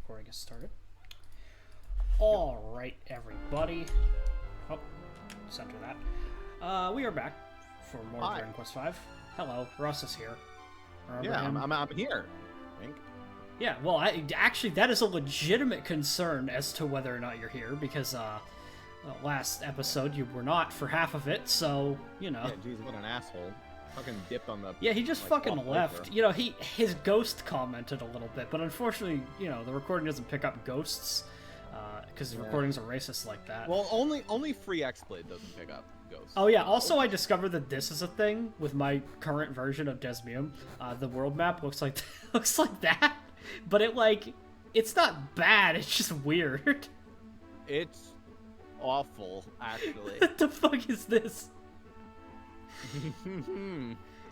recording has started. Alright, everybody. Oh, center that. We are back for more Dragon Quest V. Hello, Russ is here. Remember him? I'm here. Wink. Yeah, well, actually, that is a legitimate concern as to whether or not you're here, because last episode you were not for half of it, so, you know. Yeah, geez, what an asshole. Fucking dipped on the... Yeah, he just fucking left. Over. You know, his ghost commented a little bit, but unfortunately, you know, the recording doesn't pick up ghosts, because the recordings are racist like that. Well, only Free X-Blade doesn't pick up ghosts. Oh yeah, also I discovered that this is a thing with my current version of Desmium. The world map looks like that, but it's not bad, it's just weird. It's awful, actually. What the fuck is this?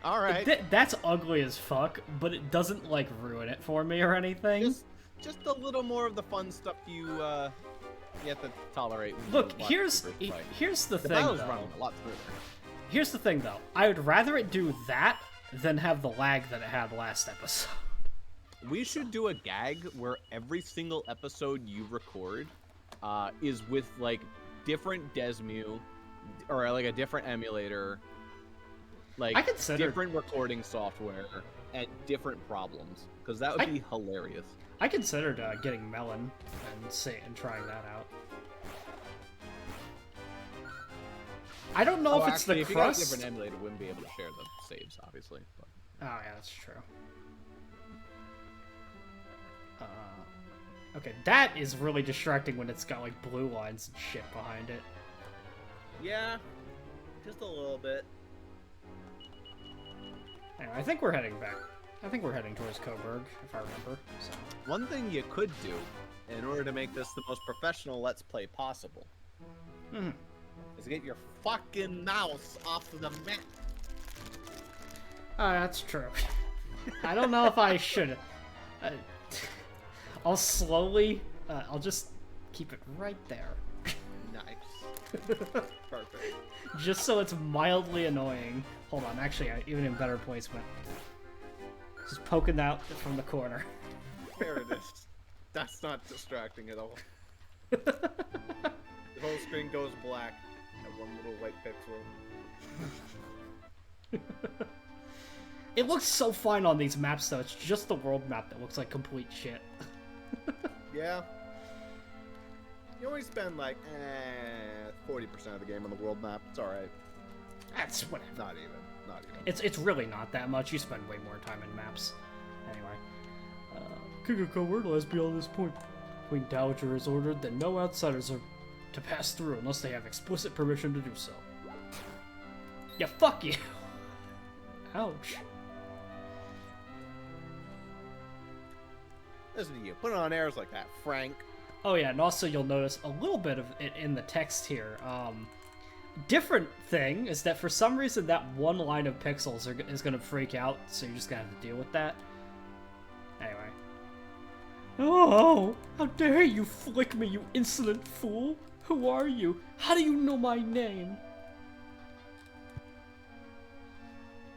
All right. That's ugly as fuck, but it doesn't like ruin it for me or anything. Just a little more of the fun stuff you have to tolerate. Look, here's the thing. Battle's running a lot smoother. Here's the thing, though. I would rather it do that than have the lag that it had last episode. We should do a gag where every single episode you record is with like different Desmu or like a different emulator. Like, I consider different recording software and different problems, because that would be hilarious. I considered getting Melon and trying that out. I don't know if it's actually, the if crust. You got a different emulator, wouldn't be able to share the saves, obviously. But... Oh yeah, that's true. Okay, that is really distracting when it's got like blue lines and shit behind it. Yeah, just a little bit. Anyway, I think we're heading back. I think we're heading towards Coburg, if I remember. So. One thing you could do, in order to make this the most professional Let's Play possible, is get your fucking mouse off of the map. Oh, that's true. I don't know if I should. I'll slowly. I'll just keep it right there. Nice. Perfect. Just so it's mildly annoying. Hold on, actually, even in better placement. Just poking out from the corner. There it is. That's not distracting at all. The whole screen goes black. That one little white pixel. It looks so fine on these maps, though. It's just the world map that looks like complete shit. Yeah. You only spend like 40% of the game on the world map. It's alright. That's whatever. Not even. It's really not that much. You spend way more time in maps. Anyway. King of Coburg lies beyond this point. Queen Dowager has ordered that no outsiders are to pass through unless they have explicit permission to do so. Yeah, fuck you. Ouch. Listen to you. Put on airs like that, Frank. Oh yeah, and also you'll notice a little bit of it in the text here. Different thing is that for some reason that one line of pixels is going to freak out, so you're just going to have to deal with that. Anyway. Oh, how dare you flick me, you insolent fool! Who are you? How do you know my name?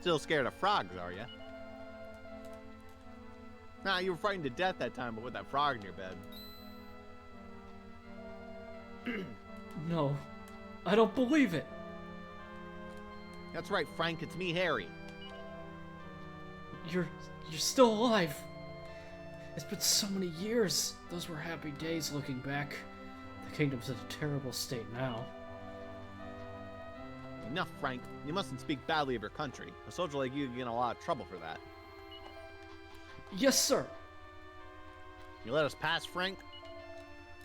Still scared of frogs, are you? Nah, you were frightened to death that time, but with that frog in your bed. No, I don't believe it. That's right, Frank. It's me, Harry. You're still alive. It's been so many years. Those were happy days looking back. The kingdom's in a terrible state now. Enough, Frank. You mustn't speak badly of your country. A soldier like you can get in a lot of trouble for that. Yes, sir. You let us pass, Frank?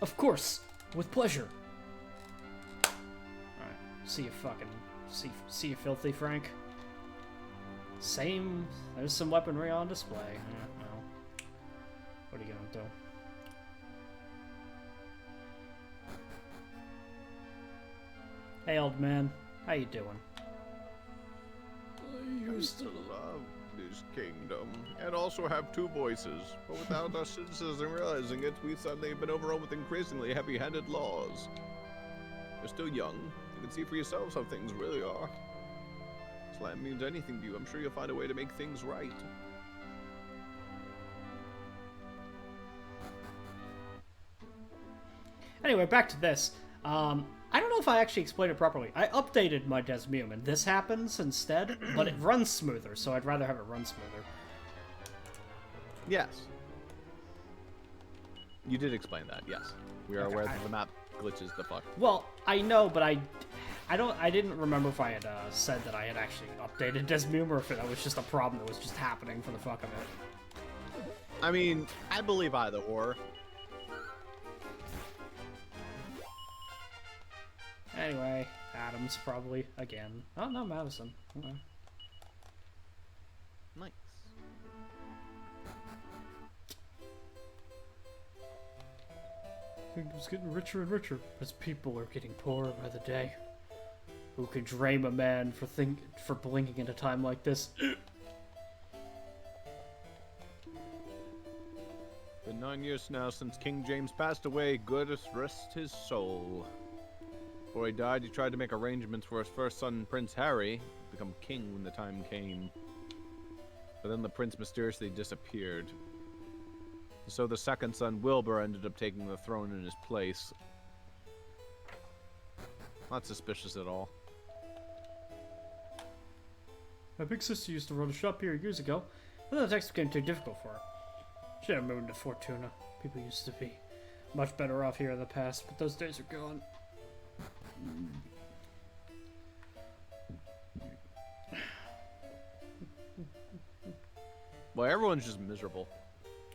Of course. With pleasure. Alright. See you fucking... See you filthy, Frank. Same... There's some weaponry on display. Well. What are you gonna do? Hey, old man. How you doing? I used to love this kingdom, and also have two voices. But without our citizens realizing it, we've suddenly been overrun with increasingly heavy-handed laws. You're still young. You can see for yourselves how things really are. This land means anything to you. I'm sure you'll find a way to make things right. Anyway, back to this. I don't know if I actually explained it properly. I updated my Desmume, and this happens instead, but it runs smoother, so I'd rather have it run smoother. Yes. You did explain that, yes. We are aware that the map glitches the fuck. Well, I know, but I didn't remember if I had said that I had actually updated Desmume, or if that was just a problem that was just happening for the fuck of it. I mean, I believe either or. Anyway, Adams probably again. Oh no, Madison. Okay. Nice. Kingdom's getting richer and richer as people are getting poorer by the day. Who could blame a man for blinking at a time like this? Been 9 years now since King James passed away. Good rest his soul. Before he died, he tried to make arrangements for his first son, Prince Harry, to become king when the time came. But then the prince mysteriously disappeared. So the second son, Wilbur, ended up taking the throne in his place. Not suspicious at all. My big sister used to run a shop here years ago, but then the text became too difficult for her. She had moved to Fortuna. People used to be much better off here in the past, but those days are gone. Well, everyone's just miserable.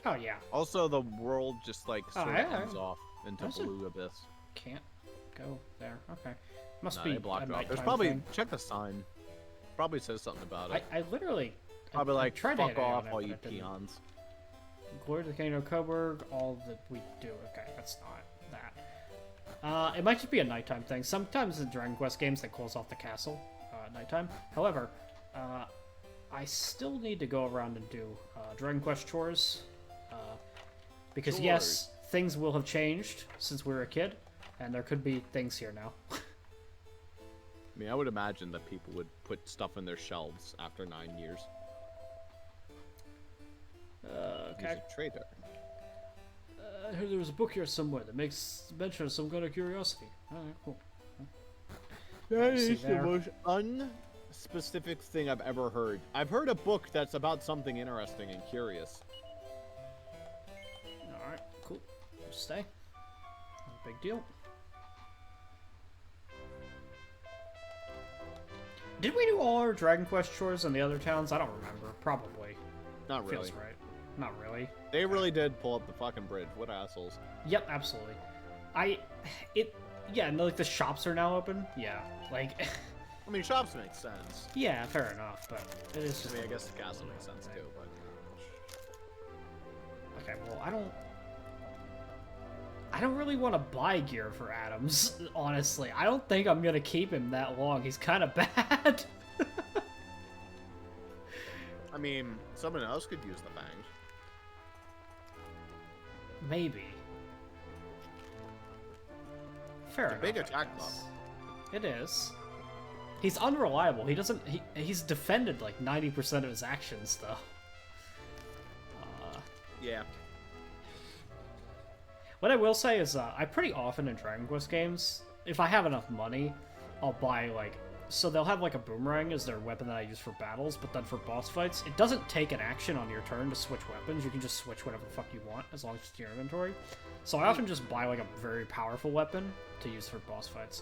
Oh yeah. Also, the world just like sort of ends off into That's blue abyss. Can't go there. Okay. Must Nah, be they blocked a it off. There's nighttime probably thing. check the sign. Probably says something about it. I literally Probably I like tried to fuck hit A on off it, all but you it didn't. peons. Glory to the Kingdom of Coburg, all that we do. Okay, that's not that. It might just be a nighttime thing. Sometimes in Dragon Quest games, they close off the castle at nighttime. However, I still need to go around and do Dragon Quest chores. Because yes, things will have changed since we were a kid, and there could be things here now. I mean, I would imagine that people would put stuff in their shelves after 9 years. Okay. He's a traitor. I heard there was a book here somewhere that makes mention of some kind of curiosity. Alright, cool. That See is the there. most unspecific thing I've ever heard. I've heard a book that's about something interesting and curious. Alright, cool. Just stay. No big deal. Did we do all our Dragon Quest chores in the other towns? I don't remember. Probably. Not really. Feels right. Not really. They really did pull up the fucking bridge. What assholes. Yep, absolutely. Yeah, and like the shops are now open. Yeah, like, I mean, shops make sense. yeah, fair enough, but it is I just. mean, I guess the castle makes sense too, but... Okay, well, I don't really want to buy gear for Adams, honestly. I don't think I'm gonna keep him that long. He's kind of bad. I mean, someone else could use the fangs. Maybe. Fair enough. Big I attack guess. It is. He's unreliable. He doesn't. He's defended like 90% of his actions, though. Yeah. What I will say is, I pretty often in Dragon Quest games, if I have enough money, I'll buy like. So they'll have like a boomerang as their weapon that I use for battles, but then for boss fights, it doesn't take an action on your turn to switch weapons. You can just switch whatever the fuck you want as long as it's in your inventory. So I often just buy like a very powerful weapon to use for boss fights.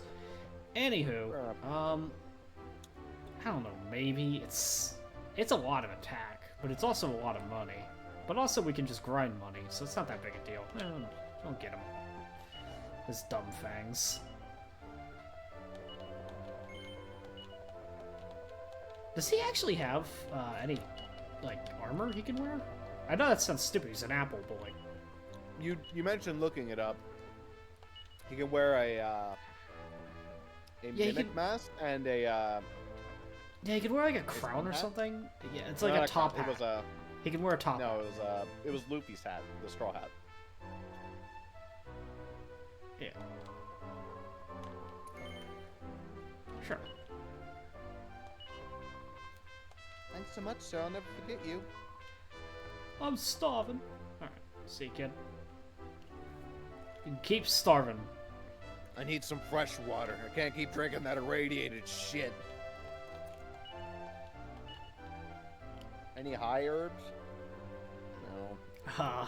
Anywho, I don't know, maybe it's a lot of attack, but it's also a lot of money. But also we can just grind money, so it's not that big a deal. Don't get him. His dumb fangs. Does he actually have any, like, armor he can wear? I know that sounds stupid, he's an apple, but like... You mentioned looking it up. He can wear a mimic mask and a Yeah, he can wear like a crown or hat? something. Yeah, it's like not a top crown, hat. It was He can wear a top hat. no, it was Luffy's hat, the straw hat. Yeah. Sure. Thanks so much, sir. I'll never forget you. I'm starving. Alright, see you, kid. You can keep starving. I need some fresh water. I can't keep drinking that irradiated shit. Any high herbs? No.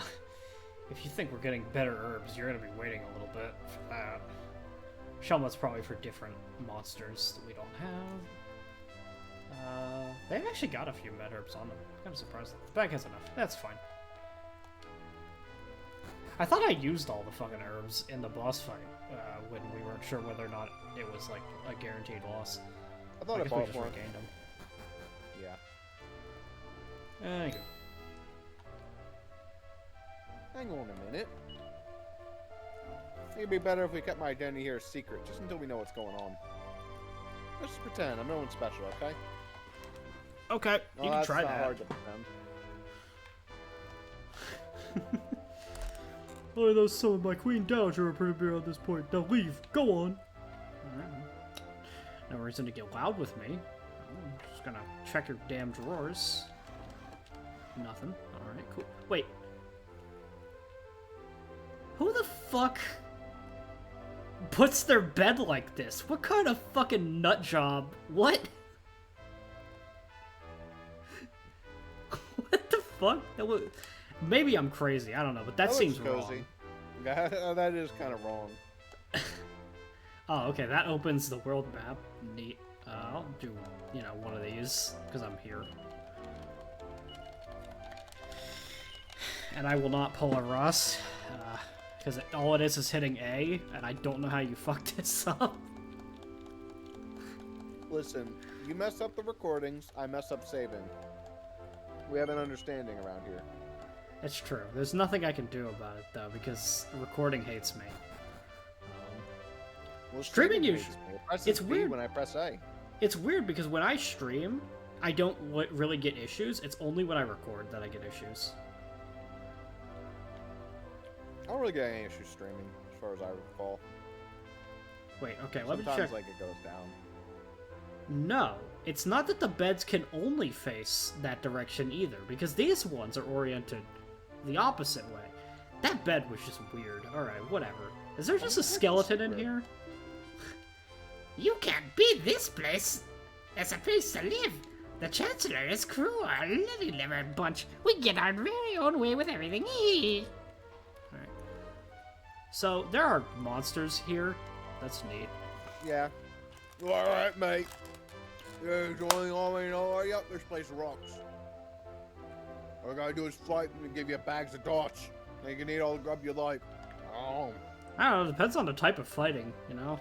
If you think we're getting better herbs, you're gonna be waiting a little bit for that. Shelmet's probably for different monsters that we don't have. They've actually got a few med herbs on them. I'm kind of surprised. The bag has enough. That's fine. I thought I used all the fucking herbs in the boss fight when we weren't sure whether or not it was like a guaranteed loss. I thought I guess I we bought just one. regained them. Yeah. There you go. Hang on a minute. It'd be better if we kept my identity here a secret, just until we know what's going on. Let's just pretend I'm no one special, okay? Okay, you can try that's not that. hard to pretend. Oh, those some of my Queen Dowager are pretty big at this point. Now leave. Go on. Alright. No reason to get loud with me. I'm just gonna check your damn drawers. Nothing. Alright, cool. Wait. Who the fuck puts their bed like this? What kind of fucking nut job? What? What the fuck? That was... Maybe I'm crazy. I don't know, but that seems cozy. wrong. That is kind of wrong. Oh, okay. That opens the world map. Neat. I'll do, you know, one of these because I'm here. And I will not pull a Ross because all it is hitting A, and I don't know how you fucked this up. Listen, you mess up the recordings, I mess up saving. We have an understanding around here. It's true. There's nothing I can do about it, though, because the recording hates me. Well, Streaming hates usually... me. It presses It's B weird. when I press A. It's weird, because when I stream, I don't really get issues. It's only when I record that I get issues. I don't really get any issues streaming, as far as I recall. Wait, okay, let me Sometimes, check. like, it goes down. No, it's not that the beds can only face that direction either, because these ones are oriented the opposite way. That bed was just weird. Alright, whatever. Is there just a skeleton in here? You can't beat this place as a place to live. The Chancellor is cruel, a lily-livered bunch. We get our very own way with everything. Alright. So, there are monsters here. That's neat. Yeah. Alright, mate. You're going on, you know, are you? This place rocks. All I gotta do is fight and give you bags of dots. And you can eat all the grub you like. Oh. I don't know, it depends on the type of fighting, you know?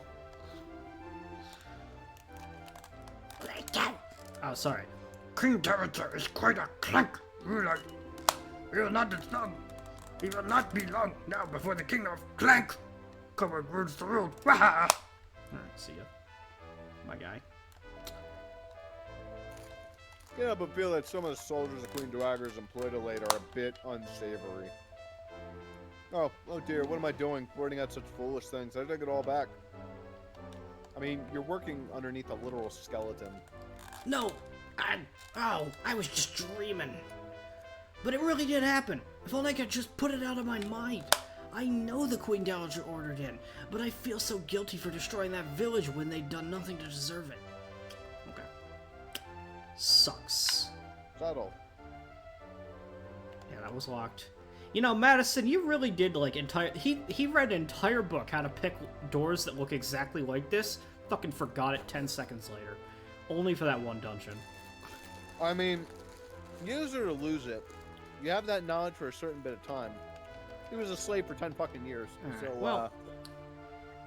Oh, sorry. King Territor is quite a clank. He will not be long. He will not be long now before the King of Clank. Coburg rules the world. Waha! Alright, see ya. My guy. Yeah, but feel that some of the soldiers the Queen Draggers employed of late are a bit unsavory. Oh dear, what am I doing? Pointing out such foolish things. I take it all back. I mean, you're working underneath a literal skeleton. No, I was just dreaming. But it really did happen. If only I could just put it out of my mind. I know the Queen Dowager ordered in, but I feel so guilty for destroying that village when they'd done nothing to deserve it. Okay. Sucks. Subtle. Yeah, that was locked. You know, Madison, you really did, like, he read an entire book how to pick doors that look exactly like this, fucking forgot it 10 seconds later. Only for that one dungeon. I mean, use it or lose it. You have that knowledge for a certain bit of time. He was a slave for 10 fucking years. Alright, So, well,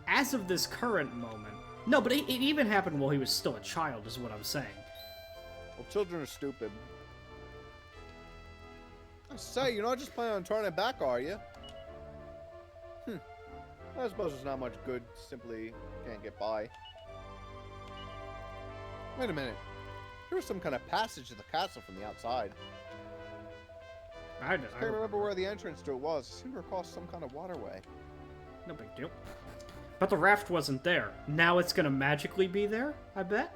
as of this current moment... No, but it even happened while he was still a child, is what I'm saying. well, children are stupid. I say, you're not just planning on turning it back, are you? I suppose it's not much good, simply can't get by. Wait a minute. There was some kind of passage to the castle from the outside. I Can't remember where the entrance to it was. I seem to recall some kind of waterway. No big deal. But the raft wasn't there. Now it's gonna magically be there, I bet?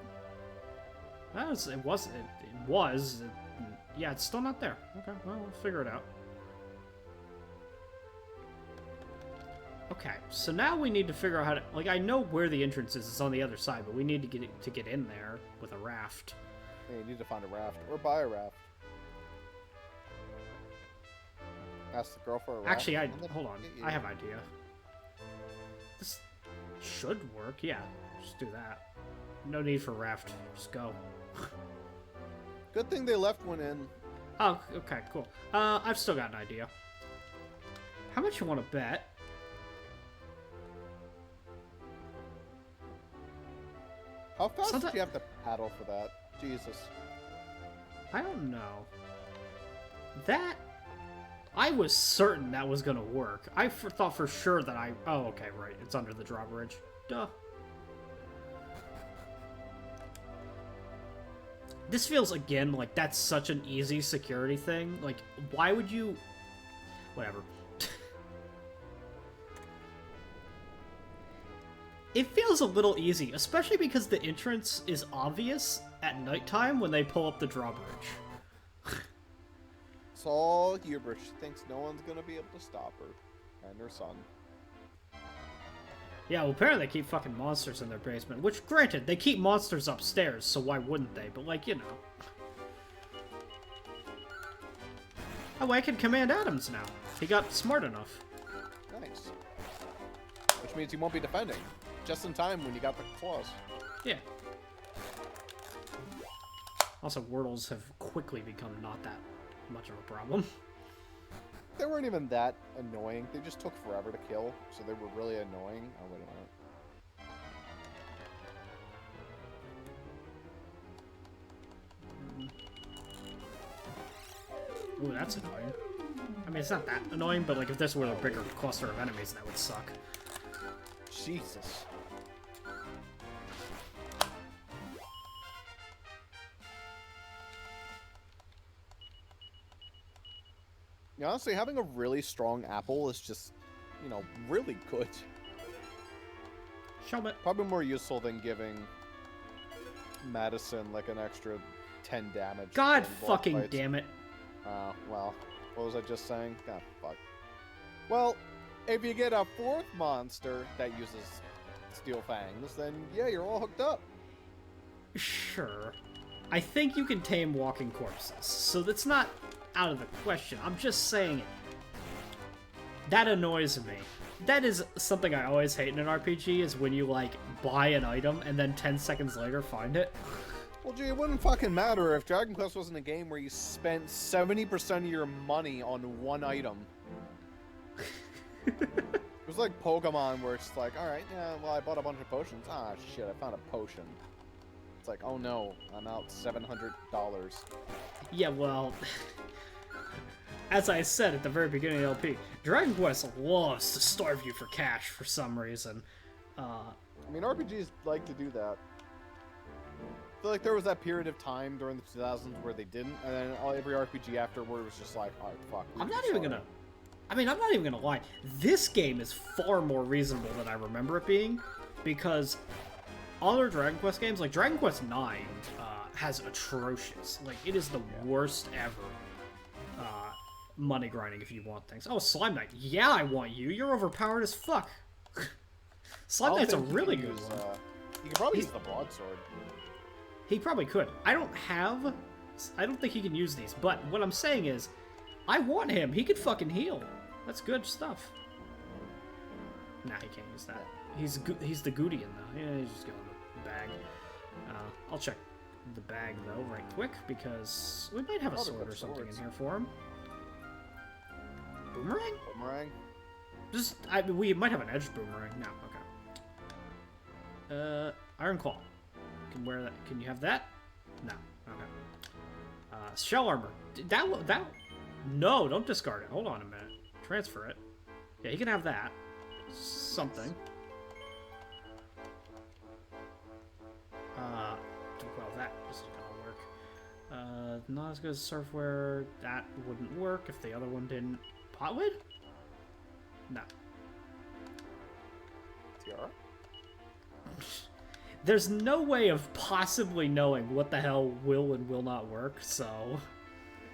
It was. Yeah, it's still not there. Okay, well, we'll figure it out. Okay, so now we need to figure out how to... Like, I know where the entrance is. It's on the other side, but we need to get in there with a raft. Yeah, you need to find a raft. Or buy a raft. Ask the girl for a raft. Actually, hold on. I have an idea. This should work. Yeah, just do that. No need for a raft. Just go. Good thing they left one in. Oh, okay, cool. I've still got an idea. How much you want to bet? How fast do you have to paddle for that? Jesus. I don't know. That... I was certain that was gonna work. I thought for sure that I... Oh, okay, right. It's under the drawbridge. Duh. This feels, again, like that's such an easy security thing. Like, why would you... Whatever. It feels a little easy, especially because the entrance is obvious at nighttime when they pull up the drawbridge. It's all hubris. She thinks no one's gonna be able to stop her. And her son. Yeah, well, apparently they keep fucking monsters in their basement. Which, granted, they keep monsters upstairs, so why wouldn't they? But, like, you know. Oh, I can command atoms now. He got smart enough. Nice. Which means he won't be defending. Just in time when you got the claws. Yeah. Also, Wordles have quickly become not that much of a problem. They weren't even that annoying. They just took forever to kill, so they were really annoying. Oh, wait a minute. Ooh, that's annoying. I mean, it's not that annoying, but like if this were a bigger cluster of enemies, that would suck. Jesus. Yeah, honestly, having a really strong apple is just, you know, really good. Show it. Probably more useful than giving Madison like an extra 10 damage. God in fucking fights. damn it. Well, what was I just saying? God, fuck. Well, if you get a fourth monster that uses Steel Fangs, then yeah, you're all hooked up. Sure. I think you can tame walking corpses, so that's not out of the question. I'm just saying it. That annoys me. That is something I always hate in an RPG, is when you, like, buy an item and then 10 seconds later find it. Well, gee, it wouldn't fucking matter if Dragon Quest wasn't a game where you spent 70% of your money on one item. It was like Pokemon, where it's like, alright, yeah, well, I bought a bunch of potions. Ah, shit, I found a potion. It's like, oh no, I'm out $700. Yeah, well... As I said at the very beginning of the LP, Dragon Quest loves to starve you for cash for some reason. I mean, RPGs like to do that. I feel like there was that period of time during the 2000s where they didn't, and then every RPG afterward was just like, oh, fuck. I'm not even gonna lie. This game is far more reasonable than I remember it being, because other Dragon Quest games, like Dragon Quest IX, has atrocious. Like, it is the worst ever. Money grinding if you want things. Oh, Slime Knight. Yeah, I want you. You're overpowered as fuck. Slime Knight's a really good one. You could probably use the broadsword. He probably could. I don't think he can use these, but what I'm saying is, I want him. He could fucking heal. That's good stuff. Nah, he can't use that. He's the Gudian, though. Yeah, he's just going in the bag. I'll check the bag, though, right quick, because we might have a sword or something in here for him. Boomerang? Boomerang? We might have an edged boomerang. No, okay. Iron Claw. Can wear that. Can you have that? No. Okay. Shell armor. No, don't discard it. Hold on a minute. Transfer it. Yeah, he can have that. Something. Well, that isn't gonna work. Not as good as surfwear. That wouldn't work if the other one didn't. Potwood? No. Tiara? There's no way of possibly knowing what the hell will and will not work, so...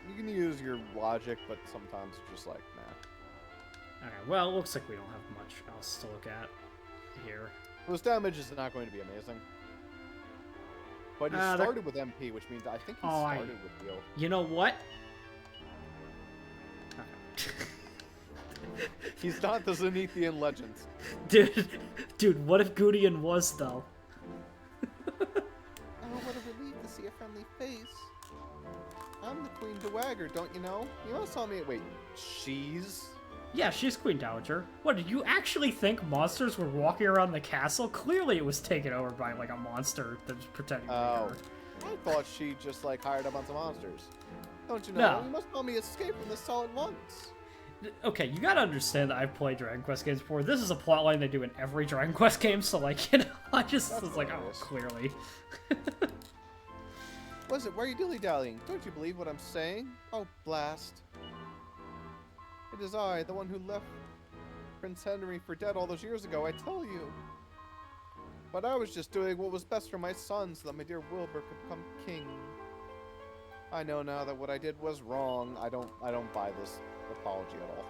You can use your logic, but sometimes it's just like, nah. Okay, well, it looks like we don't have much else to look at here. Well, his damage is not going to be amazing. But he started with MP, which means I think he started with heal. You know what? He's not the Zenithian Legends. Dude, what if Gudeian was, though? Oh, what a relief to see a friendly face. I'm the Queen Dowager, don't you know? You must tell me. Wait, she's? Yeah, she's Queen Dowager. What, did you actually think monsters were walking around the castle? Clearly it was taken over by, like, a monster that was pretending to be her. I thought she just, like, hired a bunch of monsters. Don't you know? No. You must tell me escape from this all at once. Okay, you gotta understand that I've played Dragon Quest games before. This is a plotline they do in every Dragon Quest game, so, like, you know, I just That's was like, oh, hilarious. clearly. What is it? Why are you dilly-dallying? Don't you believe what I'm saying? Oh, blast. It is I, the one who left Prince Henry for dead all those years ago, I tell you. But I was just doing what was best for my son so that my dear Wilbur could become king. I know now that what I did was wrong. I don't buy this apology at all.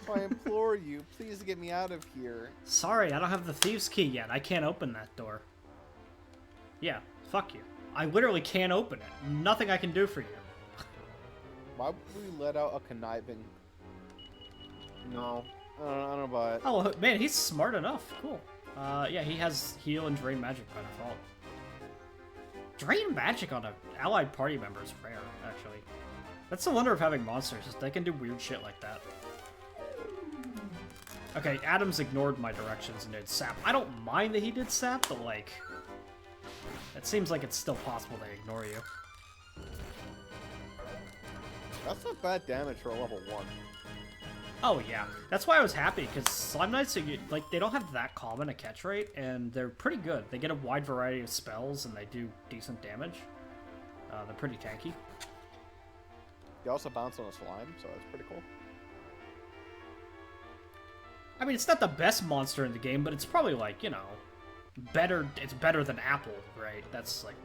So I implore you, please get me out of here. Sorry, I don't have the thieves' key yet. I can't open that door. Yeah, fuck you. I literally can't open it. Nothing I can do for you. Why would we let out a conniving? No, I don't buy it. Oh, man, he's smart enough. Cool. Yeah, he has heal and drain magic by default. Drain magic on an allied party member is rare, actually. That's the wonder of having monsters, is they can do weird shit like that. Okay, Adams ignored my directions and did sap. I don't mind that he did sap, but, like, it seems like it's still possible they ignore you. That's not bad damage for a level 1. Oh yeah, that's why I was happy, because Slime Knights, like, they don't have that common a catch rate, and they're pretty good. They get a wide variety of spells, and they do decent damage. They're pretty tanky. They also bounce on a slime, so that's pretty cool. I mean, it's not the best monster in the game, but it's probably, like, you know, better. It's better than Apple, right? That's, like,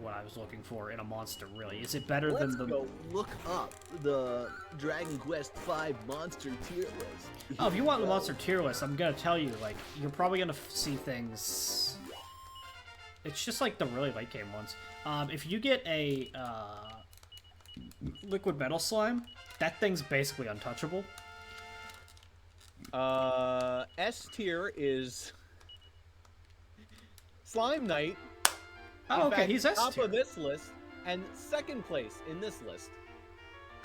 what I was looking for in a monster, really. Is it better Let's than the... go look up the Dragon Quest V monster tier list. Oh, if you want the monster tier list, I'm gonna tell you, like, you're probably gonna see things... It's just like the really late game ones. If you get a liquid metal slime, that thing's basically untouchable. S tier is Slime Knight. Oh, In okay, fact, he's S top tier. of this list, and second place in this list,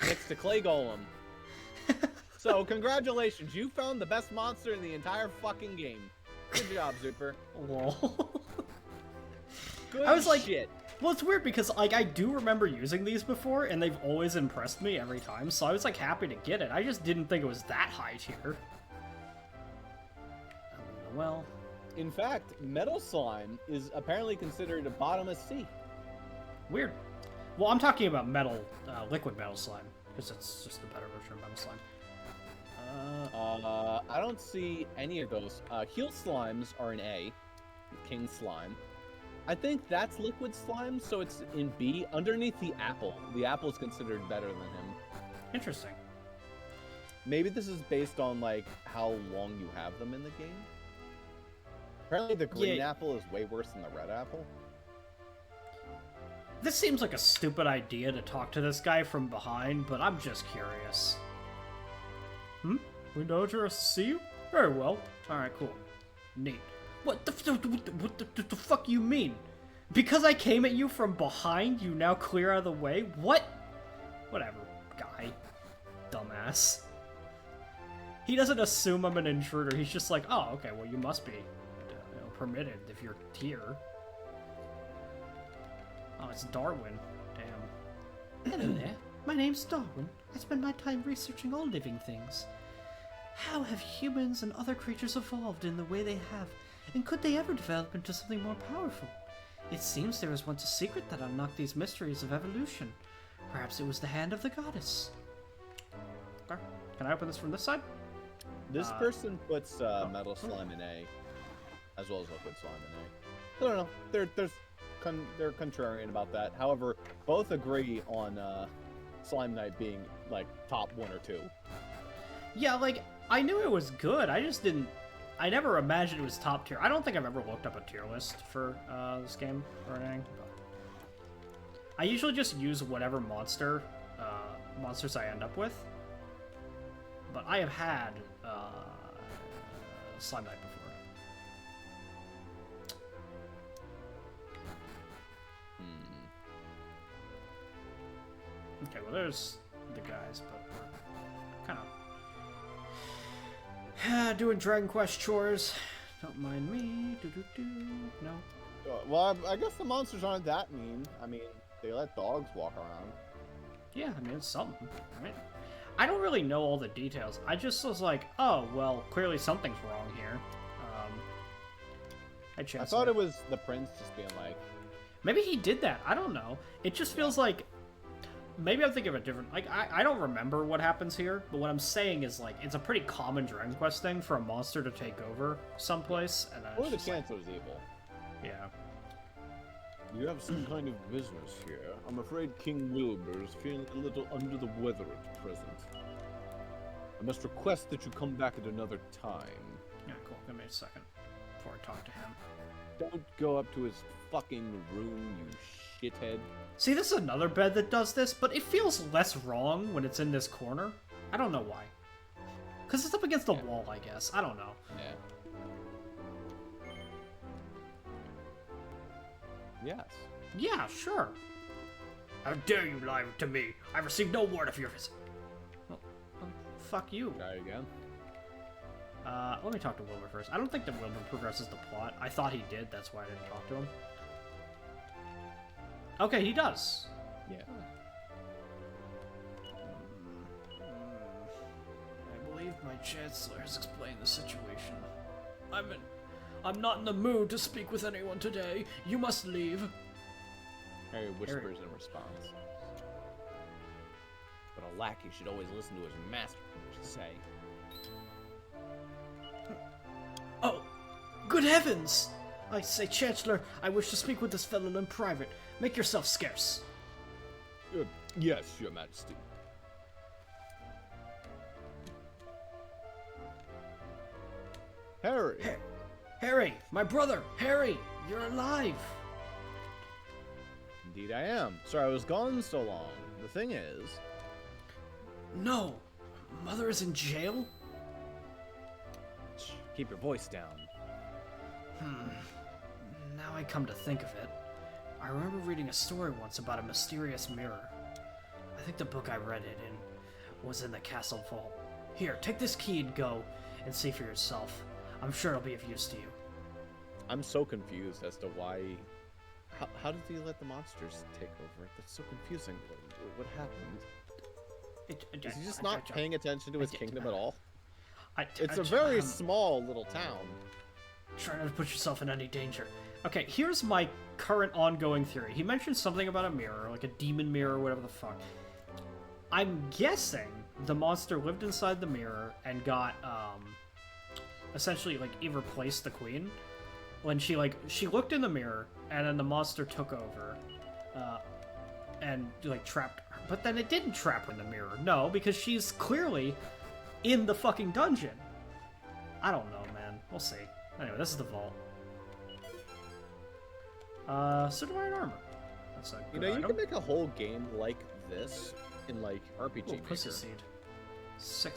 next to Clay Golem. So, congratulations, you found the best monster in the entire fucking game. Good job, Zooper. Lol. Good I was like, shit. well, it's weird because, like, I do remember using these before, and they've always impressed me every time, so I was, like, happy to get it. I just didn't think it was that high tier. Well... In fact, Metal Slime is apparently considered a bottomless C. Weird. Well, I'm talking about metal, liquid metal slime, because it's just a better version of metal slime. I don't see any of those. Heal Slimes are an A. King Slime. I think that's liquid slime, so it's in B, underneath the apple. The apple is considered better than him. Interesting. Maybe this is based on, like, how long you have them in the game? Apparently the green apple is way worse than the red apple. This seems like a stupid idea to talk to this guy from behind, but I'm just curious. Queen Dowager has to see you? Very well. Alright, cool. Neat. What the fuck you mean? Because I came at you from behind, you now clear out of the way? What? Whatever, guy. Dumbass. He doesn't assume I'm an intruder, he's just like, oh, okay, well you must be permitted if you're here. Oh, it's Darwin. Damn. Hello there. My name's Darwin. I spend my time researching all living things. How have humans and other creatures evolved in the way they have? And could they ever develop into something more powerful? It seems there was once a secret that unlocked these mysteries of evolution. Perhaps it was the hand of the goddess. Okay. Can I open this from this side? This person puts Metal Slime in A, as well as Liquid Slime in A. I don't know. They're contrarian about that. However, both agree on Slime Knight being, like, top 1 or 2. Yeah, like, I knew it was good. I just didn't. I never imagined it was top tier. I don't think I've ever looked up a tier list for this game or anything. But I usually just use whatever monsters I end up with. But I have had Slime Knight before. Okay, well there's the guys, but we're kind of doing Dragon Quest chores. Don't mind me. No. Well, I guess the monsters aren't that mean. I mean, they let dogs walk around. Yeah, I mean, it's something, right? I don't really know all the details. I just was like, oh, well, clearly something's wrong here. I thought it was the prince just being like... Maybe he did that. I don't know. It just feels like... Maybe I'm thinking of a different... Like, I don't remember what happens here, but what I'm saying is, like, it's a pretty common Dragon Quest thing for a monster to take over someplace, and then Or the it's just chance it was evil. yeah. You have some kind of business here. I'm afraid King Wilbur is feeling a little under the weather at present. I must request that you come back at another time. Yeah, cool. Give me a second before I talk to him. Don't go up to his fucking room, you shithead. See, this is another bed that does this, but it feels less wrong when it's in this corner. I don't know why. Because it's up against the wall, I guess. I don't know. Yeah. Yes. Yeah, sure. How dare you lie to me? I received no word of your visit. Well, fuck you. Try again. Let me talk to Wilbur first. I don't think that Wilbur progresses the plot. I thought he did, that's why I didn't talk to him. Okay, he does. Yeah. I believe my chancellor has explained the situation. I'm not in the mood to speak with anyone today. You must leave. Harry whispers in response. But a lackey should always listen to his master, what you say. Oh, good heavens! I say, Chancellor, I wish to speak with this fellow in private. Make yourself scarce. Yes, your majesty. Harry! Harry, my brother, Harry, you're alive. Indeed I am. Sorry I was gone so long. The thing is... No, Mother is in jail? Shh, keep your voice down. Now I come to think of it, I remember reading a story once about a mysterious mirror. I think the book I read it in was in the castle vault. Here, take this key and go and see for yourself. I'm sure it'll be of use to you. I'm so confused as to why... How did he let the monsters take over? That's so confusing. What happened? Is he just not paying attention to his kingdom at all? It's a very small little town. Try not to put yourself in any danger. Okay, here's my current ongoing theory. He mentioned something about a mirror, like a demon mirror or whatever the fuck. I'm guessing the monster lived inside the mirror and got, essentially, like, it replaced the queen. When she looked in the mirror, and then the monster took over, and, like, trapped her. But then it didn't trap her in the mirror. No, because she's clearly in the fucking dungeon. I don't know, man. We'll see. Anyway, this is the vault. Silver Iron Armor. That's a good You item. can make a whole game like this in, like, RPG Ooh, Maker. Pussy Seed. Sick.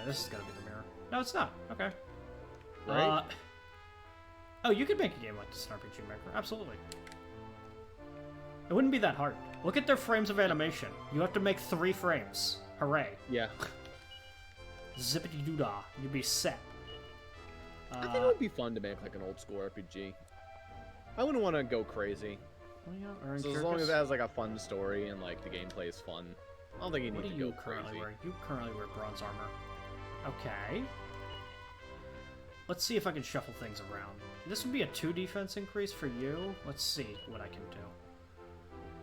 This is gonna be the mirror. No, it's not. Okay. Right? Oh, you could make a game like this in RPG Maker. Absolutely. It wouldn't be that hard. Look at their frames of animation. You have to make 3 frames. Hooray. Yeah. Zippity-doo-dah. You'd be set. I think it would be fun to make, like, an old-school RPG. I wouldn't want to go crazy. So as long as it has, like, a fun story and, like, the gameplay is fun. I don't think you need to go currently crazy. wear? You currently wear bronze armor. Okay. Let's see if I can shuffle things around. This would be a 2 defense increase for you. Let's see what I can do.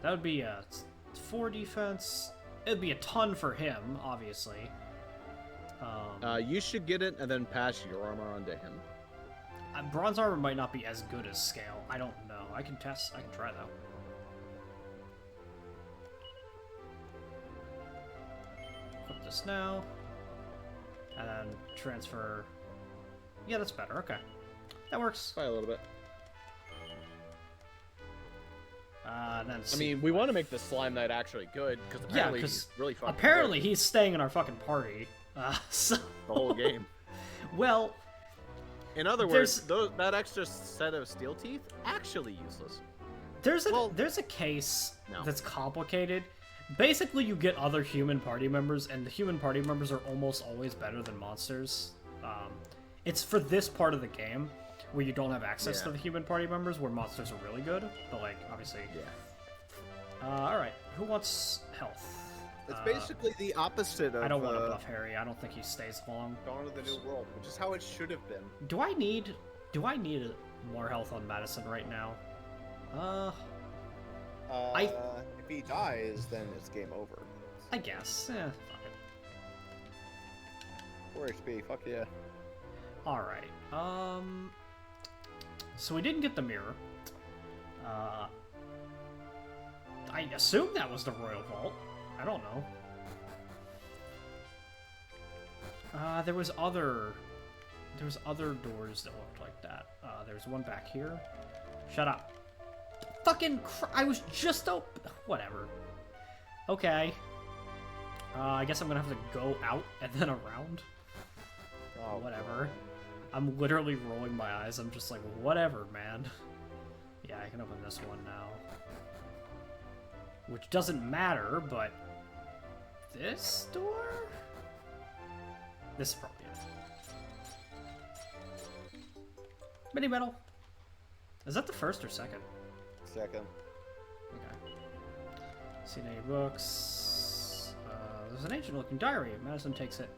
That would be a 4 defense. It'd be a ton for him, obviously. You should get it and then pass your armor onto him. Bronze armor might not be as good as scale. I don't know. I can test. I can try though. Equip this now. then transfer... Yeah, that's better. Okay. That works. By a little bit. Then I mean, we want to make the Slime Knight actually good, because apparently he's really fucking apparently good he's staying in our fucking party. So... the whole game. Well... In other words, that extra set of steel teeth, actually useless. There's a case that's complicated. Basically, you get other human party members, and the human party members are almost always better than monsters. It's for this part of the game where you don't have access to the human party members, where monsters are really good. But, like, obviously... Yeah. Alright. Who wants health? It's basically the opposite of... I don't want to buff Harry. I don't think he stays long. Dawn of the New World, which is how it should have been. Do I need more health on Madison right now? If he dies, then it's game over. I guess. Fuck it. 4 HP, fuck yeah. Alright. So we didn't get the mirror. I assume that was the Royal Vault. I don't know. There was other doors that looked like that. There's one back here. Shut up. Fucking I was just whatever. Okay. I guess I'm gonna have to go out and then around. Oh, whatever. I'm literally rolling my eyes. I'm just like, whatever, man. Yeah, I can open this one now. Which doesn't matter, but... This door? This is probably it. Mini metal. Is that the first or second? Second. Okay. Seen any books? There's an ancient-looking diary. Madison takes it.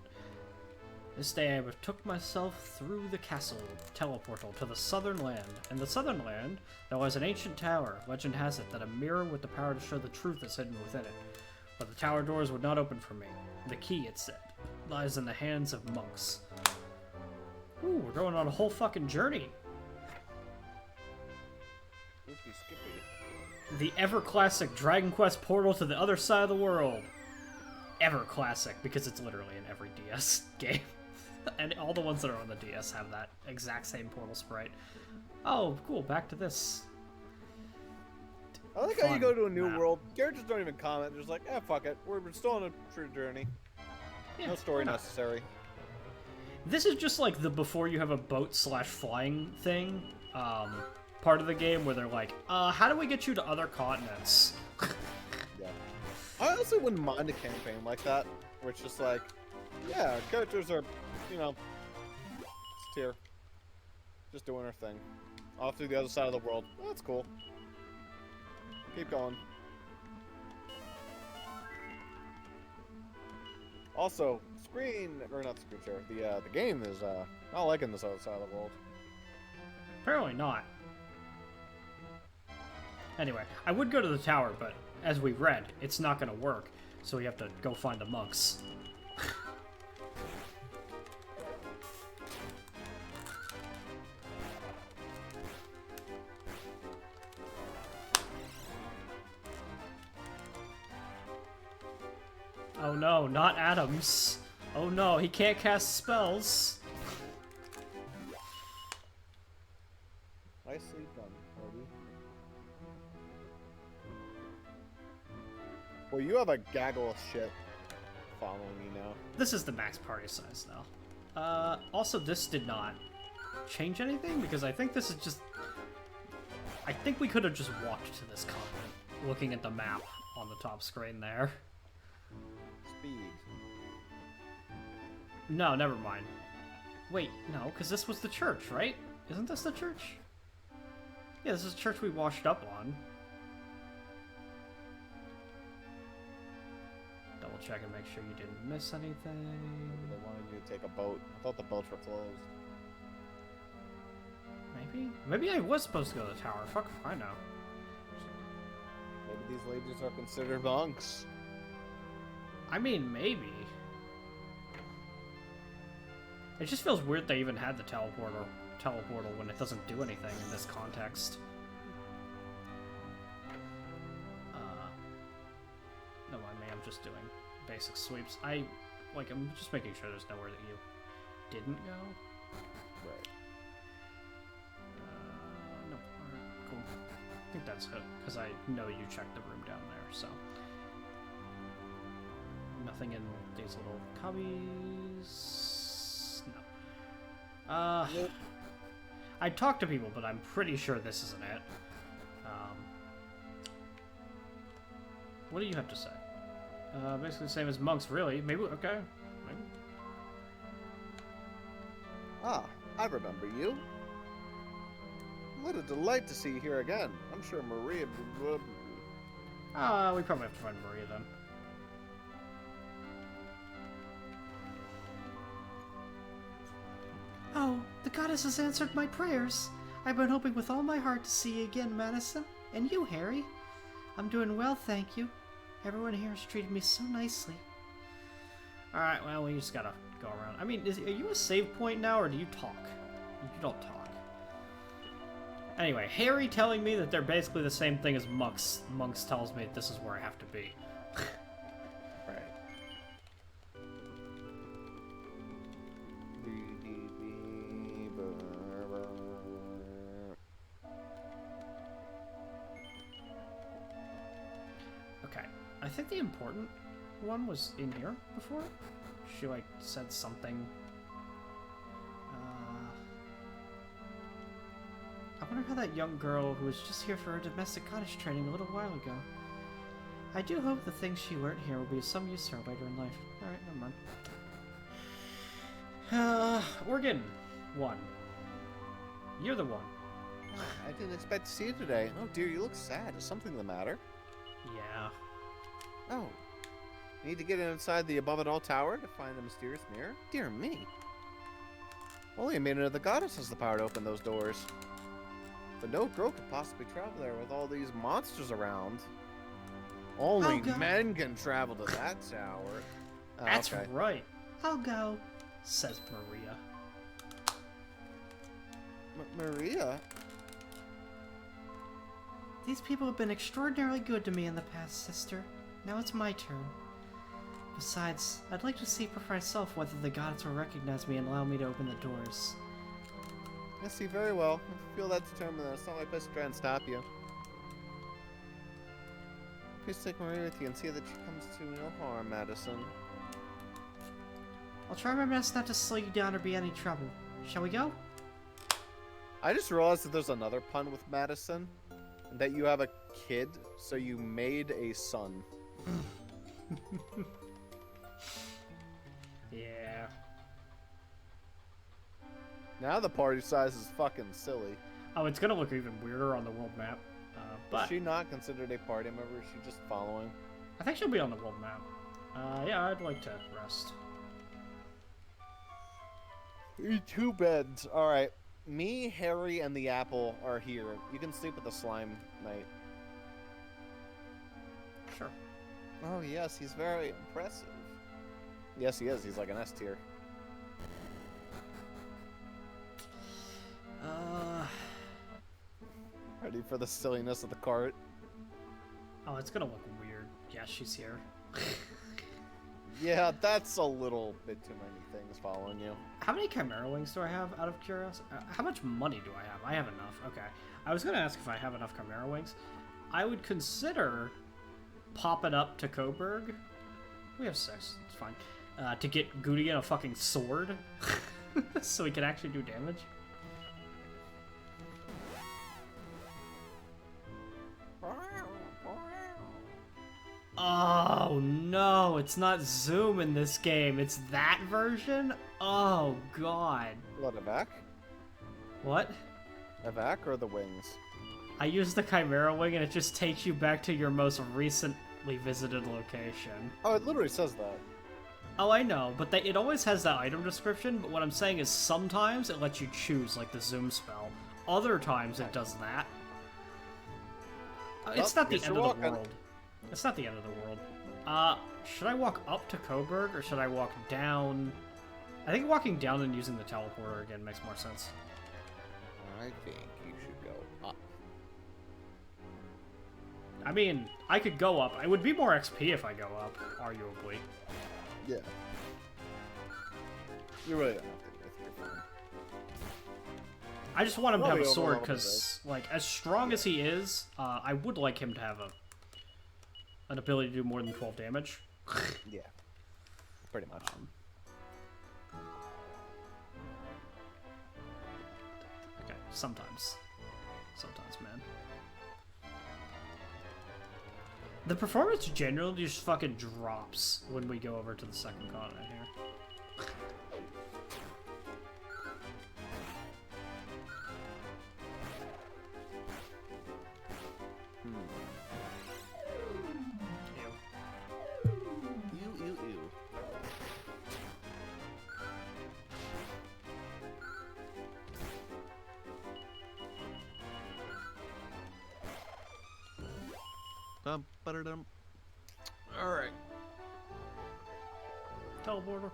This day I took myself through the castle teleportal to the southern land. In the southern land, there was an ancient tower. Legend has it that a mirror with the power to show the truth is hidden within it. But the tower doors would not open for me. The key, it said, lies in the hands of monks. Ooh, we're going on a whole fucking journey. Oopie skippy. The ever-classic Dragon Quest portal to the other side of the world. Ever-classic, because it's literally in every DS game. And all the ones that are on the DS have that exact same portal sprite. Oh, cool, back to this. I like how you go to a new world, characters don't even comment, they're just like, fuck it, we're still on a true journey. Yeah, No story necessary. This is just like the before you have a boat/flying thing, part of the game where they're like, how do we get you to other continents? Yeah. I honestly wouldn't mind a campaign like that, where it's just like, yeah, characters are, you know, it's here. Just doing her thing. Off to the other side of the world. That's cool. Keep going. Also, the game is not liking this other side of the world. Apparently not. Anyway, I would go to the tower, but as we read, it's not gonna work, so we have to go find the monks. Oh no, not Adams. Oh no, he can't cast spells. Nicely done, Toby. Well, you have a gaggle of shit following you now. This is the max party size now. Also, this did not change anything, because I think this is just... I think we could have just walked to this continent, looking at the map on the top screen there. Speed. No, never mind. Wait, no, because this was the church, right? Isn't this the church? Yeah, this is the church we washed up on. Double check and make sure you didn't miss anything. Maybe they wanted you to take a boat. I thought the boats were closed. Maybe? Maybe I was supposed to go to the tower. Fuck if I know. Maybe these ladies are considered monks. I mean, maybe. It just feels weird they even had the teleportal when it doesn't do anything in this context. No, I mean, I'm just doing basic sweeps. I'm just making sure there's nowhere that you... didn't go. Right. Nope. Alright, cool. I think that's it, because I know you checked the room down there, so. Nothing in these little cubbies. No. Nope. I talked to people, but I'm pretty sure this isn't it. What do you have to say? Basically the same as monks, really. Maybe, okay. Maybe. Ah, I remember you. What a delight to see you here again. I'm sure Maria... We probably have to find Maria then. Oh, the goddess has answered my prayers. I've been hoping with all my heart to see you again, Madison. And you, Harry. I'm doing well, thank you. Everyone here has treated me so nicely. Alright, well, we just gotta go around. I mean, are you a save point now, or do you talk? You don't talk. Anyway, Harry telling me that they're basically the same thing as monks. Monks tells me this is where I have to be. Right. Okay, I think the important one was in here before. She, like, said something. I wonder how that young girl who was just here for her domestic cottage training a little while ago. I do hope the things she learned here will be of some use to her later in life. Alright, never mind. Organ 1. You're the one. I didn't expect to see you today. Oh dear, you look sad. Is something the matter? Yeah. Oh. Need to get inside the above it all tower to find the mysterious mirror? Dear me. Only a maiden of the goddess has the power to open those doors. But no girl could possibly travel there with all these monsters around. Only men can travel to that tower. Oh, That's okay. right, I'll go. says Maria. Maria? These people have been extraordinarily good to me in the past, sister. Now it's my turn. Besides, I'd like to see for myself whether the goddess will recognize me and allow me to open the doors. I see very well. I feel that determined. It's not my best to try and stop you. Please take Maria with you and see that she comes to no harm, Madison. I'll try my best not to slow you down or be any trouble. Shall we go? I just realized that there's another pun with Madison. That you have a kid, so you made a son. Yeah. Now the party size is fucking silly. Oh, it's gonna look even weirder on the world map. But Is she not considered a party member? Is she just following? I think she'll be on the world map. Yeah, I'd like to rest. Two beds. Alright. Me, Harry, and the apple are here. You can sleep with the slime knight. Sure. Oh yes, he's very impressive. Yes, he is. He's like an S tier. Ready for the silliness of the cart? Oh, it's gonna look weird. Yeah, she's here. Yeah, that's a little bit too many things following you. How many Chimera Wings do I have, out of curiosity? How much money do I have? I have enough. Okay. I was gonna ask if I have enough Chimera Wings. I would consider popping up to Coburg. We have 6. It's fine. To get Gutian a fucking sword. So he can actually do damage. Oh no, it's not Zoom in this game. It's that version? Oh god. What, Evac? What? Evac or the wings? I used the Chimera Wing and it just takes you back to your most recently visited location. Oh, it literally says that. Oh, I know, but it always has that item description, but what I'm saying is sometimes it lets you choose, like the Zoom spell. Other times it does that. It's not the guess end you're of the walking. world. It's not the end of the world. Should I walk up to Coburg, or should I walk down? I think walking down and using the teleporter again makes more sense. I think you should go up. I mean, I could go up. It would be more XP if I go up, arguably. Yeah. You really don't have to do I just want him to have a Probably sword overall because, like, as strong as he is, I would like him to have an ability to do more than 12 damage. Yeah, pretty much. Okay, sometimes, man. The performance generally just fucking drops when we go over to the second continent here. Ew. Dum. All right. Teleporter.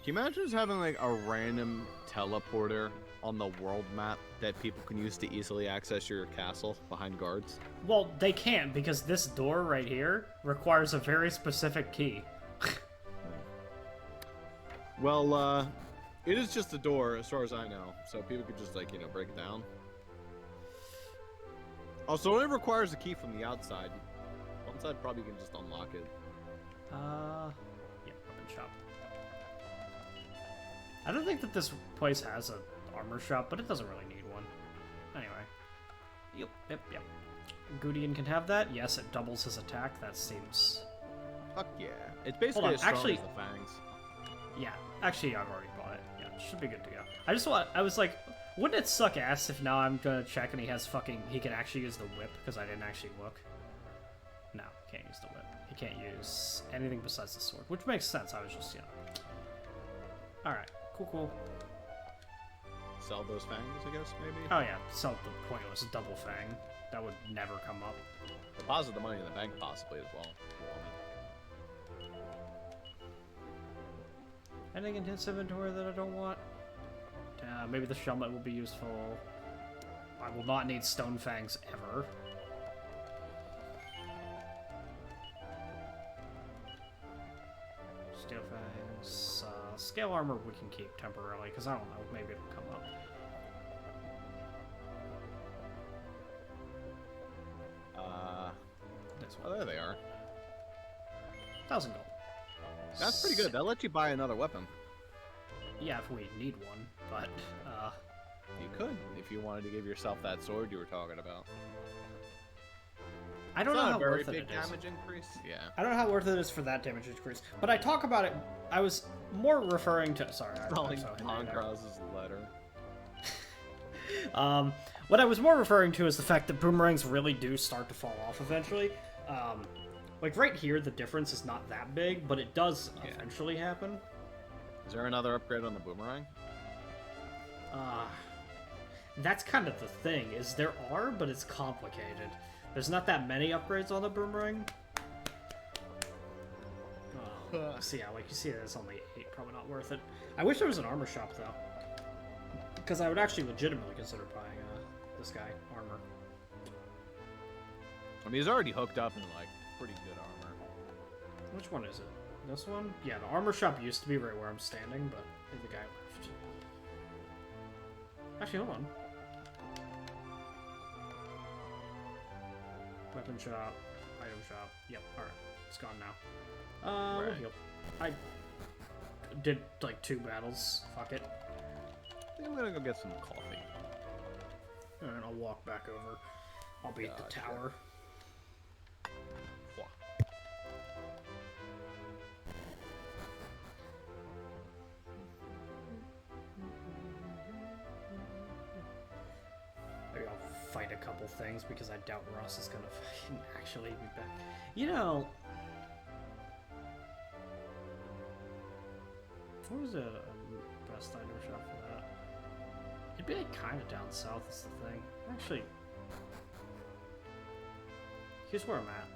Can you imagine just having like a random teleporter on the world map that people can use to easily access your castle behind guards? Well, they can't because this door right here requires a very specific key. Well, it is just a door as far as I know, so people could just like, break it down. Also, it requires a key from the outside. One side probably can just unlock it. Yeah, weapon shop. I don't think that this place has an armor shop, but it doesn't really need one. Anyway. Yep. Gudian can have that. Yes, it doubles his attack. That seems... Fuck yeah. It's basically Hold on, as strong actually- as the fangs. Yeah, actually, I've already bought it. Yeah, it should be good to go. I was like, wouldn't it suck ass if now I'm gonna check and he can actually use the whip, because I didn't actually look. No, he can't use the whip. He can't use anything besides the sword, which makes sense. I was just, Alright, cool. Sell those fangs, I guess, maybe? Oh yeah, sell the pointless double fang. That would never come up. Deposit the money in the bank, possibly, as well. If you want it. Anything in his inventory that I don't want? Maybe the helmet will be useful. I will not need stone fangs ever. Steel fangs. Scale armor we can keep temporarily, because I don't know, maybe it'll come up. This Oh, one. there they are. 1,000 gold. That's pretty good. They'll let you buy another weapon. Yeah, if we need one, but, You could, if you wanted to give yourself that sword you were talking about. I don't It's know not how a very worth it big it is. damage increase. Yeah. I don't know how worth it is for that damage increase, but I talk about it. I was more referring to. Sorry, I'm Spelling so angry there. Pankraz's letter. What I was more referring to is the fact that boomerangs really do start to fall off eventually. Like right here, the difference is not that big, but it does eventually happen. Is there another upgrade on the boomerang? That's kind of the thing, is there are, but it's complicated. There's not that many upgrades on the boomerang. So yeah, like you see, it's only 8, probably not worth it. I wish there was an armor shop though, because I would actually legitimately consider buying this guy armor. I mean, he's already hooked up in like pretty good armor. Which one is it? This one? Yeah, the armor shop used to be right where I'm standing, but the guy left. Actually, hold on. Weapon shop, item shop. Yep, alright. It's gone now. Right. We'll heal. I did like 2 battles. Fuck it. I think I'm gonna go get some coffee. And I'll walk back over. I'll be at the Gotcha. tower. Wah. Maybe I'll fight a couple things because I doubt Ross is gonna fucking actually be back. You know, what was a best item shop for that? It'd be like kind of down south is the thing. Actually, here's where I'm at.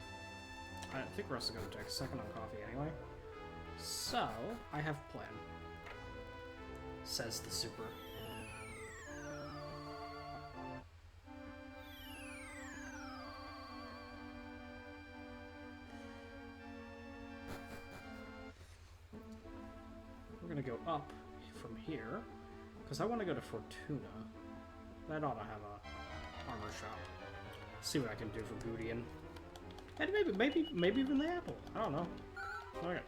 I think Russ is gonna take a second on coffee anyway. So, I have a plan. Says the super. go up from here, because I want to go to Fortuna. That ought to have a armor shop. See what I can do for Gudian. And maybe even the apple. I don't know. Okay.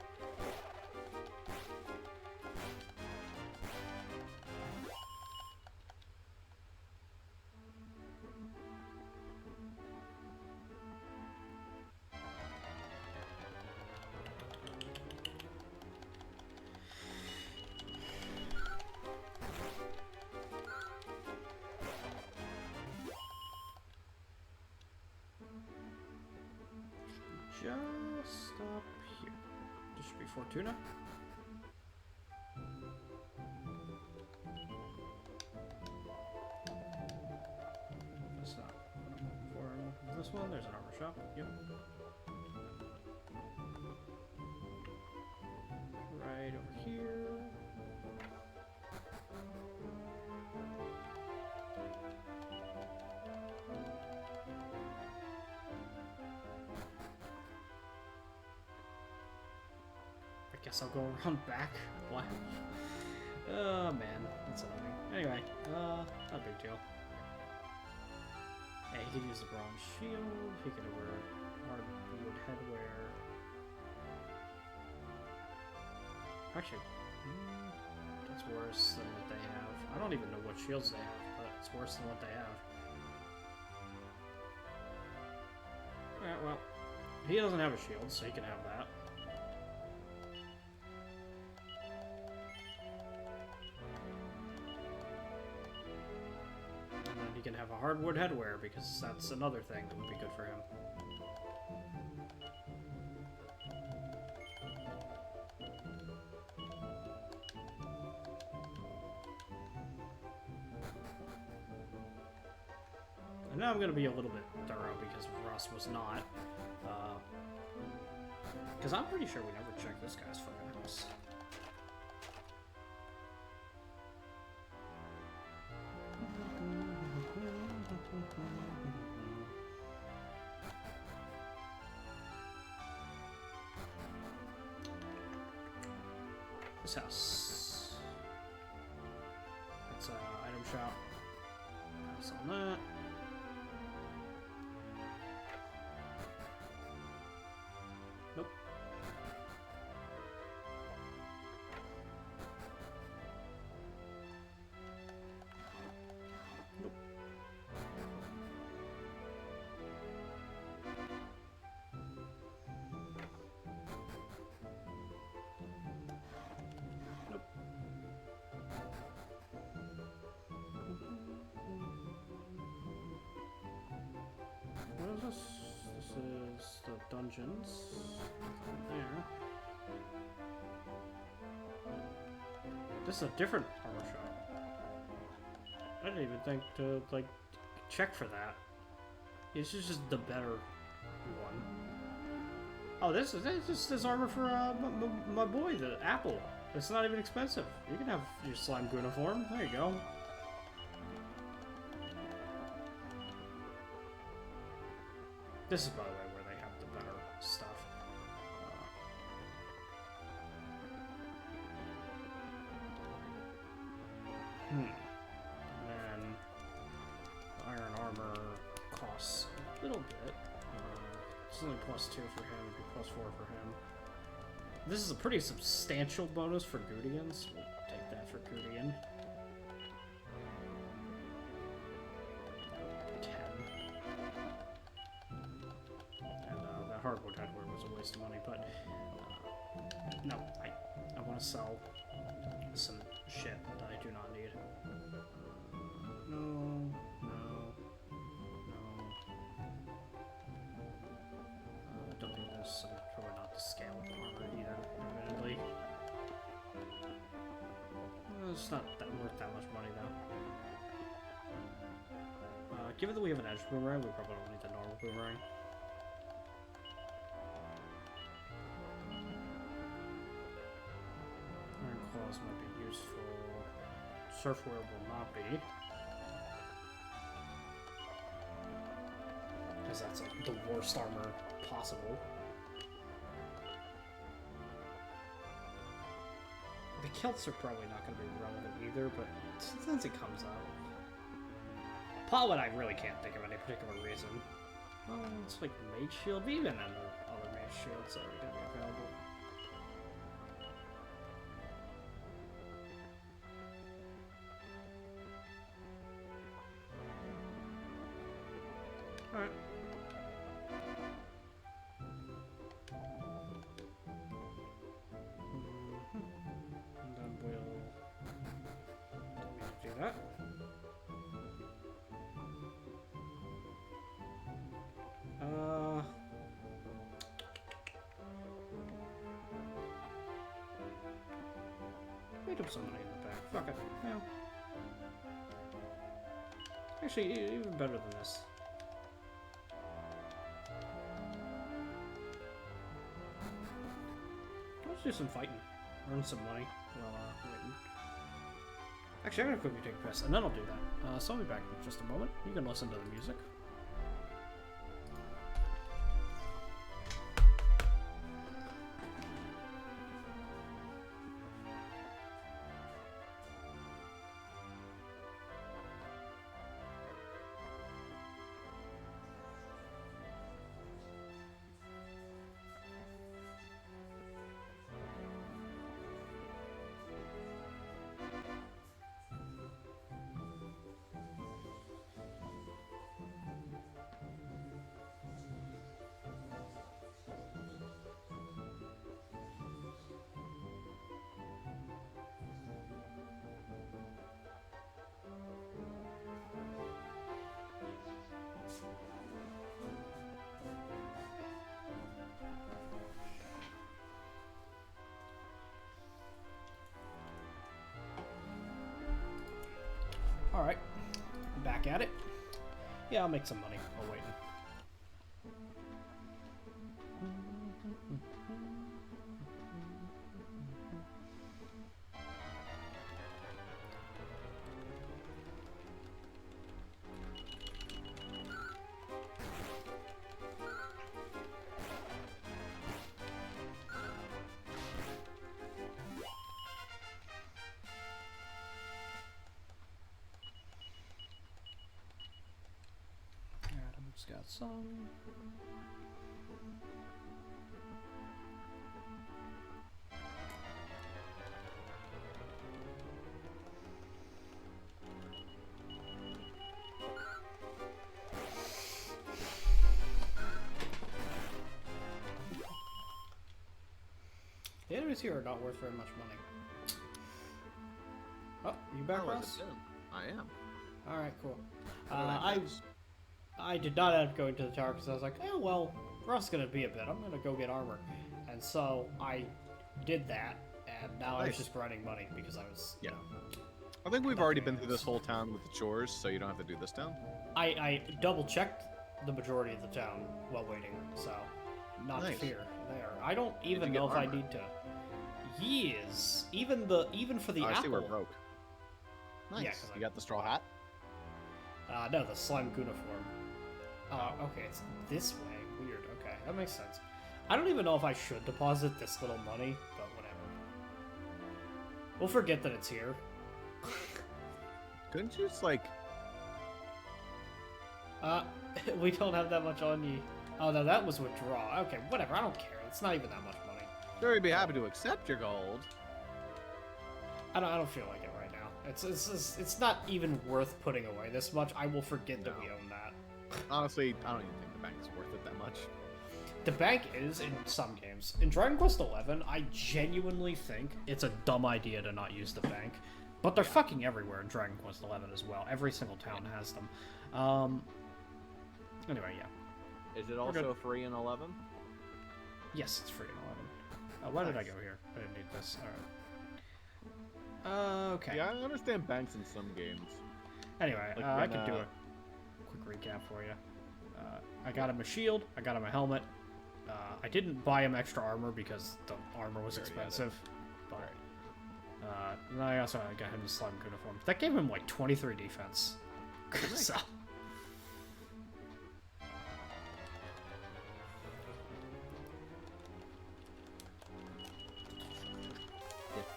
Just up here. This should be Fortuna. That's not what I'm looking for. I'm looking for this one. There's an armor shop. Yep. Right over here. I guess I'll go around back. Why? Oh man, that's annoying. Anyway, not a big deal. Hey, he could use the bronze shield. He could wear hardwood headwear. Actually, that's worse than what they have. I don't even know what shields they have, but it's worse than what they have. Alright, well, he doesn't have a shield, so he can have that. He can have a hardwood headwear because that's another thing that would be good for him. And now I'm going to be a little bit thorough because Ross was not. Because I'm pretty sure we never checked this guy's fucking house. This house. That's an item shop. Pass on that. Nope. Nope. What is this? This is the dungeons. There. This is a different armor shop. I didn't even think to like check for that. This is just the better one. Oh, this is armor for my boy, the apple. It's not even expensive. You can have your slime uniform. There you go. This is, by the way, where they have the better stuff. And then iron armor costs a little bit. It's only +2 for him, +4 for him. This is a pretty substantial bonus for Gudians. We'll take that for Gudian. 10. And that hardwood headwear was a waste of money, but no, I want to sell some shit that I do not need. No. Don't need this, and probably not the scale armor either, admittedly. It's not that worth that much money, though. Given that we have an edge boomerang, we probably don't need the normal boomerang. Iron claws might be useful. Surfwear will not be. Because that's like the worst armor possible. The kilts are probably not going to be relevant either, but since it comes up. Paladin, I really can't think of any particular reason. Oh, it's like Mage Shield, but even other Mage Shields are going to be available. Alright. And then we'll do that. Pick up some money in the back. Fuck it. Yeah. Actually, even better than this. Let's do some fighting. Earn some money while waiting. Actually, I'm gonna quickly take a piss, and then I'll do that. So I'll be back in just a moment. You can listen to the music. Alright, back at it. Yeah, I'll make some money while waiting. Adam's got some. The enemies here are not worth very much money. Oh, you back, How has Ross? it been? I am. Alright, cool. What did I miss? I did not end up going to the tower because I was like, oh, well, Ross is going to be a bit. I'm going to go get armor. And so I did that, and now I was Nice. just grinding money because I was, you Yeah. know. I think we've Nothing already been through else. this whole town with the chores, so you don't have to do this town. I double-checked the majority of the town while waiting, so not to Nice. fear there. I don't you even get know if I armor? need to. Yes. Even for the Oh, I apple. see we're broke. Nice. Yeah, 'cause you got the straw hat? No, the slime uniform. Okay, it's this way. Weird. Okay, that makes sense. I don't even know if I should deposit this little money, but whatever. We'll forget that it's here. Couldn't you just, like... We don't have that much on you. Oh, no, that was withdraw. Okay, whatever. I don't care. It's not even that much money. Sure, we'd be happy to accept your gold. I don't feel like it right now. It's not even worth putting away this much. I will forget that we No. own that. Honestly, I don't even think the bank is worth it that much. The bank is in some games. In Dragon Quest XI, I genuinely think it's a dumb idea to not use the bank. But they're fucking everywhere in Dragon Quest XI as well. Every single town has them. Anyway, yeah. Is it good. also free in 11? Yes, it's free in 11. Why did I Nice. go here? I didn't need this. Alright. Okay. Yeah, I understand banks in some games. Anyway, Like I when, could do a quick recap for you. I got him a shield. I got him a helmet. I didn't buy him extra armor because the armor was You already had it. expensive. But and I also got him the slime uniform. That gave him like 23 defense. So,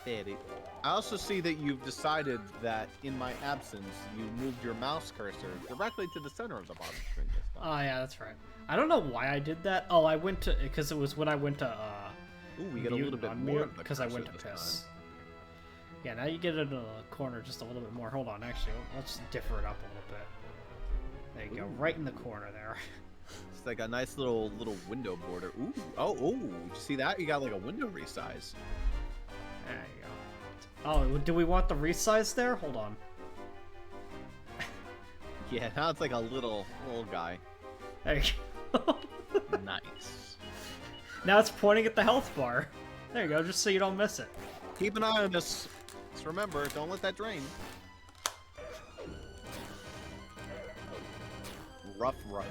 Fairy. I also see that you've decided that in my absence, you moved your mouse cursor directly to the center of the bottom screen this time. Oh yeah, that's right. I don't know why I did that. Oh, I went to because it was when I went to Ooh, we get a little bit more of the because I went to cursor this piss. time. Yeah, now you get into the corner just a little bit more. Hold on, actually, let's differ it up a little bit. There you go, Ooh. right in the corner there. It's like a nice little window border. Ooh, oh, did you see that? You got like a window resize. There you go. Oh, do we want the resize there? Hold on. Yeah, now it's like a little guy. There you go. Nice. Now it's pointing at the health bar. There you go, just so you don't miss it. Keep an eye on this. Just remember, don't let that drain. Rough. Okay.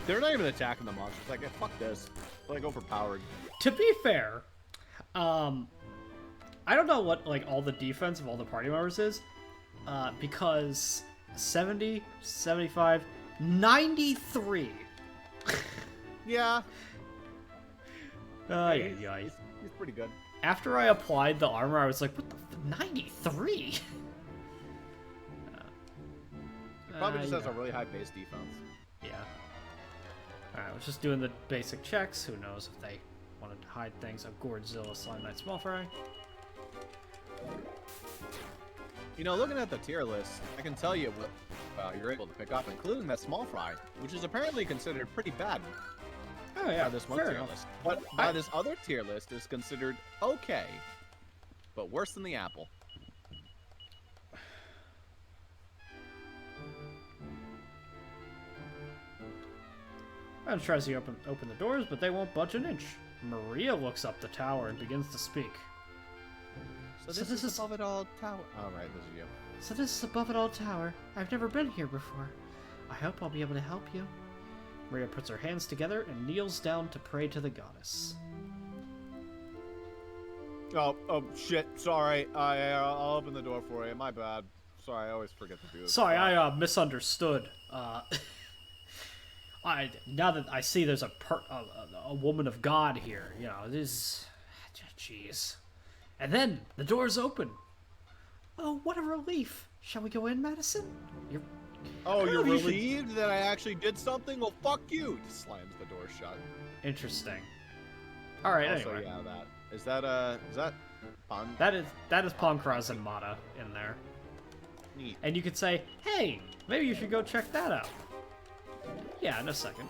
They're not even attacking the monsters. Like, fuck this. They're like overpowered. To be fair, I don't know what like all the defense of all the party members is, because 70, 75, 93. Yeah. Yeah. He's pretty good. After I applied the armor, I was like, what the 93? Probably just you has know. a really high base defense. Yeah. Alright, I was just doing the basic checks. Who knows if they wanted to hide things. A Gourdzilla, Slime Knight, Small Fry. You know, looking at the tier list, I can tell you what you're able to pick up, including that small fry, which is apparently considered pretty bad Oh yeah, by this one fair tier enough. list. But by this other tier list is considered okay, but worse than the apple. Adam tries to open the doors, but they won't budge an inch. Maria looks up the tower and begins to speak. So this this is- is above it all tower. Oh right, this is you. So this is above it all tower. I've never been here before. I hope I'll be able to help you. Maria puts her hands together and kneels down to pray to the goddess. Oh shit! Sorry, I'll open the door for you. My bad. Sorry, I always forget to do this. Sorry, I misunderstood. Now that I see there's a woman of God here, you know, this, jeez. And then the doors open. Oh, what a relief. Shall we go in, Madison? Oh, you're you should- relieved that I actually did something? Well, fuck you! Just slams the door shut. Interesting. All right, Also, anyway. yeah, is that Pon? That is Pankraz and Mata in there. Neat. And you could say, hey, maybe you should go check that out. Yeah, in a second.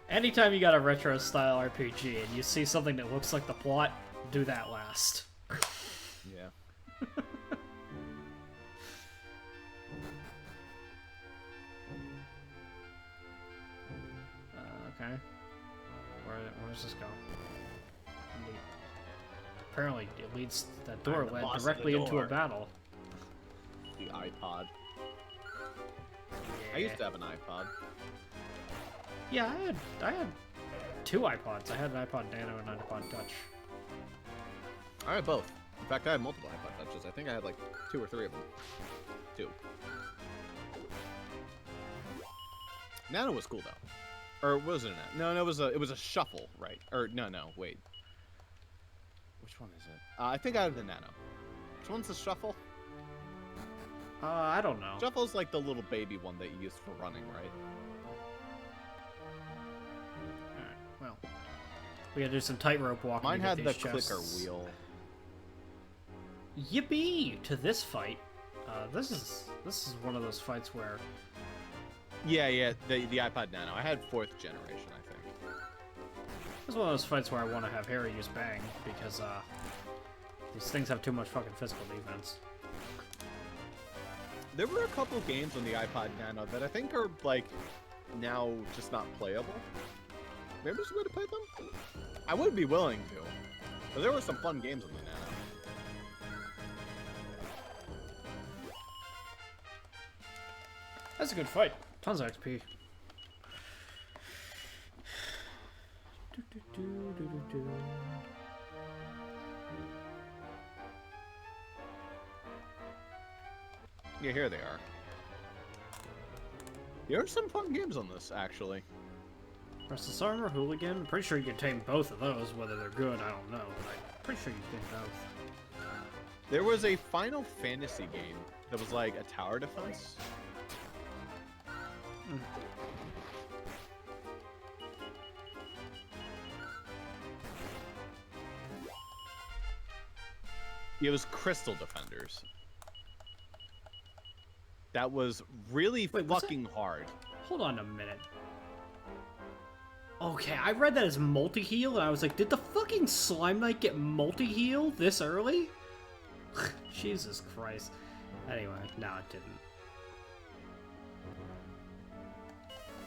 Anytime you got a retro style RPG and you see something that looks like the plot, do that last. Yeah. Okay. Where does this go? Apparently, it leads. That door I'm the led boss of the directly into a door. battle. The iPod. I used to have an iPod. Yeah, I had two iPods. I had an iPod Nano and an iPod Touch. I had both. In fact, I had multiple iPod Touches. I think I had like 2 or 3 of them. 2. Nano was cool though. Or was it a Nano? No, it was a Shuffle, right? Or no, wait. Which one is it? I think I have the Nano. Which one's the Shuffle? I don't know. Shuffle's like the little baby one that you used for running, right? Alright, well. We gotta do some tightrope walking. Mine to get had the these clicker chests. wheel. Yippee! To this fight. This is one of those fights where Yeah, the iPod Nano. I had 4th generation, I think. this is one of those fights where I want to have Harry use Bang because these things have too much fucking physical defense. There were a couple games on the iPod Nano that I think are, like, now just not playable. Maybe there's a way to play them? I would be willing to. But there were some fun games on the Nano. That's a good fight. Tons of XP. Yeah, here they are. There are some fun games on this, actually. Restless Armor, Hooligan. I'm pretty sure you can tame both of those. Whether they're good, I don't know. But I'm pretty sure you can both. There was a Final Fantasy game that was like a tower defense. Mm. It was Crystal Defenders. That was really Wait, was fucking hard. Hold on a minute. Okay, I read that as multi-heal, and I was like, did the fucking Slime Knight get multi-heal this early? Jesus Christ. Anyway, no, it didn't.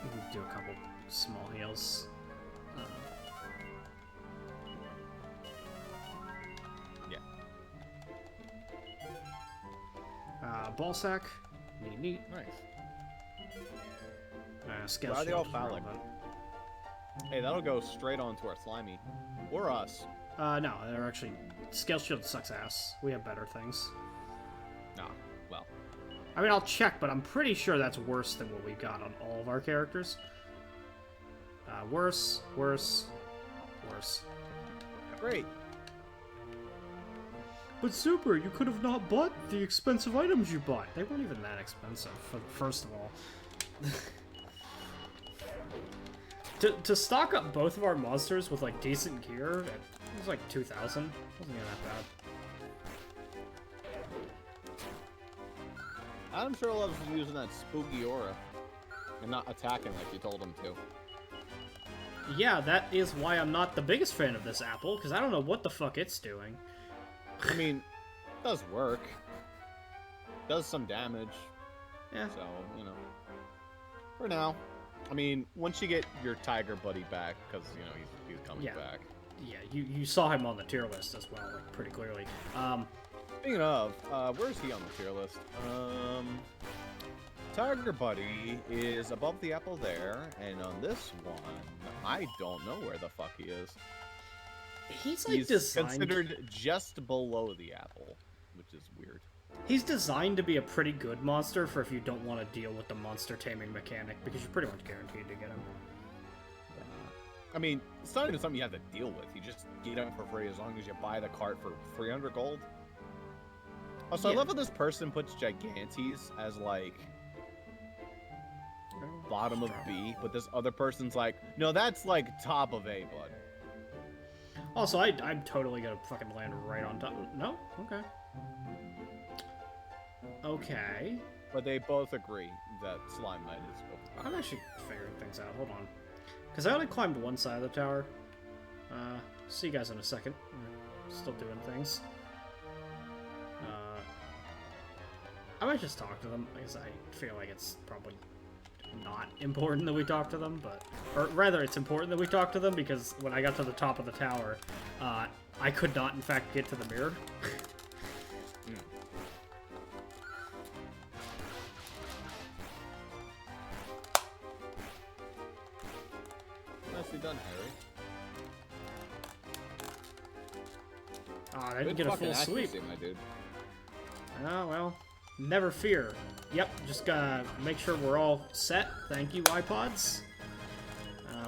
We can do a couple small heals. Ball sack. Neat. Nice. Scale Why are they all shield is phallic? relevant. Hey, that'll go straight onto our Slimy. Or us. No, they're actually... Scale shield sucks ass. We have better things. Nah, well. I mean, I'll check, but I'm pretty sure that's worse than what we got on all of our characters. Worse. Great. But Super, you could have not bought the expensive items you bought. They weren't even that expensive, first of all. to stock up both of our monsters with, like, decent gear, it was like 2,000. Wasn't even that bad. Adam sure loves using that spooky aura. And not attacking like you told him to. Yeah, that is why I'm not the biggest fan of this apple, because I don't know what the fuck it's doing. I mean, it does work. Does some damage. Yeah. So, you know. For now. I mean, once you get your tiger buddy back, because, you know, he's coming back. Yeah, you saw him on the tier list as well, like, pretty clearly. Speaking of, where's he on the tier list? Tiger Buddy is above the apple there, and on this one, I don't know where the fuck he is. He's like He's designed... considered just below the apple, which is weird. He's designed to be a pretty good monster for if you don't want to deal with the monster taming mechanic, because you're pretty much guaranteed to get him. I mean, it's not even something you have to deal with. You just get him for free as long as you buy the cart for 300 gold. Also, I love how this person puts Gigantes as, like, bottom of B, but this other person's like, no, that's, like, top of A, bud. Also, I'm totally gonna fucking land right on top. No? Okay. Okay. But they both agree that Slime Knight is I'm actually figuring things out. Hold on. Because I only climbed one side of the tower. See you guys in a second. Still doing things. I might just talk to them, because I feel like it's probably not important that we talk to them, but... Or rather, it's important that we talk to them, because when I got to the top of the tower, I could not, in fact, get to the mirror. Nicely done, Harry. I didn't get a full sweep. My dude. Oh, well, never fear. Yep, just gotta make sure we're all set. Thank you, iPods.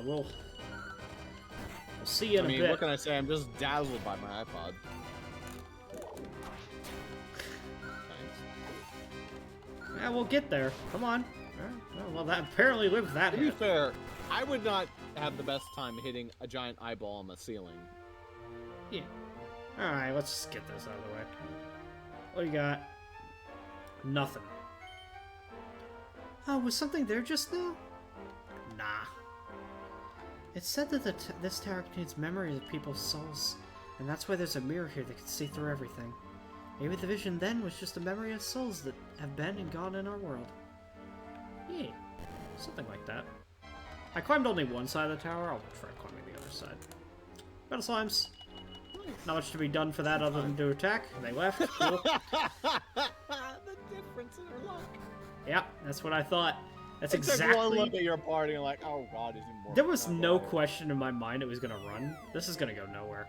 We'll see you in a bit. What can I say? I'm just dazzled by my iPod. Thanks. Yeah, we'll get there. Come on. Well, that apparently lived that To be hit. fair, I would not have the best time hitting a giant eyeball on the ceiling. Yeah. Alright, let's just get this out of the way. What do you got? Nothing. Oh, was something there just now? Nah. It's said that this tower contains memory of people's souls, and that's why there's a mirror here that can see through everything. Maybe the vision then was just a memory of souls that have been and gone in our world. Yeah, something like that. I climbed only one side of the tower, I'll try climbing the other side. Battle slimes. Not much to be done for that other than to attack. They left. Cool. The difference in her luck. Yeah, that's what I thought. That's It's like one look exactly... at your party and like, oh god, is it more? There was no question in my mind it was gonna run. This is gonna go nowhere.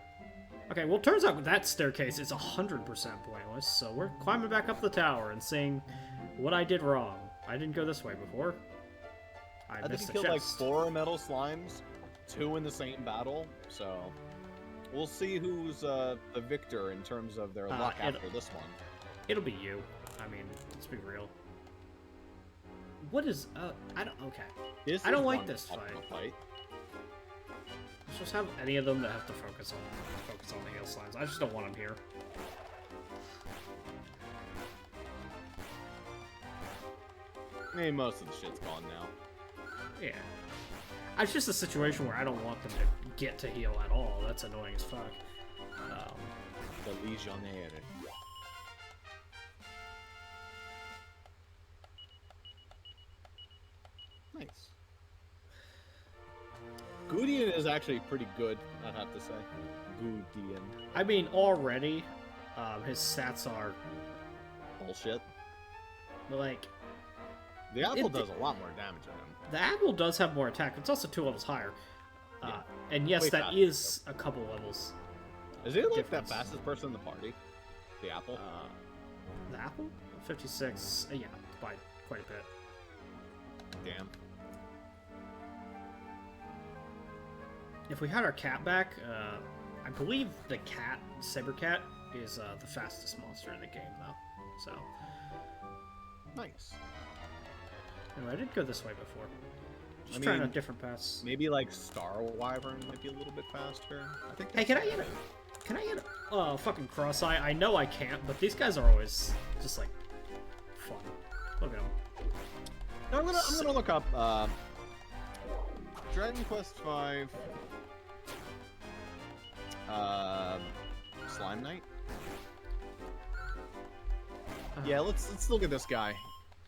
Okay, well, turns out that staircase is 100% pointless, so we're climbing back up the tower and seeing what I did wrong. I didn't go this way before. I think missed he the killed like chest. 4 metal slimes, 2 in the same battle. So we'll see who's the victor in terms of their luck after this one. It'll be you. I mean, let's be real. What is I don't okay. I don't like this fight. Let's just have any of them that have to focus on the hail slimes. I just don't want them here. I mean, most of the shit's gone now. Yeah. It's just a situation where I don't want them to get to heal at all. That's annoying as fuck. The Legionnaire. Nice. Gudien is actually pretty good, I have to say. Gudien. I mean, already, his stats are Bullshit. like. The apple does a lot more damage on him. The apple does have more attack. It's also 2 levels higher. Yeah. And yes, Way that faster, is a couple levels. Is he like difference. the fastest person in the party? The apple? The apple? 56. Yeah, by quite a bit. Damn. If we had our cat back, I believe the cat, Saber Cat, is the fastest monster in the game, though. So. Nice. Anyway, I did go this way before. Just I trying mean, out different paths. Maybe like Star Wyvern might be a little bit faster. I think. Hey, can I get a... Can I get a fucking cross-eye? I know I can't, but these guys are always just, like, fun. Look at them. No, I'm gonna look up Dragon Quest V Slime Knight. Yeah, let's look at this guy.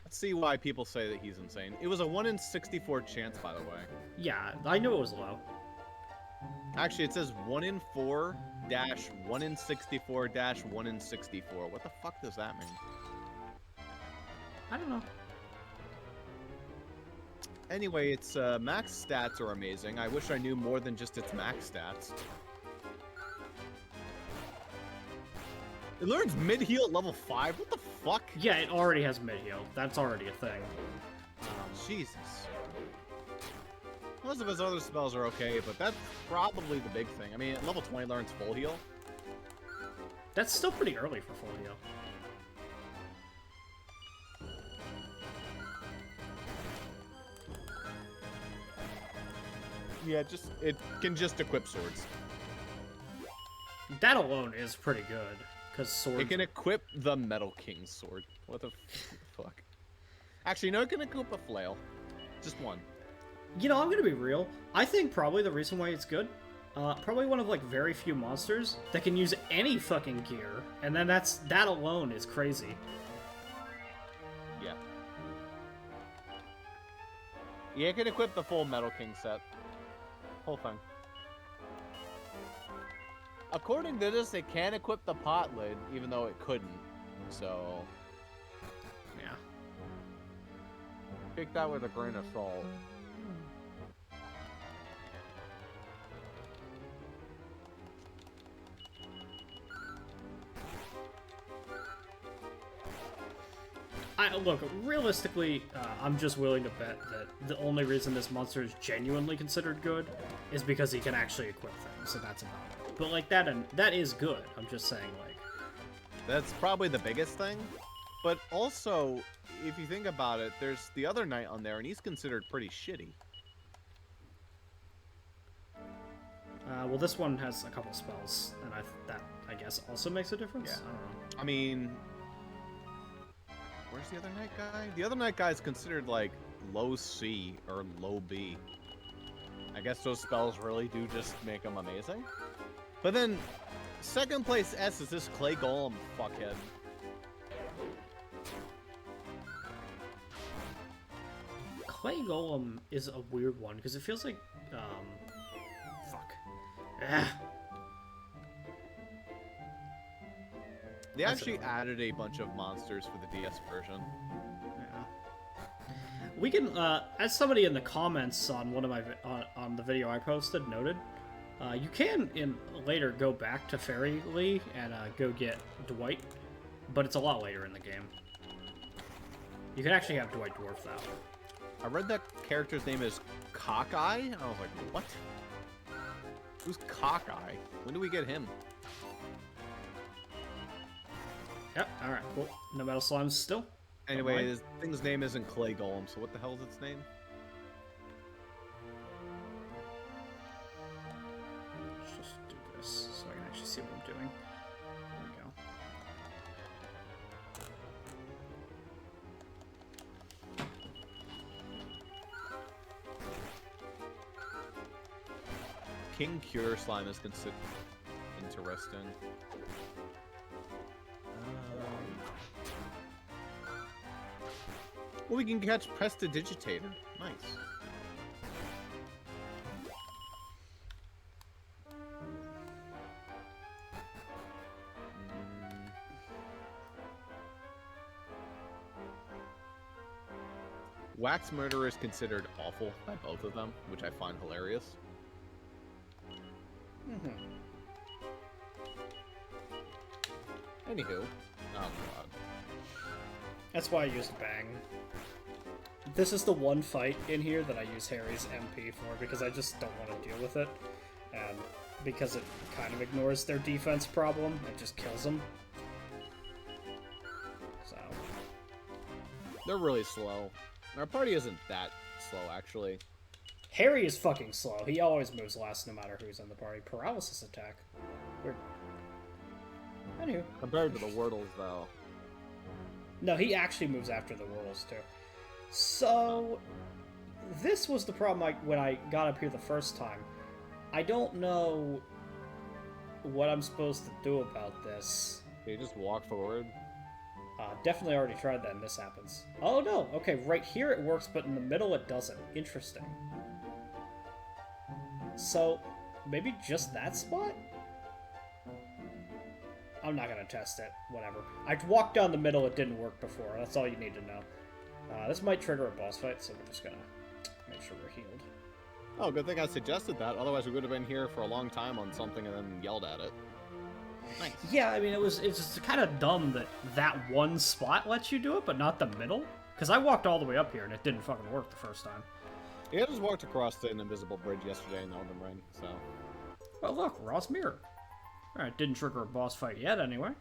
Let's see why people say that he's insane. It was a 1 in 64 chance, by the way. Yeah, I knew it was low. Actually, it says 1 in 4 dash 1 in 64 dash 1 in 64. What the fuck does that mean? I don't know. Anyway, its max stats are amazing. I wish I knew more than just its max stats. It learns mid-heal at level 5? What the fuck? Yeah, it already has mid-heal. That's already a thing. Jesus. Most of his other spells are okay, but that's probably the big thing. I mean, at level 20 learns full heal. That's still pretty early for full heal. Yeah, it can just equip swords. That alone is pretty good, because swords... It can equip the Metal King's sword. What the fuck? Actually, no, it can equip a flail. Just one. You know, I'm gonna be real. I think probably the reason why it's good, probably one of, like, very few monsters that can use any fucking gear, and then that alone is crazy. Yeah. Yeah, it can equip the full Metal King set. Whole thing. According to this, it can equip the pot lid, even though it couldn't. So... Yeah. Take that with a grain of salt. Look, realistically, I'm just willing to bet that the only reason this monster is genuinely considered good is because he can actually equip things, so that's about it. But, like, that is good. I'm just saying, like... That's probably the biggest thing. But also, if you think about it, there's the other knight on there, and he's considered pretty shitty. Well, this one has a couple spells, and that, I guess, also makes a difference? Yeah. I don't know. I mean... Where's the other knight guy? The other knight guy is considered, like, low C or low B. I guess those spells really do just make them amazing. But then, second place S is this Clay Golem fuckhead. Clay Golem is a weird one, because it feels like, fuck. Ah. They actually added a bunch of monsters for the DS version. Yeah. We can, as somebody in the comments on one of my on the video I posted noted, you can later go back to Fairy Lee and go get Dwight, but it's a lot later in the game. You can actually have Dwight Dwarf though. I read that character's name is Cockeye, and I was like, what? Who's Cockeye? When do we get him? Yep, alright, cool. No metal slimes still. Anyway, this thing's name isn't Clay Golem, so what the hell is its name? Let's just do this so I can actually see what I'm doing. There we go. King Cure Slime is considered interesting. Well, we can catch Prestidigitator. Nice. Wax Murderer is considered awful by both of them, which I find hilarious. Anywho. Oh, God. That's why I used Bang. This is the one fight in here that I use Harry's MP for, because I just don't want to deal with it. And because it kind of ignores their defense problem, it just kills them. So. They're really slow. Our party isn't that slow, actually. Harry is fucking slow. He always moves last no matter who's in the party. Paralysis attack. Weird. Anywho. Compared to the Wordles, though. No, he actually moves after the Whirls, too. So, this was the problem when I got up here the first time. I don't know what I'm supposed to do about this. You just walk forward. Definitely already tried that and this happens. Oh no, okay, right here it works, but in the middle it doesn't. Interesting. So, maybe just that spot? I'm not gonna test it. Whatever. I walked down the middle, it didn't work before. That's all you need to know. This might trigger a boss fight, so we're just gonna make sure we're healed. Oh, good thing I suggested that. Otherwise, we would have been here for a long time on something and then yelled at it. Nice. Yeah, I mean, it's just kind of dumb that that one spot lets you do it, but not the middle. Because I walked all the way up here and it didn't fucking work the first time. Yeah, I just walked across an invisible bridge yesterday in Elden Ring, so... Well, look, Ross Mirror. Alright, didn't trigger a boss fight yet, anyway.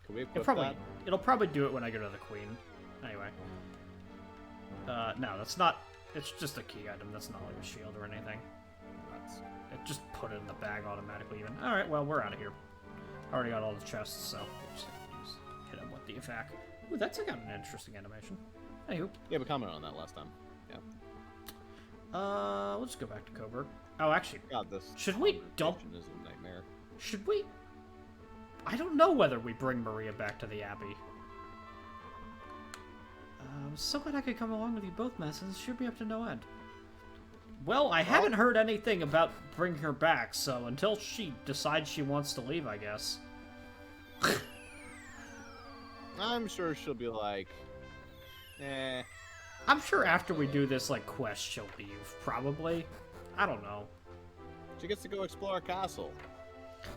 Can we equip that? It'll probably do it when I go to the Queen. Anyway. No, that's not... It's just a key item. That's not like a shield or anything. It just put it in the bag automatically even. Alright, well, we're out of here. Already got all the chests, so we'll just hit him with the attack. Ooh, that's got an interesting animation. Anywho. Yeah, we commented on that last time. Yeah. Let's go back to Coburg. Oh, actually, God, this should we dump... is a nightmare. Should we... I don't know whether we bring Maria back to the Abbey. I'm so glad I could come along with you both, Messens. Should be up to no end. Well, I haven't heard anything about bringing her back, so until she decides she wants to leave, I guess. I'm sure she'll be like, eh. I'm sure after we do this, like, quest, she'll leave, probably. I don't know. She gets to go explore our castle.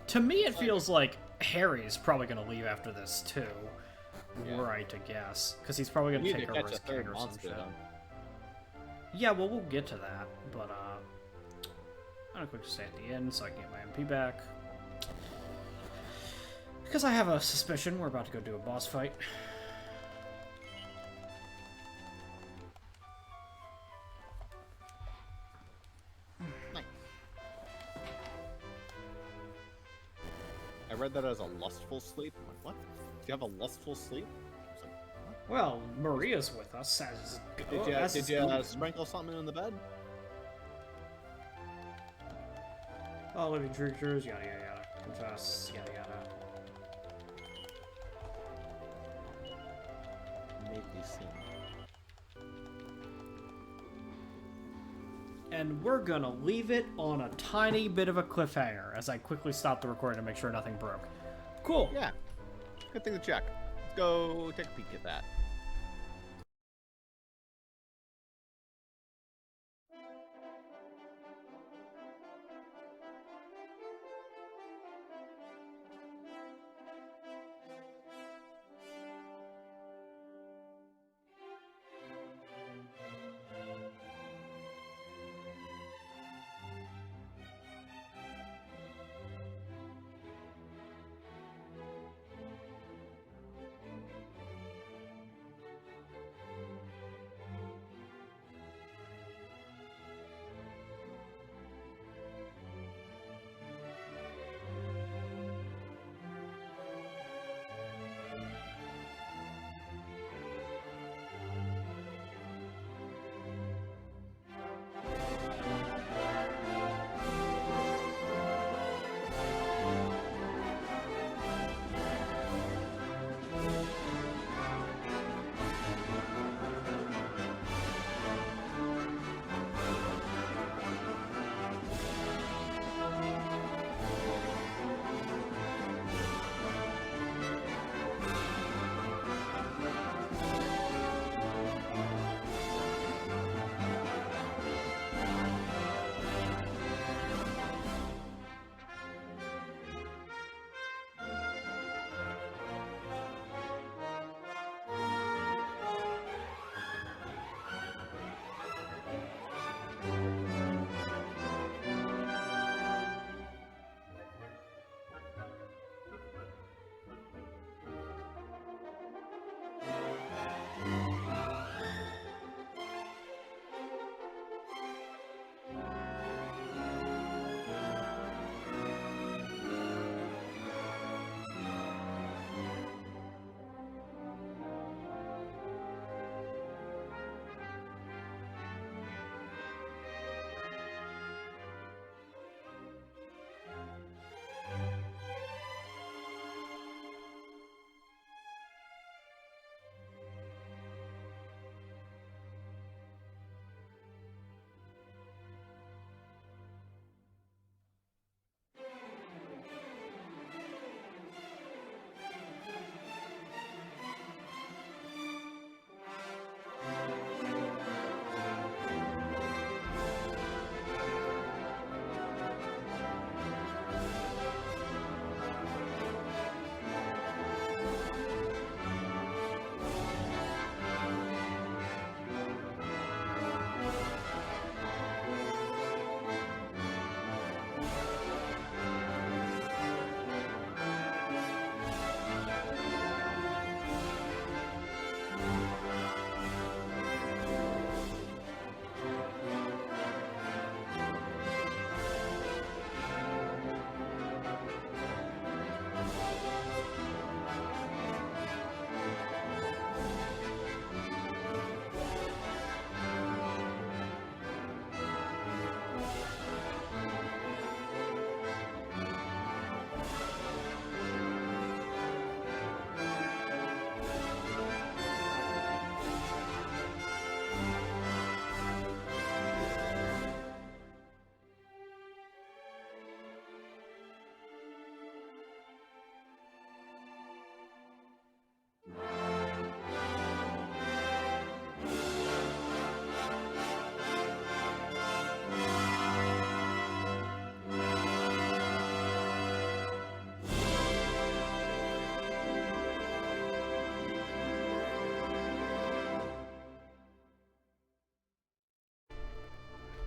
To me, it feels like Harry's probably going to leave after this, too. Yeah. Right, I guess. Because he's probably going to take over as king or some shit. Yeah, well, we'll get to that, but, I'm gonna quickly stay at the end so I can get my MP back. Because I have a suspicion we're about to go do a boss fight. Nice. I read that as a lustful sleep. I'm like, what? Do you have a lustful sleep? Well, Maria's with us. As Did you sprinkle something in the bed? Oh, living creatures, yada yada yada. Confess, yada yada. Make me sing. And we're gonna leave it on a tiny bit of a cliffhanger as I quickly stop the recording to make sure nothing broke. Cool. Yeah. Good thing to check. Let's go take a peek at that.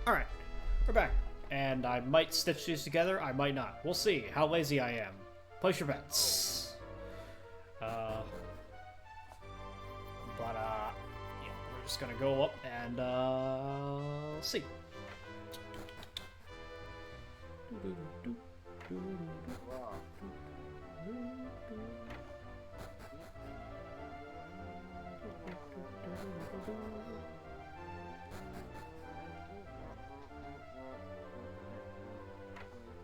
Alright, we're back. And I might stitch these together, I might not. We'll see how lazy I am. Place your bets. Yeah, we're just gonna go up and, see.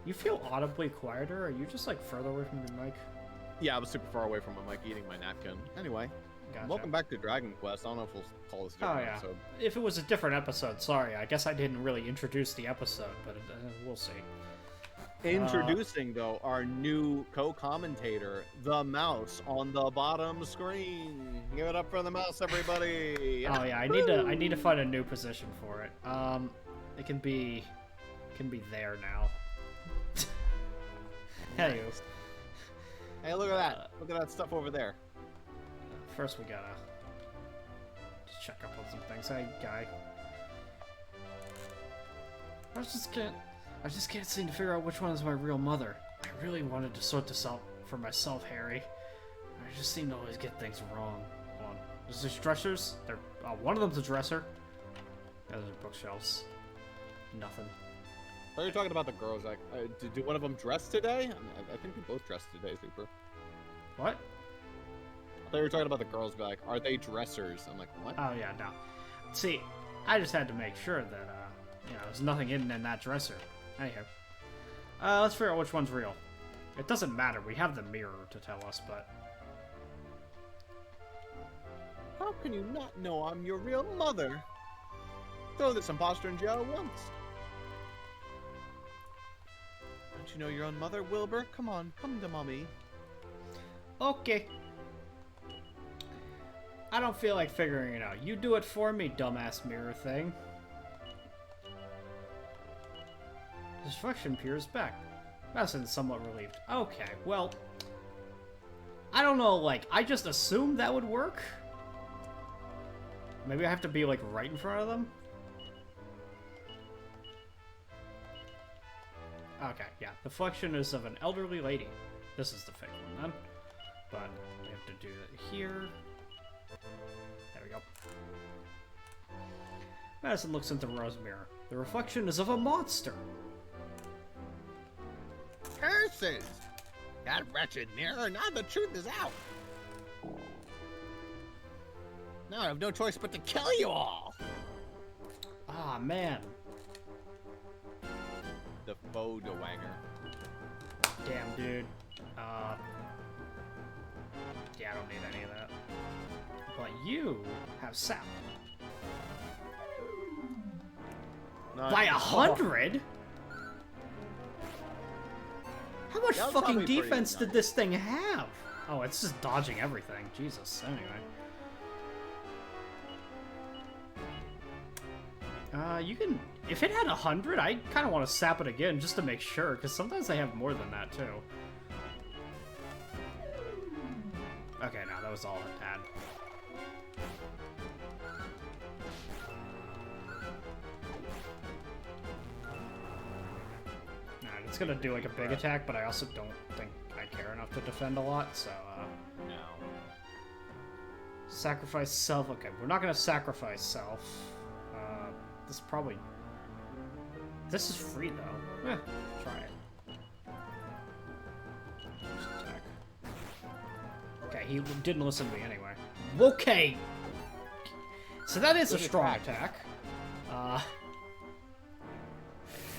You feel audibly quieter? Are you just like further away from your mic? Yeah, I was super far away from my mic eating my napkin. Anyway, Gotcha. welcome back to Dragon Quest. I don't know if we'll call this a different episode. If it was a different episode, sorry. I guess I didn't really introduce the episode, but we'll see. Introducing, though, our new co-commentator, the mouse on the bottom screen. Give it up for the mouse, everybody! Oh yeah, I need to find a new position for it. It can be there now. Hey, hey, look at that! Look at that stuff over there. First we gotta just check up on some things. Hey, guy. I just can't seem to figure out which one is my real mother. I really wanted to sort this out for myself, Harry. I just seem to always get things wrong. Hold on. Is this dressers? They're one of them's a dresser. The others are bookshelves. Nothing. I thought you were talking about the girls. Like, did one of them dress today? I think they both dressed today, Super. What? I thought you were talking about the girls. Be like, are they dressers? I'm like, what? Oh yeah, no. See, I just had to make sure that there's nothing hidden in that dresser. Anyhow, let's figure out which one's real. It doesn't matter. We have the mirror to tell us, but how can you not know I'm your real mother? Throw this imposter in jail once. Don't you know your own mother, Wilbur? Come on, come to mommy. okay. I don't feel like figuring it out. You do it for me, dumbass mirror thing. Destruction peers back. Madison's somewhat relieved. Okay, well, I don't know, like, I just assumed that would work. Maybe I have to be, like, right in front of them? Okay, yeah. The reflection is of an elderly lady. This is the fake one, then. But we have to do it here. There we go. Madison looks into Rose's mirror. The reflection is of a monster. Curses! That wretched mirror, now the truth is out! Now I have no choice but to kill you all! Ah, man. The faux Dewanger. Damn, dude. Yeah, I don't need any of that. But you have sap. Not By 100? How much That was fucking probably pretty defense did nice. this thing have? Oh, it's just dodging everything. Jesus. Anyway. You can... If it had 100, I kind of want to sap it again just to make sure, because sometimes they have more than that, too. Okay, no, that was all it had. Alright, it's gonna do like a big attack, but I also don't think I care enough to defend a lot, so, No. sacrifice self. Okay, we're not gonna sacrifice self. This probably... This is free, though. Try it. Just attack. Okay, he didn't listen to me anyway. Okay! So that is a Good strong attack. attack.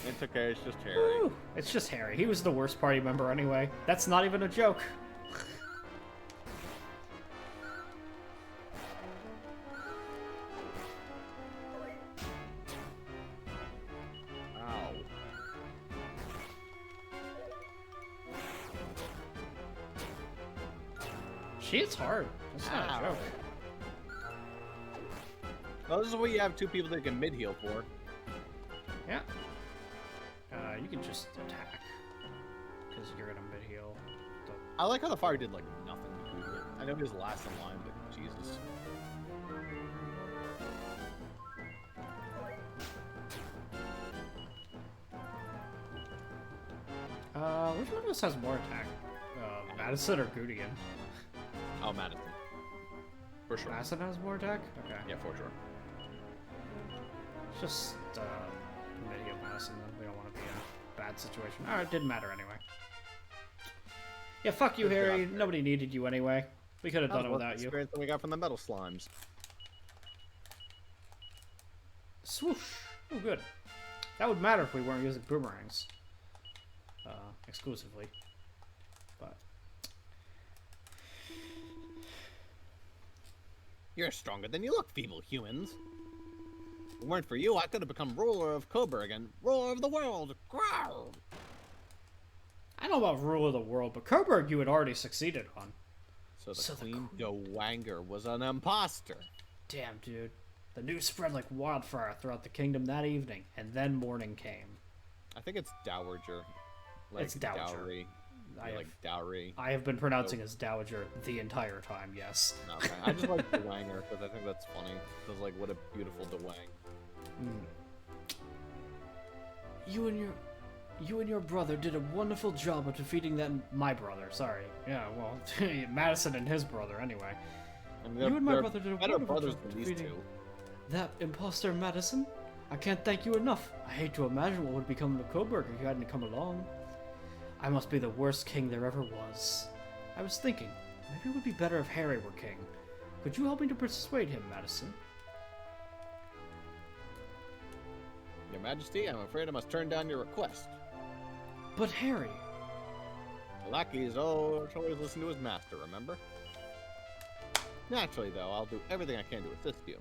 It's okay, it's just Harry. Whew, it's just Harry. He was the worst party member anyway. That's not even a joke. Ow. Shit's hard. That's not Ow. a joke. Well, this is what you have two people that can mid-heal for. Yeah. You can just attack. Because you're gonna mid-heal. I like how the fire did, like, nothing to do with it. I know he was last in line, but Jesus. Which one of us has more attack? Madison or Gudian? Oh, Madison. For sure. Madison has more attack? Okay. Yeah, for sure. It's just, Midi of Madison, then. We don't want to be in a bad situation. Alright, it didn't matter anyway. Yeah, fuck you, Harry. Nobody needed you anyway. We could have done it without you. Experience that we got from the metal slimes. Swoosh! Oh, good. That would matter if we weren't using boomerangs. Exclusively. But... You're stronger than you look, feeble humans. If it weren't for you, I could have become ruler of Coburg and ruler of the world. Growl! I don't know about rule of the world, but Coburg you had already succeeded on. So the Queen Dowager was an imposter. Damn, dude. The news spread like wildfire throughout the kingdom that evening, and then morning came. I think it's Dowager. Like It's Dowager. Dowry. Like dowry. I have been pronouncing as Dowager the entire time, yes. Okay. I just like Dowager because I think that's funny. Because, like, what a beautiful Dowang. You and your brother did a wonderful job of defeating my brother, sorry. Yeah, well, Madison and his brother, anyway. I mean, You and my brother did a better wonderful brothers job than of these defeating two. that imposter Madison. I can't thank you enough. I hate to imagine what would become of Coburg if you hadn't come along. I must be the worst king there ever was. I was thinking, maybe it would be better if Harry were king. Could you help me to persuade him, Madison? Your Majesty, I'm afraid I must turn down your request. But Harry... The lackeys always listen to his master, remember? Naturally, though, I'll do everything I can to assist you.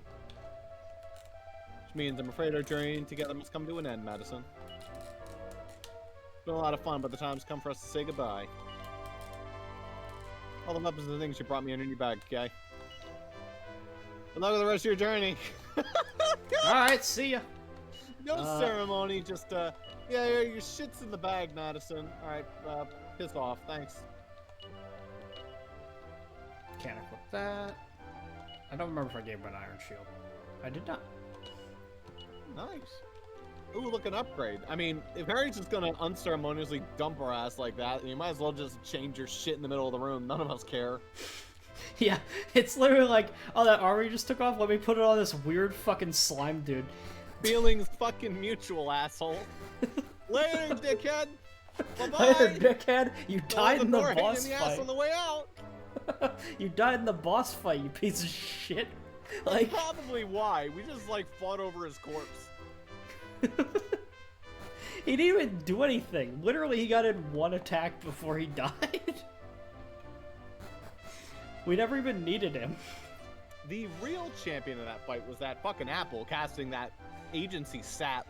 Which means I'm afraid our journey together must come to an end, Madison. It's been a lot of fun, but the time's come for us to say goodbye. All the weapons and things you brought me in your bag, okay? Good luck with the rest of your journey. Alright, see ya. No ceremony, just, yeah, your shit's in the bag, Madison. Alright, piss off, thanks. Can't equip that. I don't remember if I gave him an iron shield. I did not. Nice. Ooh, look, an upgrade. I mean, if Harry's just gonna unceremoniously dump our ass like that, you might as well just change your shit in the middle of the room. None of us care. Yeah, it's literally like, oh, that armor you just took off? Let me put it on this weird fucking slime dude. Feelings fucking mutual, asshole. Later, dickhead. Bye-bye. Later, dickhead. You died in the door, boss in the ass fight. on the way out. You died in the boss fight, you piece of shit. That's Like, probably why. We just, like, fought over his corpse. he didn't even do anything. Literally, he got in one attack before he died. We never even needed him. The real champion of that fight was that fucking apple casting that agency sap.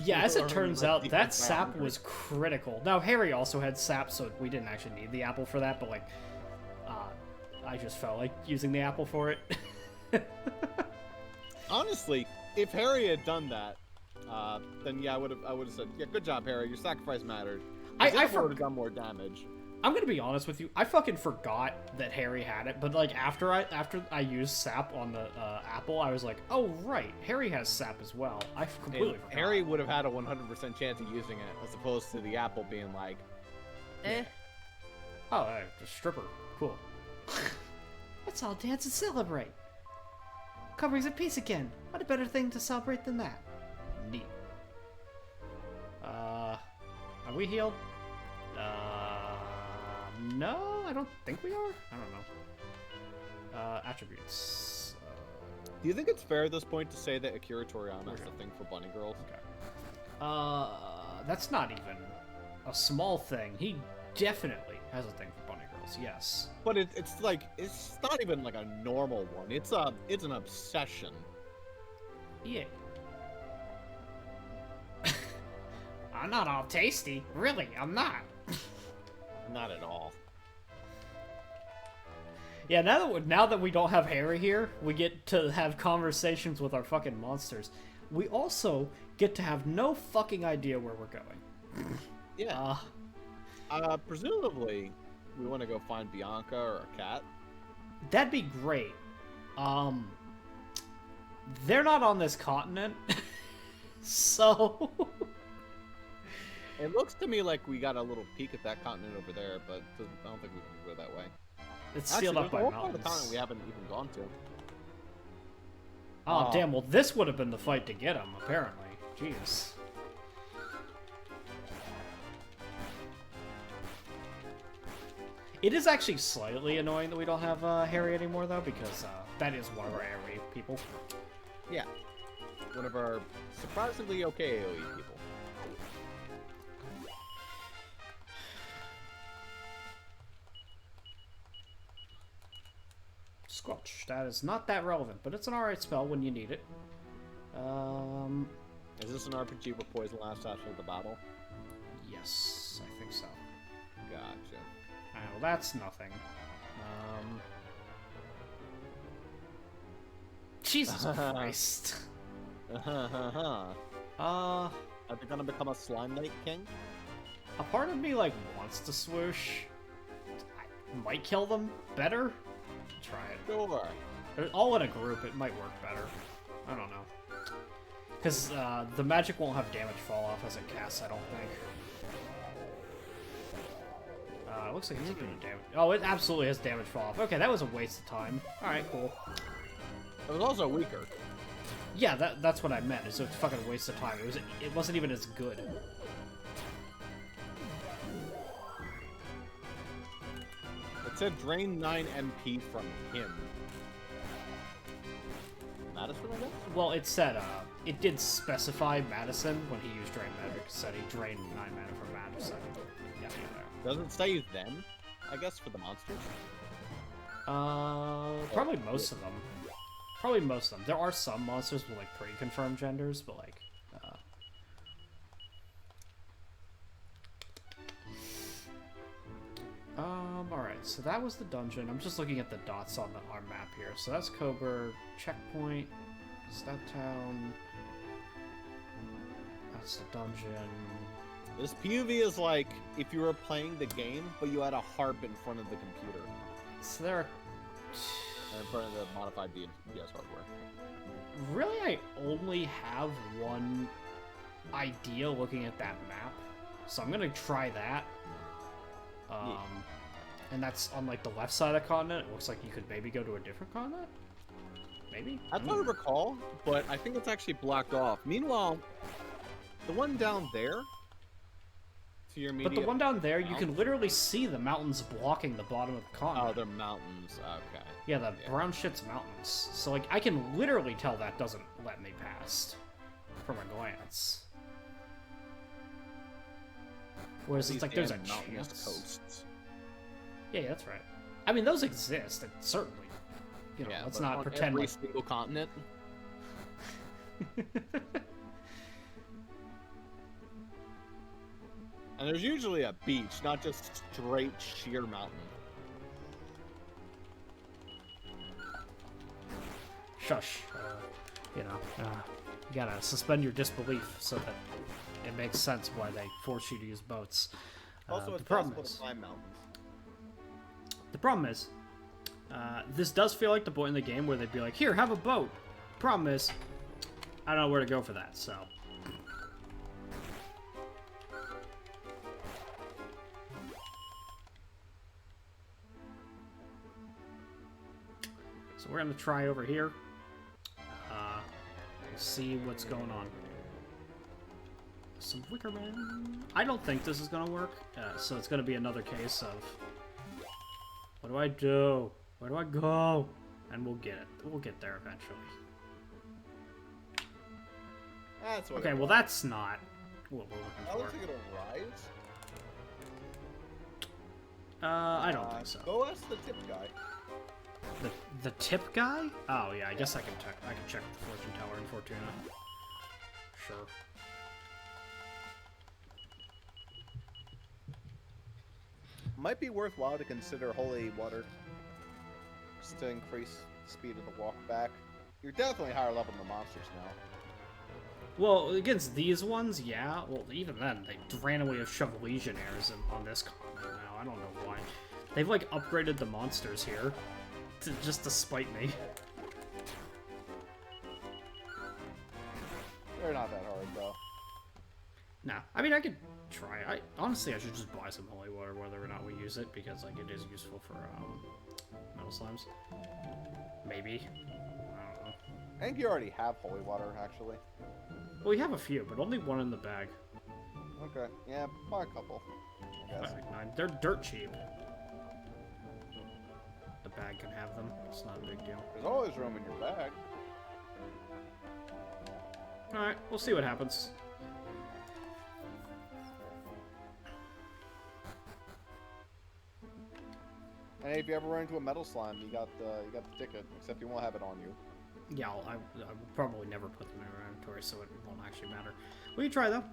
Yeah, as it turns out, that defense sap boundary. was critical. Now, Harry also had sap, so we didn't actually need the apple for that, but, like, I just felt like using the apple for it. Honestly, if Harry had done that, then yeah, I would have said, yeah, good job, Harry. Your sacrifice mattered. I would have done more damage. I'm gonna be honest with you. I fucking forgot that Harry had it, but like after I used sap on the apple, I was like, oh right, Harry has sap as well. I completely And forgot. Harry would have had a 100% chance of using it, as opposed to the apple being like, eh. Oh, hey, the stripper. Cool. Let's all dance and celebrate. Coburg's at peace again. What a better thing to celebrate than that? Neat. Are we healed? No, I don't think we are. I don't know. Attributes. Do you think it's fair at this point to say that Akira Toriyama has a thing for bunny girls? Okay. That's not even a small thing. He definitely has a thing for bunny girls. Yes. But it's like, it's not even like a normal one. It's an obsession. Yeah. I'm not all tasty. Really, I'm not. Not at all. Yeah, now that we don't have Harry here, we get to have conversations with our fucking monsters. We also get to have no fucking idea where we're going. Yeah. Presumably, we want to go find Bianca or a cat. That'd be great. They're not on this continent, so It looks to me like we got a little peek at that continent over there, but I don't think we can go that way. It's Actually, sealed up there's by a whole part of the mountains. continent we haven't even gone to. Oh, damn, well this would have been the fight to get him, apparently. Jeez. It is actually slightly annoying that we don't have Harry anymore, though, because that is one of our AoE people. Yeah. One of our surprisingly okay AoE people. Squelch. That is not that relevant, but it's an alright spell when you need it. Is this an RPG where poison lasts after the battle? Yes, I think so. Gotcha. Well, that's nothing. Jesus Christ. Are they gonna become a Slime Knight King? A part of me, like, wants to swoosh. I might kill them better. Try it. Sure. They're all in a group, it might work better. I don't know. Because the magic won't have damage fall off as it casts, I don't think. It looks like it's doing damage. Oh, it absolutely has damage fall off. Okay, that was a waste of time. Alright, cool. It was also weaker. Yeah, that's what I meant. It's a fucking waste of time. It wasn't even as good. It said drain 9 MP from him. Madison, I guess? Well, it said, it did specify Madison when he used Drain Magic. It said he drained 9 mana from Madison. Yeah, there. Doesn't say then, I guess, for the monsters. Probably most of them. Probably most of them. There are some monsters with, like, pre-confirmed genders, but, like, alright, so that was the dungeon. I'm just looking at the dots on our map here. So that's Coburg, Checkpoint, Stout Town. That's the dungeon. This PUV is like if you were playing the game, but you had a harp in front of the computer. So there are... And in front of the modified DS hardware. Really, I only have one idea looking at that map. So I'm gonna try that. Yeah. And that's on, like, the left side of the continent. It looks like you could maybe go to a different continent? Maybe? I don't recall, but I think it's actually blocked off. Meanwhile, the one down there, to your immediate... But the one down there, you can literally see the mountains blocking the bottom of the continent. Oh, they're mountains. Okay. Yeah, the brown shit's mountains. So, like, I can literally tell that doesn't let me past from a glance. Whereas it's like there's a mountainous chance. coasts. Yeah, that's right. I mean, those exist. It certainly, you know, let's not pretend every like... single continent. And there's usually a beach, not just straight sheer mountain. Shush. You gotta suspend your disbelief so that it makes sense why they force you to use boats. Also, The it's problem possible to is, climb mountains. this does feel like the point in the game where they'd be like, here, have a boat. Problem is, I don't know where to go for that, so... So we're gonna try over here. See what's going on. Some Wicker Man. I don't think this is gonna work, so it's gonna be another case of... What do I do? Where do I go? And we'll get it. We'll get there eventually. That's what Okay, well that's not what we're I looking don't think it'll rise. for. I don't think so. Go ask the tip guy. The tip guy? Oh yeah, I guess I can check. I can check the fortune tower in Fortuna. Sure. Might be worthwhile to consider holy water, just to increase the speed of the walk back. You're definitely higher level than the monsters now. Well, against these ones, yeah. Well, even then, they randomly have shoved Legionnaires on this continent now. I don't know why. They've, like, upgraded the monsters here just to spite me. They're not that hard, though. Nah, I mean, I could try. Honestly, I should just buy some holy water, whether or not we use it, because like it is useful for metal slimes. Maybe. I don't know. I think you already have holy water, actually. Well, we have a few, but only one in the bag. Okay, yeah, buy a couple. I guess. Like 9. They're dirt cheap. The bag can have them. It's not a big deal. There's always room in your bag. Alright, we'll see what happens. And hey, if you ever run into a metal slime, you got the ticket, except you won't have it on you. Yeah, I will probably never put them in our inventory, so it won't actually matter. We can try, though.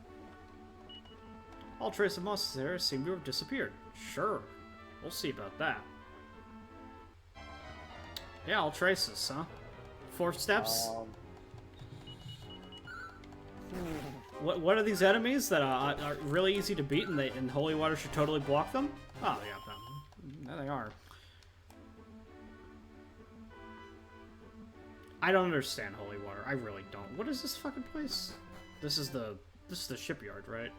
All trace of monsters there seem to have disappeared. Sure. We'll see about that. Yeah, all traces, huh? 4 steps? What are these enemies that are really easy to beat and holy water should totally block them? Oh, yeah, there they are. I don't understand holy water. I really don't. What is this fucking place? This is the shipyard, right?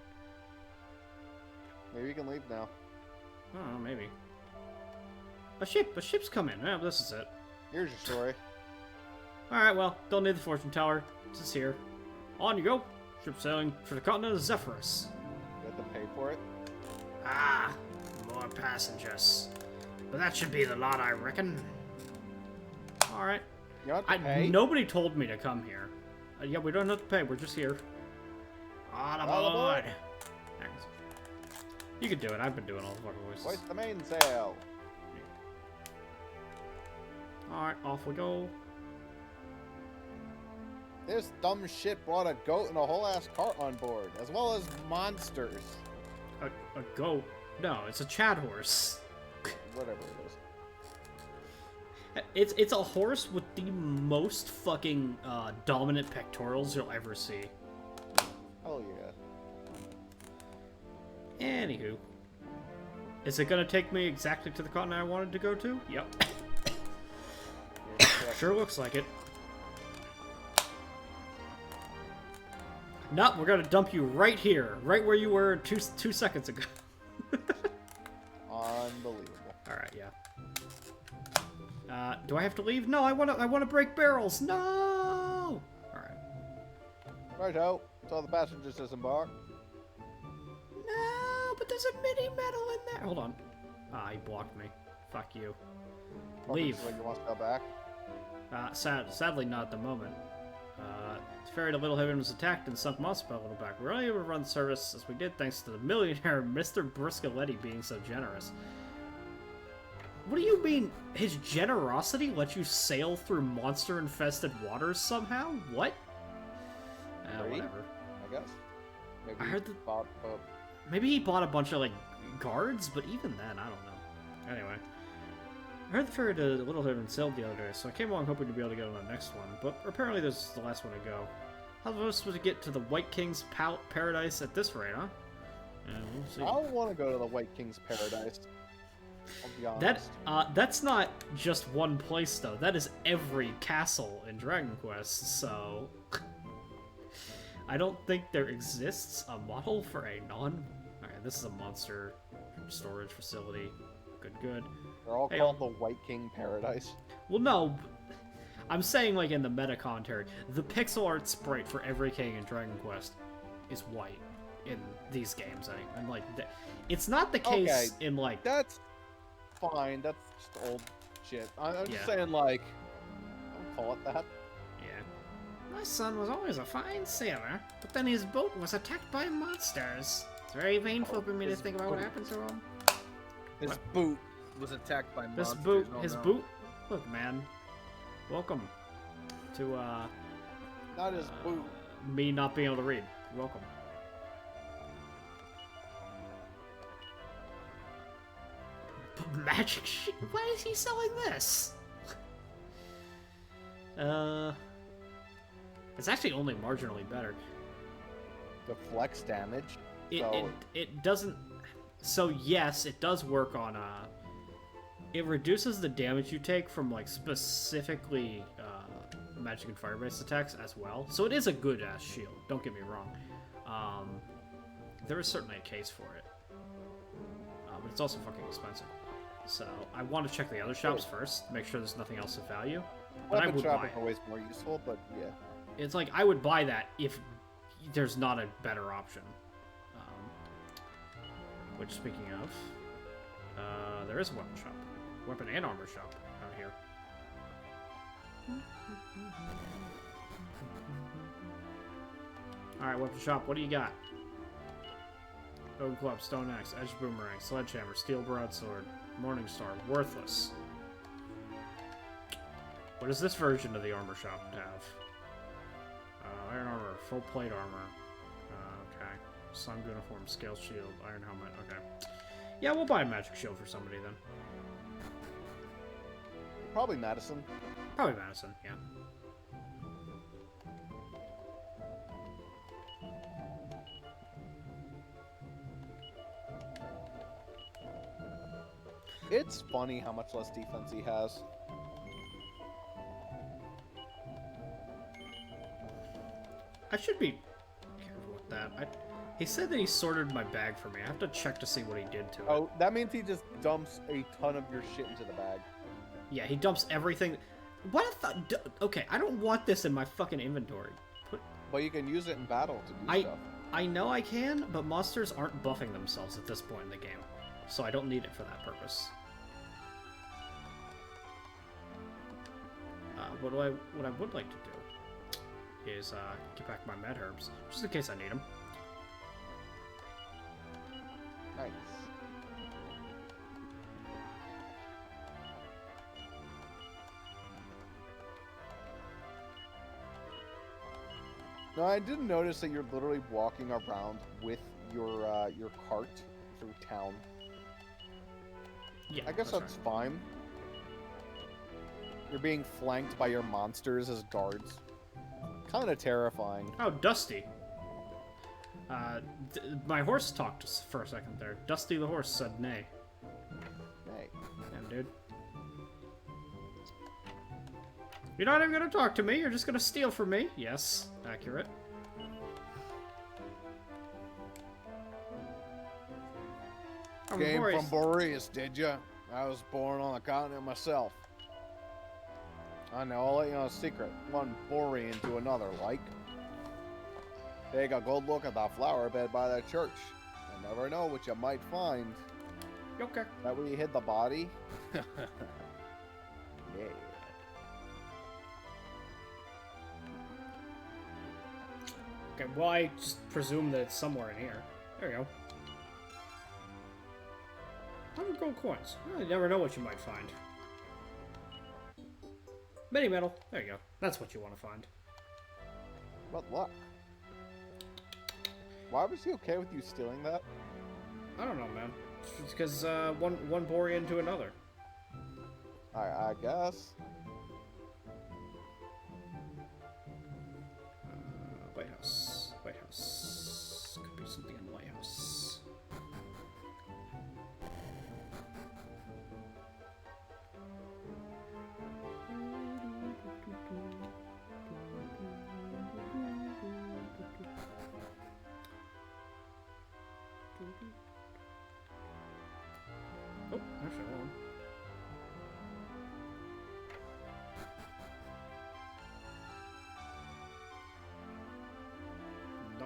Maybe you can leave now. I don't know, maybe. A ship's coming. Yeah, this is it. Here's your story. Alright, well, don't need the fortune teller. It's here. On you go. Ship sailing for the continent of Zephyrus. You have to pay for it. Ah, more passengers. But that should be the lot, I reckon. Alright. You don't have to pay? Nobody told me to come here. Yeah, we don't have to pay. We're just here. On All aboard. aboard. Thanks. You can do it. I've been doing all the fucking voices. Hoist the mainsail. Alright, off we go. This dumb shit brought a goat and a whole ass cart on board, as well as monsters. A goat? No, it's a Chad horse. Whatever it is. It's a horse with the most fucking dominant pectorals you'll ever see. Oh yeah. Anywho. Is it gonna take me exactly to the continent I wanted to go to? Yep. Sure looks like it. Nope, we're gonna dump you right here. Right where you were two seconds ago. Unbelievable. Alright, yeah. Do I have to leave? No, I wanna break barrels. No! Alright. Righto. So the passengers disembark. No, but there's a mini medal in there. Hold on. Ah, he blocked me. Fuck you. Leave. So you want to go back? Sadly not at the moment. The ferry to Little Haven was attacked and sunk monster a little back. We were only able to run the service as we did thanks to the millionaire Mr. Bruscoletti being so generous. What do you mean, his generosity let you sail through monster-infested waters somehow? What? Free? Whatever. I guess. Maybe I heard that- bought, Maybe he bought a bunch of, like, guards, but even then, I don't know. Anyway. I heard the ferry to Little Haven sailed the other day, so I came along hoping to be able to get on the next one, but apparently this is the last one to go. How am I supposed to get to the White King's paradise at this rate, huh? Yeah, we'll see. I don't want to go to the White King's paradise. I'll be honest. That's not just one place, though. That is every castle in Dragon Quest, so... I don't think there exists a model for a non... Alright, this is a monster storage facility. Good. They're all Hey, called the White King Paradise. Well, no. I'm saying, like, in the meta commentary, the pixel art sprite for every king in Dragon Quest is white in these games. And like, it's not the case in, like... That's fine. That's just old shit. I'm just Yeah. saying, like, don't call it that. Yeah. My son was always a fine sailor, but then his boat was attacked by monsters. It's very painful for me to his think about what boat. happened to him. His boot was attacked by monsters. His boot? Look, man. Welcome to, Not his boot. me not being able to read. You're welcome. Magic shit? Why is he selling this? It's actually only marginally better. Deflects damage. It doesn't... So, yes, it does work on, it reduces the damage you take from, like, specifically, magic and fire-based attacks as well. So it is a good-ass shield, don't get me wrong. there is certainly a case for it. But it's also fucking expensive. So I want to check the other shops first, make sure there's nothing else of value. But I Weapon would shop buy is it. always more useful, but yeah. It's like, I would buy that if there's not a better option. Which, speaking of, there is a weapon shop. Weapon and armor shop out here. Alright, weapon shop, what do you got? Oak club, stone axe, edge boomerang, sledgehammer, steel broadsword, morning star, worthless. What does this version of the armor shop have? Iron armor, full plate armor. Okay. Sun uniform, scale shield, iron helmet. Okay. Yeah, we'll buy a magic shield for somebody then. Probably Madison. Probably Madison, yeah. It's funny how much less defense he has. I should be careful with that. He said that he sorted my bag for me. I have to check to see what he did to it. Oh, that means he just dumps a ton of your shit into the bag. Yeah, he dumps everything. What I thought... Okay, I don't want this in my fucking inventory. But you can use it in battle to do stuff. I know I can, but monsters aren't buffing themselves at this point in the game. So I don't need it for that purpose. What I would like to do is get back my med herbs, just in case I need them. Nice. No, I didn't notice that you're literally walking around with your cart through town. Yeah, I guess that's fine. You're being flanked by your monsters as guards. Kind of terrifying. Oh, Dusty. My horse talked for a second there. Dusty the horse said nay. Hey. Damn, dude. You're not even gonna talk to me, you're just gonna steal from me. Yes, accurate. Came from Boreas, did ya? I was born on the continent myself. I know, I'll let you know a secret. One Borean to another, like. Take a good look at that flower bed by the church. You never know what you might find. Okay. That where you hid the body? Yeah. Okay, well, I just presume that it's somewhere in here. There you go. 100 gold coins. Well, you never know what you might find. Mini metal. There you go. That's what you want to find. What luck? Why was he okay with you stealing that? I don't know, man. It's because one Borean to another. I guess. Lighthouse. Lighthouse. Could be something in the lighthouse. Oh, actually, hold on. No.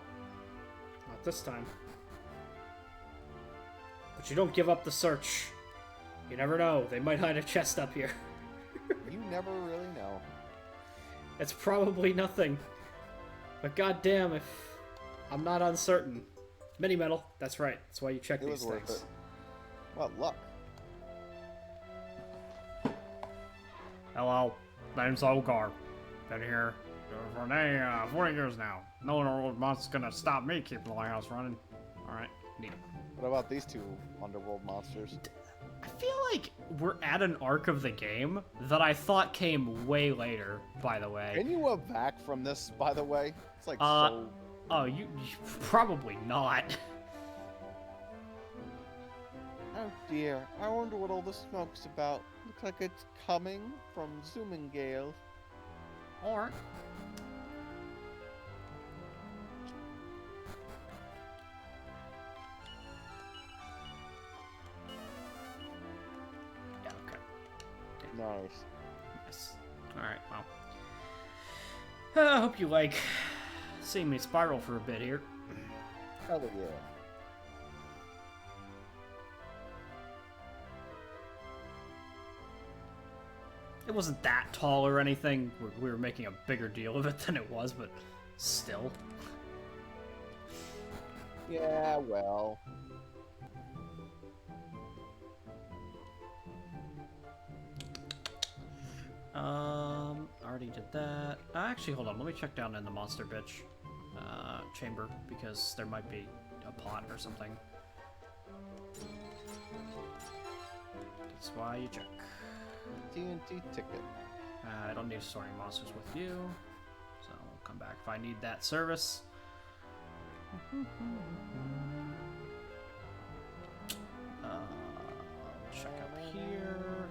Not this time. But you don't give up the search. You never know. They might hide a chest up here. You never really know. It's probably nothing. But goddamn, if I'm not uncertain. Mini metal. That's right. That's why you check It these was worth things. it. What luck? Hello, name's Olgar. Been here for 40 years now. No underworld monster's gonna stop me keeping the lighthouse running. Alright, neat. What about these two underworld monsters? I feel like we're at an arc of the game that I thought came way later, by the way. Can you evac from this, by the way? It's like Oh, you probably not. Oh dear, I wonder what all the smoke's about. Looks like it's coming from zooming gales. Or Nice. Yes. Alright, well. I hope you like seeing me spiral for a bit here. Hell yeah. It wasn't that tall or anything. We were making a bigger deal of it than it was, but still. Yeah, well. Already did that. Actually, hold on. Let me check down in the monster bitch chamber, because there might be a pot or something. That's why you check. TNT ticket. I don't need sorting monsters with you, so I'll come back if I need that service. Check up here.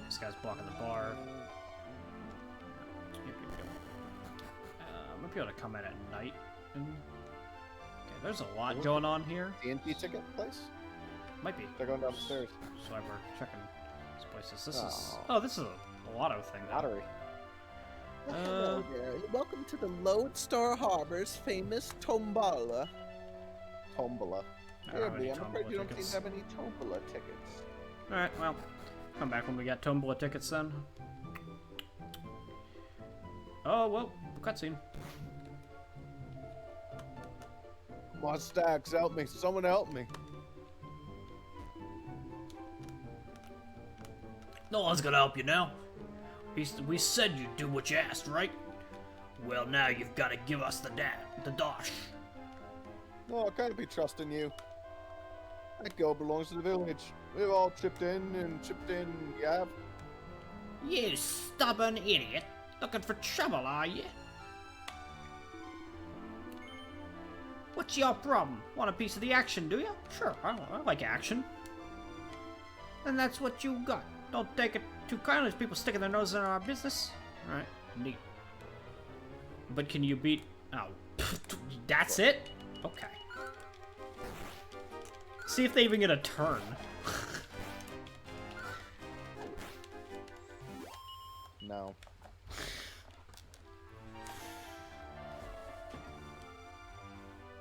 This guy's blocking the bar. I might be able to come in at night. Okay, there's a lot going on here. TNT ticket place? Might be. They're going down the stairs. So we're checking these places. This is. Oh. Oh, this is a lotto thing. Then. Lottery. Hello there, and welcome to the Lodestar Harbor's famous Tombola. Tombola. I don't have Weirdly, any I'm afraid tombola you don't seem tickets. to have any Tombola tickets. Alright, well, come back when we got tombola tickets then. Oh, well, cutscene. My stacks, help me. Someone help me. No one's gonna help you now. We said you'd do what you asked, right? Well, now you've got to give us the dosh. No, I can't be trusting you. That girl belongs to the village. We've all chipped in, you have. You stubborn idiot. Looking for trouble, are you? What's your problem? Want a piece of the action, do you? Sure, I like action. And that's what you got. Don't take it too kindly as people sticking their nose in our business. Alright, neat. But can you beat... Oh, that's it? Okay. See if they even get a turn. No.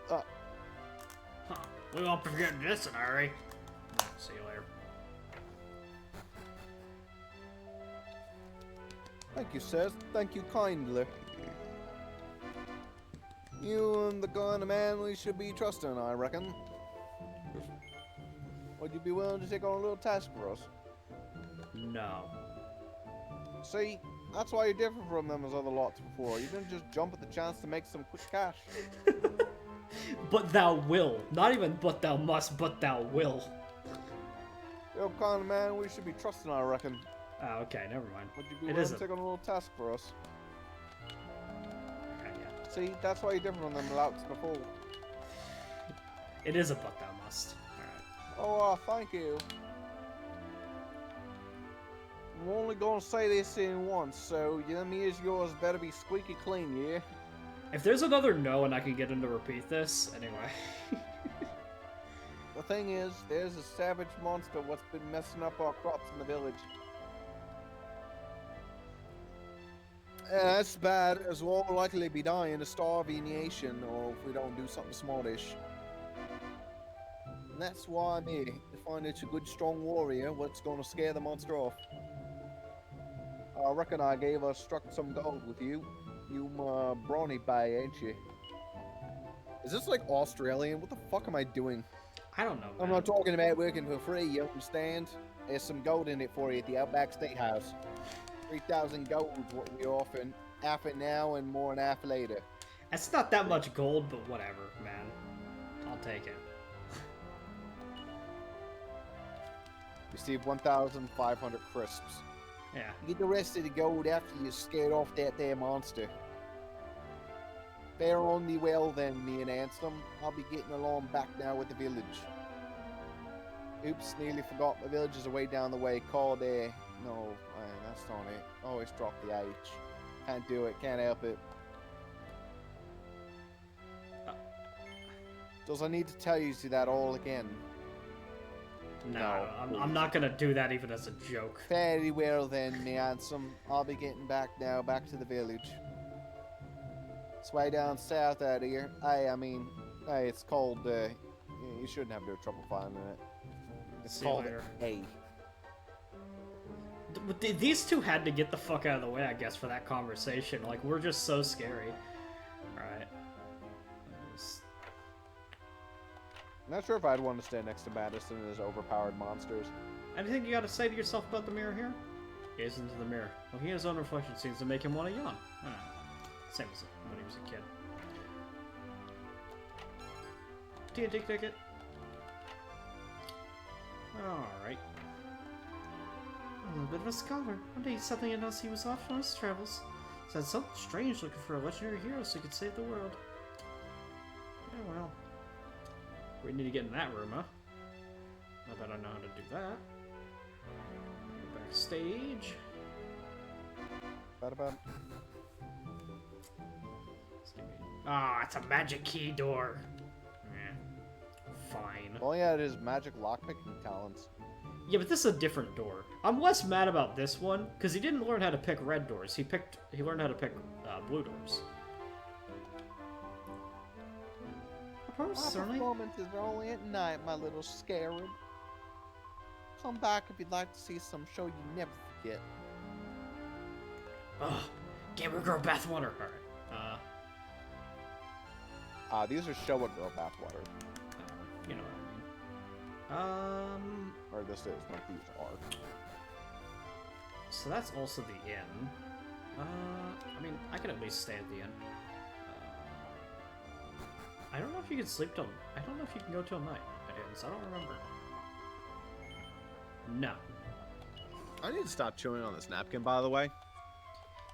Huh. We won't forget this in a hurry. See you later. Thank you, sirs. Thank you kindly. You and the kind of man we should be trusting, I reckon. Would you be willing to take on a little task for us? No. See, that's why you're different from them as other lots before. You didn't just jump at the chance to make some quick cash. But thou will. Not even but thou must, but thou will. You're the kind of man we should be trusting, I reckon. Oh, okay, never mind. Would you be It willing isn't. to take on a little task for us? Okay, yeah. See, that's why you're different from them louts before. It is a but thou must. Alright. Oh, thank you. I'm only gonna say this in once, so them ears yours better be squeaky clean, yeah? If there's another no and I can get him to repeat this, anyway. The thing is, there's a savage monster what's been messing up our crops in the village. That's bad, as we'll likely be dying of starvation, or if we don't do something smartish. And that's why I'm here, to find out a good strong warrior what's gonna scare the monster off. I reckon I struck some gold with you. You brawny bay, ain't you? Is this like Australian? What the fuck am I doing? I don't know. I'm man. not talking about working for free, you understand? There's some gold in it for you at the Outback Steakhouse. 3,000 gold is what we're offering. Half it now and more than half later. It's not that much gold, but whatever, man. I'll take it. Receive 1,500 crisps. Yeah. You get the rest of the gold after you scared off that there monster. Fare on thee well then, me and Ansem. I'll be getting along back now with the village. Oops, nearly forgot. The village is away down the way. Call there. No, that's not it. Always drop the H. Can't do it. Can't help it. Does I need to tell you that all again? No, I'm not gonna do that even as a joke. Very well then, me handsome. I'll be getting back now, back to the village. It's way down south out here. It's called, you shouldn't have no trouble finding it. It's See you called later. A. These two had to get the fuck out of the way, I guess, for that conversation. Like, we're just so scary. Alright. I'm not sure if I'd want to stand next to Madison and his overpowered monsters. Anything you gotta say to yourself about the mirror here? Gaze into the mirror. Well, he his own reflection seems to make him want to yawn. Same as when he was a kid. D&D ticket. Alright. A bit of a scholar. One day he suddenly announced he was off on his travels. Said something strange looking for a legendary hero so he could save the world. Yeah, well. We need to get in that room, huh? I bet I know how to do that. Go backstage. Ba-da-bum. Ah, it's a magic key door. Fine. Well, yeah, it is magic lockpicking talents. Yeah, but this is a different door. I'm less mad about this one because he didn't learn how to pick red doors. He learned how to pick blue doors. My Certainly. performances are only at night, my little scarab. Come back if you'd like to see some show you never forget. Ugh, Gamer Girl bathwater. Alright. These are Showa Girl bathwater. You know what I mean. Or this is what these are. So that's also the inn. I mean, I can at least stay at the inn. I don't know if you can sleep till... I don't know if you can go till night at inns. I don't remember. No. I need to stop chewing on this napkin, by the way.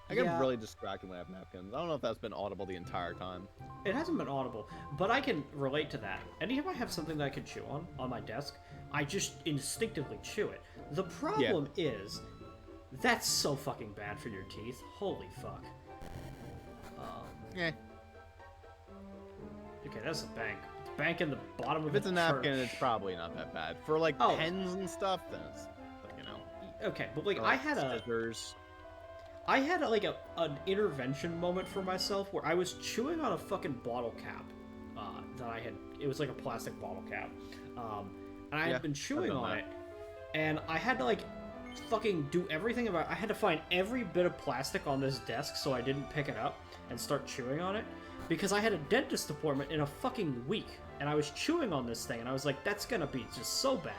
I get Yeah. really distracted when I have napkins. I don't know if that's been audible the entire time. It hasn't been audible, but I can relate to that. Anytime I have something that I can chew on my desk, I just instinctively chew it. The problem is, that's so fucking bad for your teeth. Holy fuck. Yeah. Okay, that's a bank. Bank in the bottom of If the it's a napkin, church. it's probably not that bad. For like Oh. pens and stuff, then it's like, you know. Okay, but like or, I had scissors. like an intervention moment for myself where I was chewing on a fucking bottle cap that I had. It was like a plastic bottle cap, and I had been chewing on it, and I had to like fucking do everything about. I had to find every bit of plastic on this desk so I didn't pick it up and start chewing on it because I had a dentist appointment in a fucking week, and I was chewing on this thing, and I was like, that's gonna be just so bad.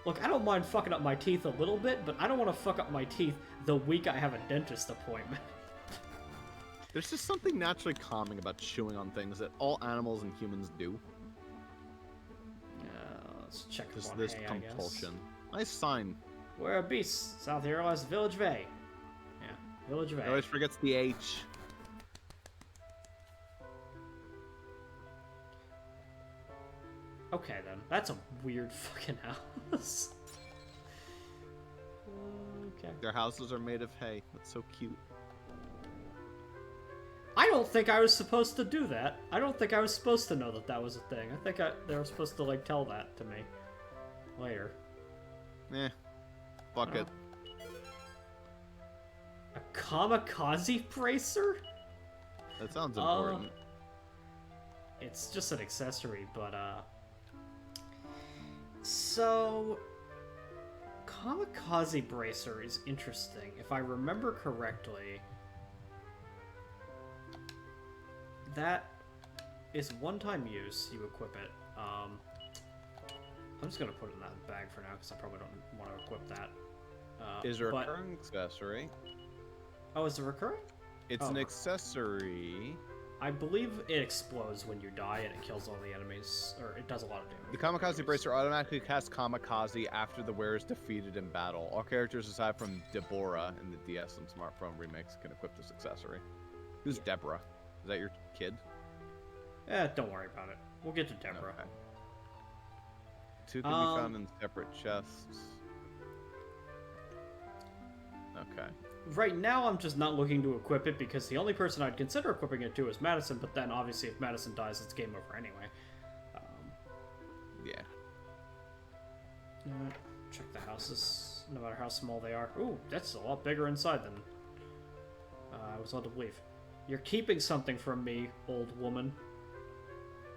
Look, I don't mind fucking up my teeth a little bit, but I don't want to fuck up my teeth the week I have a dentist appointment. There's just something naturally calming about chewing on things that all animals and humans do. Let's check Just one this A, compulsion. Nice sign. Where are beasts? South here lies Village Bay. Yeah, Village It Bay. always forgets the H. Okay then, that's a weird fucking house. Okay. Their houses are made of hay. That's so cute. I don't think I was supposed to do that. I don't think I was supposed to know that that was a thing. I think they were supposed to like tell that to me later. Eh. Fuck it. A kamikaze bracer? That sounds important. It's just an accessory, but so kamikaze bracer is interesting. If I remember correctly, that is one-time use. You equip it. I'm just gonna put it in that bag for now because I probably don't want to equip that. Is a but- recurring accessory. Oh, is it recurring? It's Oh. an accessory. I believe it explodes when you die and it kills all the enemies, or it does a lot of damage. The Kamikaze Bracer automatically casts Kamikaze after the wearer is defeated in battle. All characters aside from Deborah in the DS and smartphone remakes can equip this accessory. Who's Deborah? Is that your kid? Don't worry about it. We'll get to Deborah. Okay. Two can be found in separate chests. Okay. Right now, I'm just not looking to equip it because the only person I'd consider equipping it to is Madison, but then obviously if Madison dies, it's game over anyway. Yeah. Check the houses, no matter how small they are. Ooh, that's a lot bigger inside than I was led to believe. You're keeping something from me, old woman.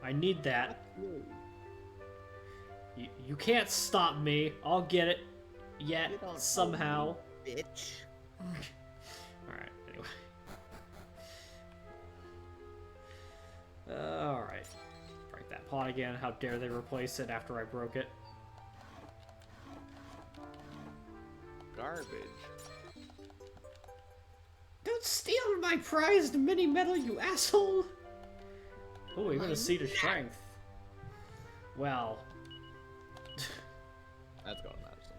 I need that. You can't stop me. I'll get it. Yet, You don't somehow. Bitch. Alright, anyway. Alright. Break that pot again. How dare they replace it after I broke it? Garbage. Don't steal my prized mini medal, you asshole! Oh, even a seat of strength. Well. That's going to Madison.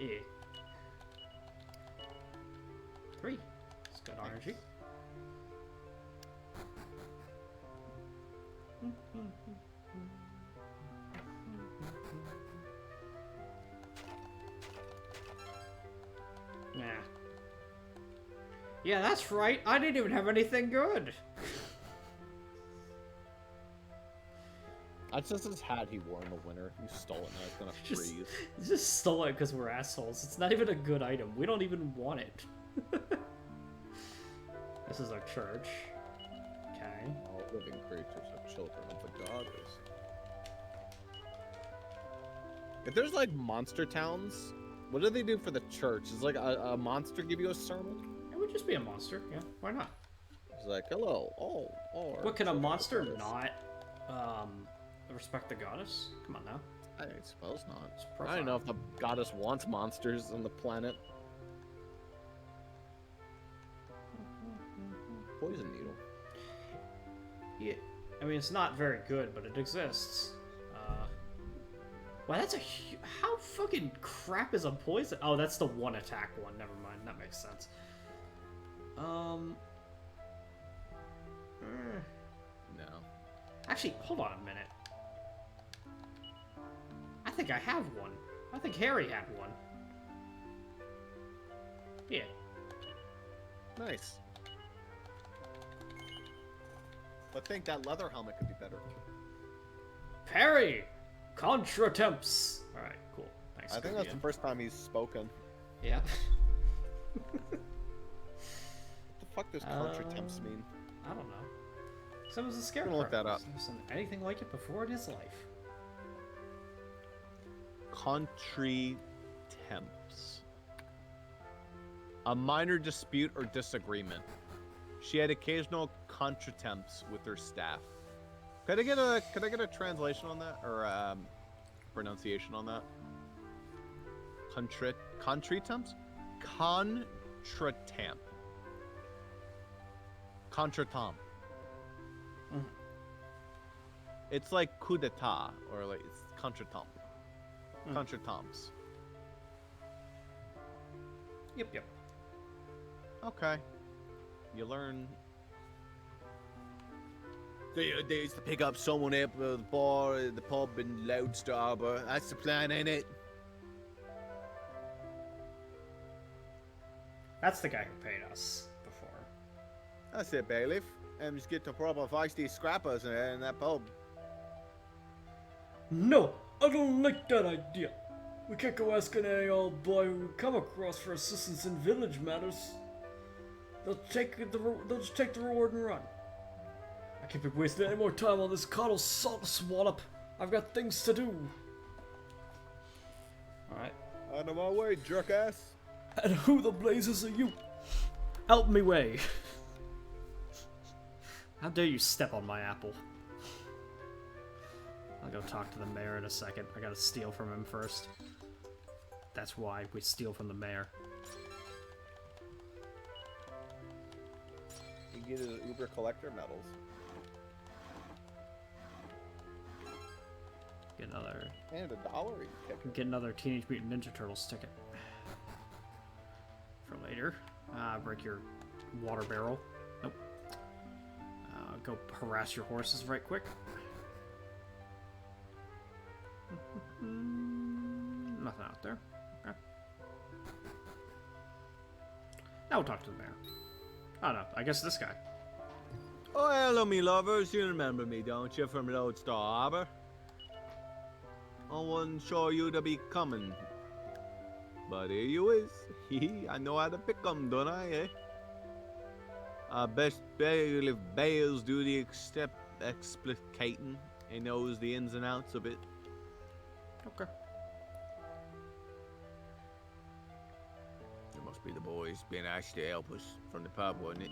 Yeah. 3. It's good energy. Nah. Yeah, that's right. I didn't even have anything good. That's just his hat he wore in the winter. You stole it, now it's gonna freeze. Just stole it because we're assholes. It's not even a good item. We don't even want it. This is our church. Okay. All living creatures are children of the goddess. If there's like monster towns, what do they do for the church? Is like a monster give you a sermon? It would just be a monster. Yeah, why not? It's like, hello, What can a children of the monster goddess. not respect the goddess? Come on now. I suppose not. It's I don't know if the goddess wants monsters on the planet. Poison needle. Yeah, I mean, it's not very good, but it exists. Well, that's a how fucking crap is a poison? Oh, that's the one attack one. Never mind, that makes sense. No. Actually, hold on a minute. I think I have one. I think Harry had one. Yeah. Nice. But think that leather helmet could be better. Parry! Contra temps! Alright, cool. Thanks. I think that's the first time he's spoken. Yeah. What the fuck does contra temps mean? I don't know. Someone's a scarecrow. I'm gonna look that up. I've never seen anything like it before in his life. Contri temps. A minor dispute or disagreement. She had occasional contretemps with her staff. Could I get a translation on that, or pronunciation on that? Contretemps? Contretemp. Contretemps. Mm. It's like coup d'etat, or like it's contretemps. Mm. Contretemps. Yep. Okay. You learn. They used to pick up someone up at the bar, at the pub in Lodestar Harbour. That's the plan, ain't it? That's the guy who paid us before. That's it, bailiff. Just get the proper feisty scrappers in that pub. No, I don't like that idea. We can't go asking any old boy who we come across for assistance in village matters. They'll just take the reward and run. I can't be wasting any more time on this coddle salt swallop. I've got things to do. Alright. Out of my way, jerk ass. And who the blazes are you? Help me way. How dare you step on my apple? I'll go talk to the mayor in a second. I gotta steal from him first. That's why we steal from the mayor. You get his Uber collector medals. Get another. And $1, you kick. Get another Teenage Mutant Ninja Turtles ticket. For later. Break your water barrel. Nope. Go harass your horses right quick. Nothing out there. Okay. Now we'll talk to the mayor. Oh no, I guess this guy. Oh, hello, me lovers. You remember me, don't you, from Lodestar Harbour? I wasn't sure you'd be coming. But here you is. I know how to pick 'em, don't I, eh? I best if Bales do the explicating and knows the ins and outs of it. Okay. It must be the boys being asked to help us from the pub, wasn't it?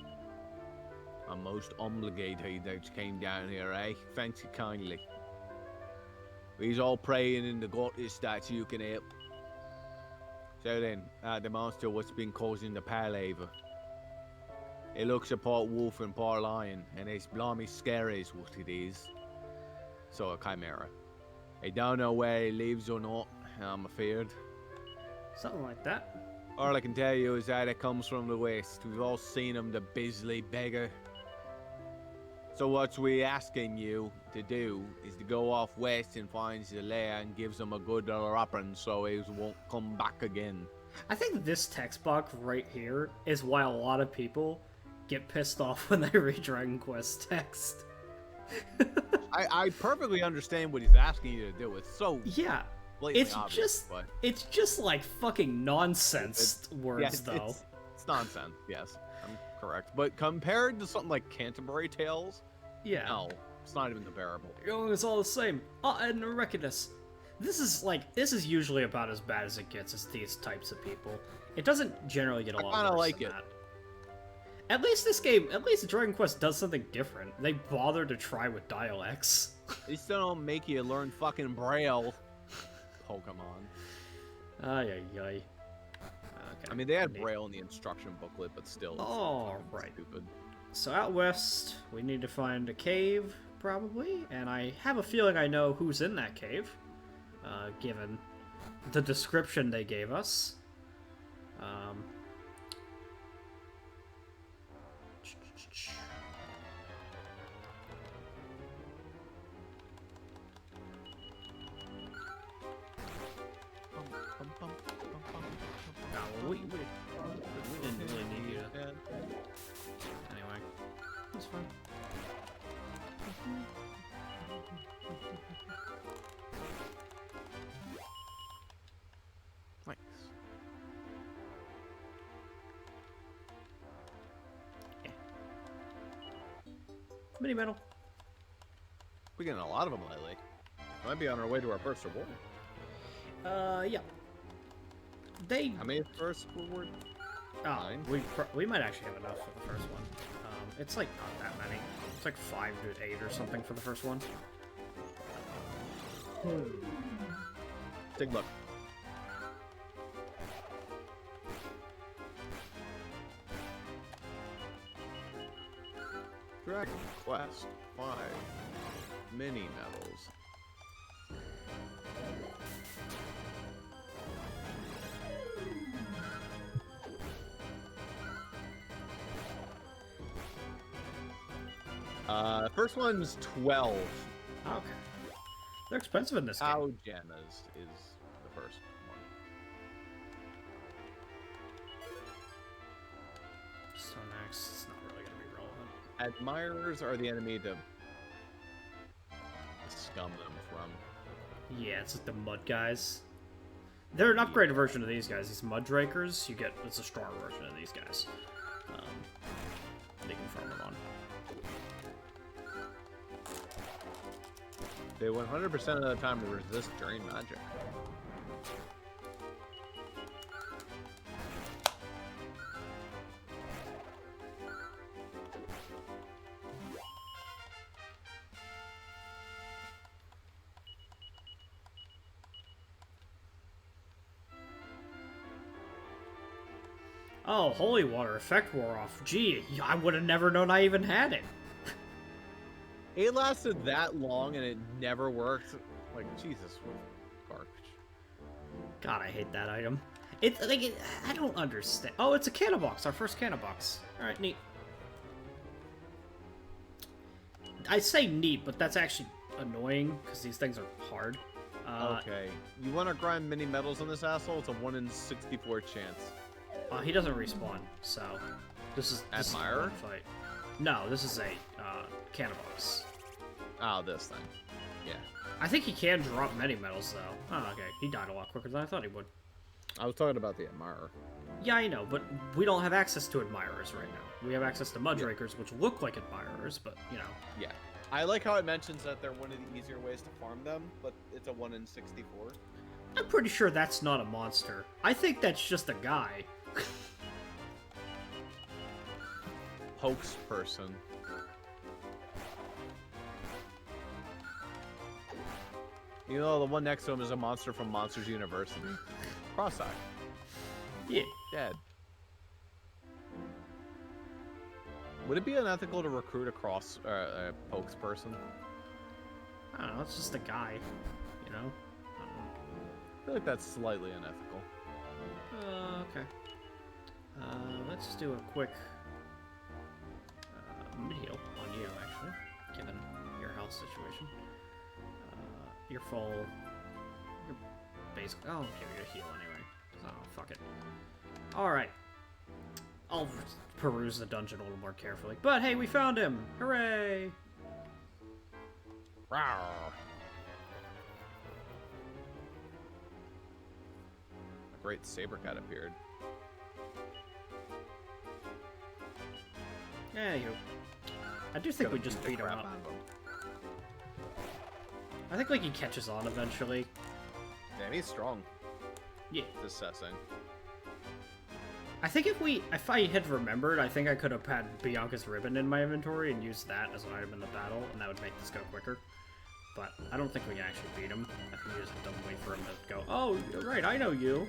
I'm most obligated that you came down here, eh? Thanks you kindly. We's all praying in the goddess that you can help. So then, the monster what's been causing the palaver. It looks a part wolf and part lion, and it's blimey scary is what it is. So a chimera. I don't know where he lives or not, I'm afeared. Something like that. All I can tell you is that it comes from the west. We've all seen him, the Bisley beggar. So what we asking you to do is to go off west and find the lair and gives him a good rapping so he won't come back again. I think this text box right here is why a lot of people get pissed off when they read Dragon Quest text. I perfectly understand what he's asking you to do. It's so Yeah. blatantly It's obvious, just but it's just like fucking nonsense words though. It's nonsense, yes. I'm correct. But compared to something like Canterbury Tales, Yeah. no, it's not even comparable. It's all the same. And Recordus. This is usually about as bad as it gets as these types of people. It doesn't generally get a lot kinda worse like than it. that. At least Dragon Quest does something different. They bother to try with dialects. They still don't make you learn fucking Braille. Pokemon. Ay. Okay. I mean, they had Neat. Braille in the instruction booklet, but still. It's Oh, right. Stupid. So out west, we need to find a cave, probably, and I have a feeling I know who's in that cave, given the description they gave us. No, we didn't really need you to... Anyway, that's fine. Nice. Mini metal. We're getting a lot of them lately. Might be on our way to our first reward. Yeah. They... How many first reward? Oh, 9? we might actually have enough for the first one. It's like not that many. It's like 5 to 8 or something for the first one. Take a look. Dragon Quest 5 mini medals. First one's 12. Okay. They're expensive in this game. Cow Gemmas is the first one. So next, it's not really going to be relevant. Admirers are the enemy to scum them from. Yeah, it's like the mud guys. They're an upgraded version of these guys. These mud drakers, it's a strong version of these guys. They can farm them on. They 100% of the time resist drain magic. Oh, holy water effect wore off. Gee, I would have never known I even had it. It lasted that long and it never worked. Like, Jesus, what garbage. God, I hate that item. It's like I don't understand. Oh, it's a canna box. Our first canna box. All right, neat. I say neat, but that's actually annoying because these things are hard. Okay, you want to grind mini medals on this asshole? It's a 1 in 64 chance. He doesn't respawn, so this is Admirer? one fight. No, this is a canna box. Oh, this thing. Yeah. I think he can drop many medals, though. Oh, okay. He died a lot quicker than I thought he would. I was talking about the Admirer. Yeah, I know, but we don't have access to admirers right now. We have access to Mudrakers, which look like admirers, but, you know. Yeah. I like how it mentions that they're one of the easier ways to farm them, but it's a 1 in 64. I'm pretty sure that's not a monster. I think that's just a guy. Hoax person. You know, the one next to him is a monster from Monsters University. Cross-eye. Yeah. Dead. Would it be unethical to recruit a pokes person? I don't know, it's just a guy, you know? I feel like that's slightly unethical. Okay. Let's do a quick mid-heal on you, actually, given your health situation. You're full. You're basically. Oh, okay, you're gonna heal anyway. Oh, fuck it. Alright. I'll peruse the dungeon a little more carefully. But hey, we found him! Hooray! Rawr. A great saber cat appeared. Yeah, you. I do think we just beat him up. I think like he catches on eventually. Damn, he's strong. Yeah. Assessing. I think if I had remembered, I think I could have had Bianca's ribbon in my inventory and used that as an item in the battle, and that would make this go quicker. But I don't think we can actually beat him. I think we just have to wait for him to go, oh, right, I know you.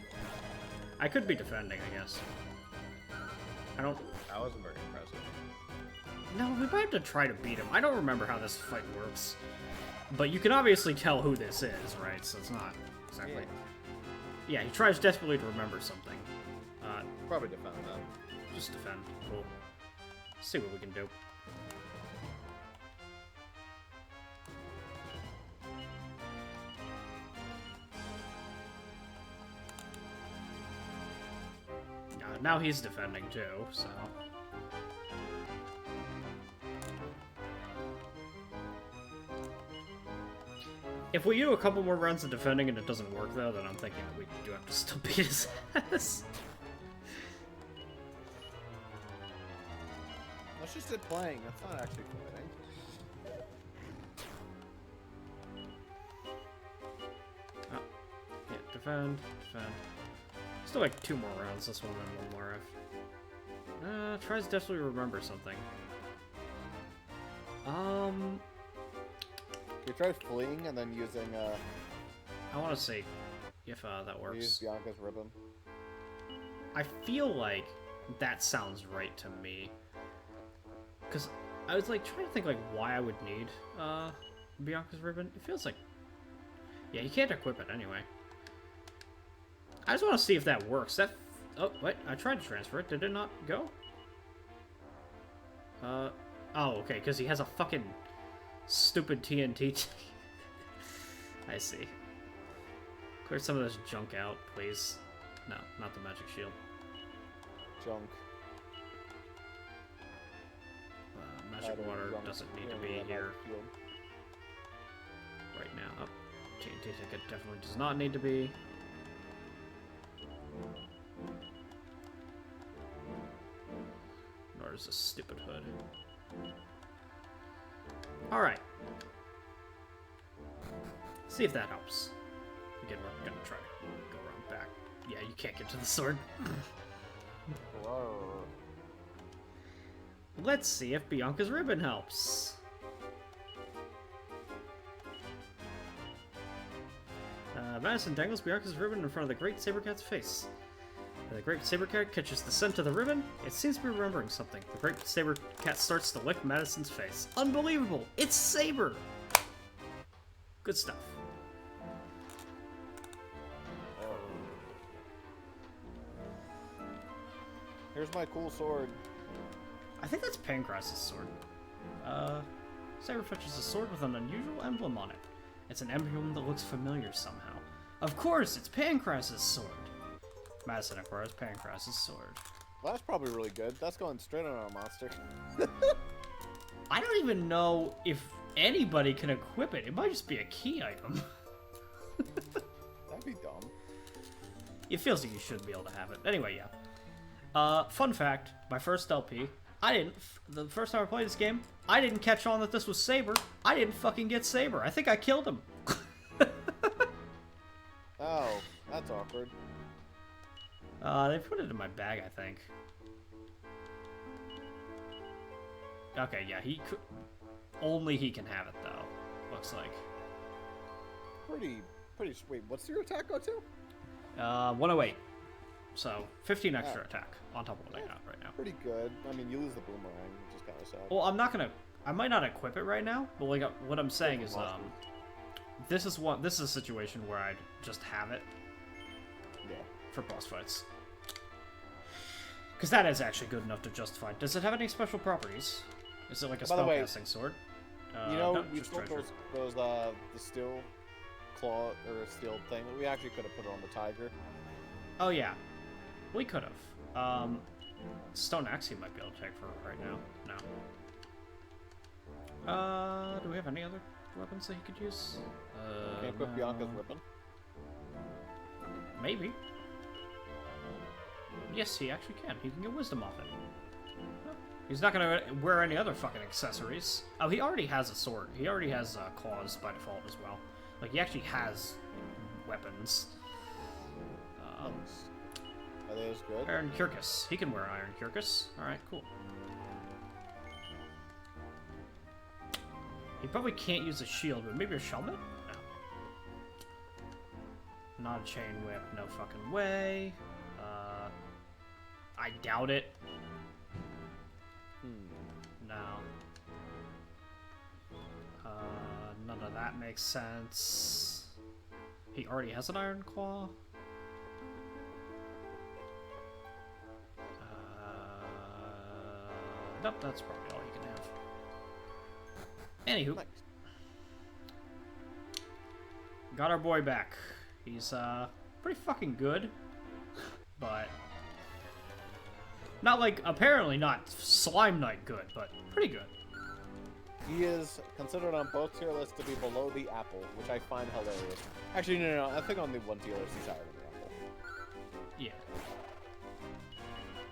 I could be defending, I guess. I don't... That wasn't very impressive. No, we might have to try to beat him. I don't remember how this fight works. But you can obviously tell who this is, right? So it's not exactly... Yeah, he tries desperately to remember something. Probably defend that. Just defend. Cool. See what we can do. Now he's defending too, so... If we do a couple more rounds of defending and it doesn't work though, then I'm thinking we do have to still beat his ass. Let's just sit playing. That's not actually fighting. Oh. Yeah, defend. Still like 2 more rounds, this one and 1 more if. Tries to definitely remember something. You try fleeing and then using I want to see if that works. use Bianca's ribbon. I feel like that sounds right to me. Because I was like trying to think like why I would need Bianca's ribbon. It feels like... Yeah, you can't equip it anyway. I just want to see if that works. That... Oh, wait. I tried to transfer it. Did it not go? Oh, okay. Because he has a fucking stupid TNT. I see. Clear some of this junk out, please. No, not the magic shield. Junk. Magic water doesn't need to be here right now. Oh, TNT ticket definitely does not need to be. Nor does this stupid hood. Alright. See if that helps. Again, we're gonna try to go around back. Yeah, you can't get to the sword. Let's see if Bianca's ribbon helps. Madison dangles Bianca's ribbon in front of the Great Saber Cat's face. The Great Saber Cat catches the scent of the ribbon. It seems to be remembering something. The Great Saber Cat starts to lick Madison's face. Unbelievable! It's Saber! Good stuff. Here's my cool sword. I think that's Pancras's sword. Saber fetches a sword with an unusual emblem on it. It's an emblem that looks familiar somehow. Of course, it's Pancras's sword. Madison acquires Pancras's sword. Well, that's probably really good. That's going straight on our monster. I don't even know if anybody can equip it. It might just be a key item. That'd be dumb. It feels like you should be able to have it. Anyway, yeah. Fun fact, my first LP, the first time I played this game, I didn't catch on that this was Saber. I didn't fucking get Saber. I think I killed him. Oh, that's awkward. They put it in my bag, I think. Okay, yeah, only he can have it, though. Looks like. Pretty sweet. What's your attack go to? 108. So, 15 extra attack on top of what I got right now. Pretty good. I mean, you lose the boomerang, which is kind of sad. Well, I might not equip it right now, but like what I'm saying is, this is a situation where I'd just have it. Yeah. For boss fights. Because that is actually good enough to justify. Does it have any special properties? Is it like a spellcasting sword? You know, no, we just took treasure. the steel claw or steel thing. We actually could have put it on the tiger. Oh yeah, we could have. Stone axe he might be able to take for right now. No. Do we have any other weapons that he could use? Can you equip Bianca's weapon? Maybe. Yes, he actually can. He can get wisdom off it. He's not gonna wear any other fucking accessories. Oh, he already has a sword. He already has claws by default as well. Like, he actually has weapons. Are those good? Iron Kirkus. He can wear Iron Kirkus. Alright, cool. He probably can't use a shield, but maybe a helmet? No. Not a chain whip. No fucking way. I doubt it. No. None of that makes sense. He already has an Iron Claw? Nope, that's probably all he can have. Anywho. Nice. Got our boy back. He's, pretty fucking good. But... not like, apparently not Slime Knight good, but pretty good. He is considered on both tier lists to be below the apple, which I find hilarious. Actually, no. I think on the one tier list he's higher than the apple. Yeah.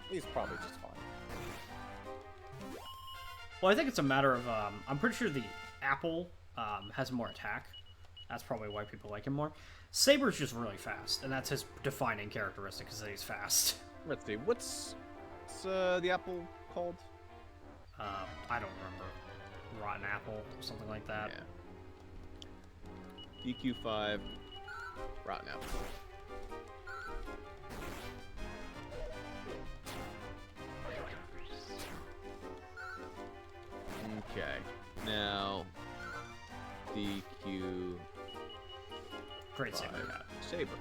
He's probably just fine. Well, I think it's a matter of, I'm pretty sure the apple, has more attack. That's probably why people like him more. Saber's just really fast, and that's his defining characteristic, is that he's fast. Let's see. What's the apple called? I don't remember. Rotten apple or something like that. Yeah. EQ5. Rotten apple. Okay. Now, DQ. Great Saber got it. Saber.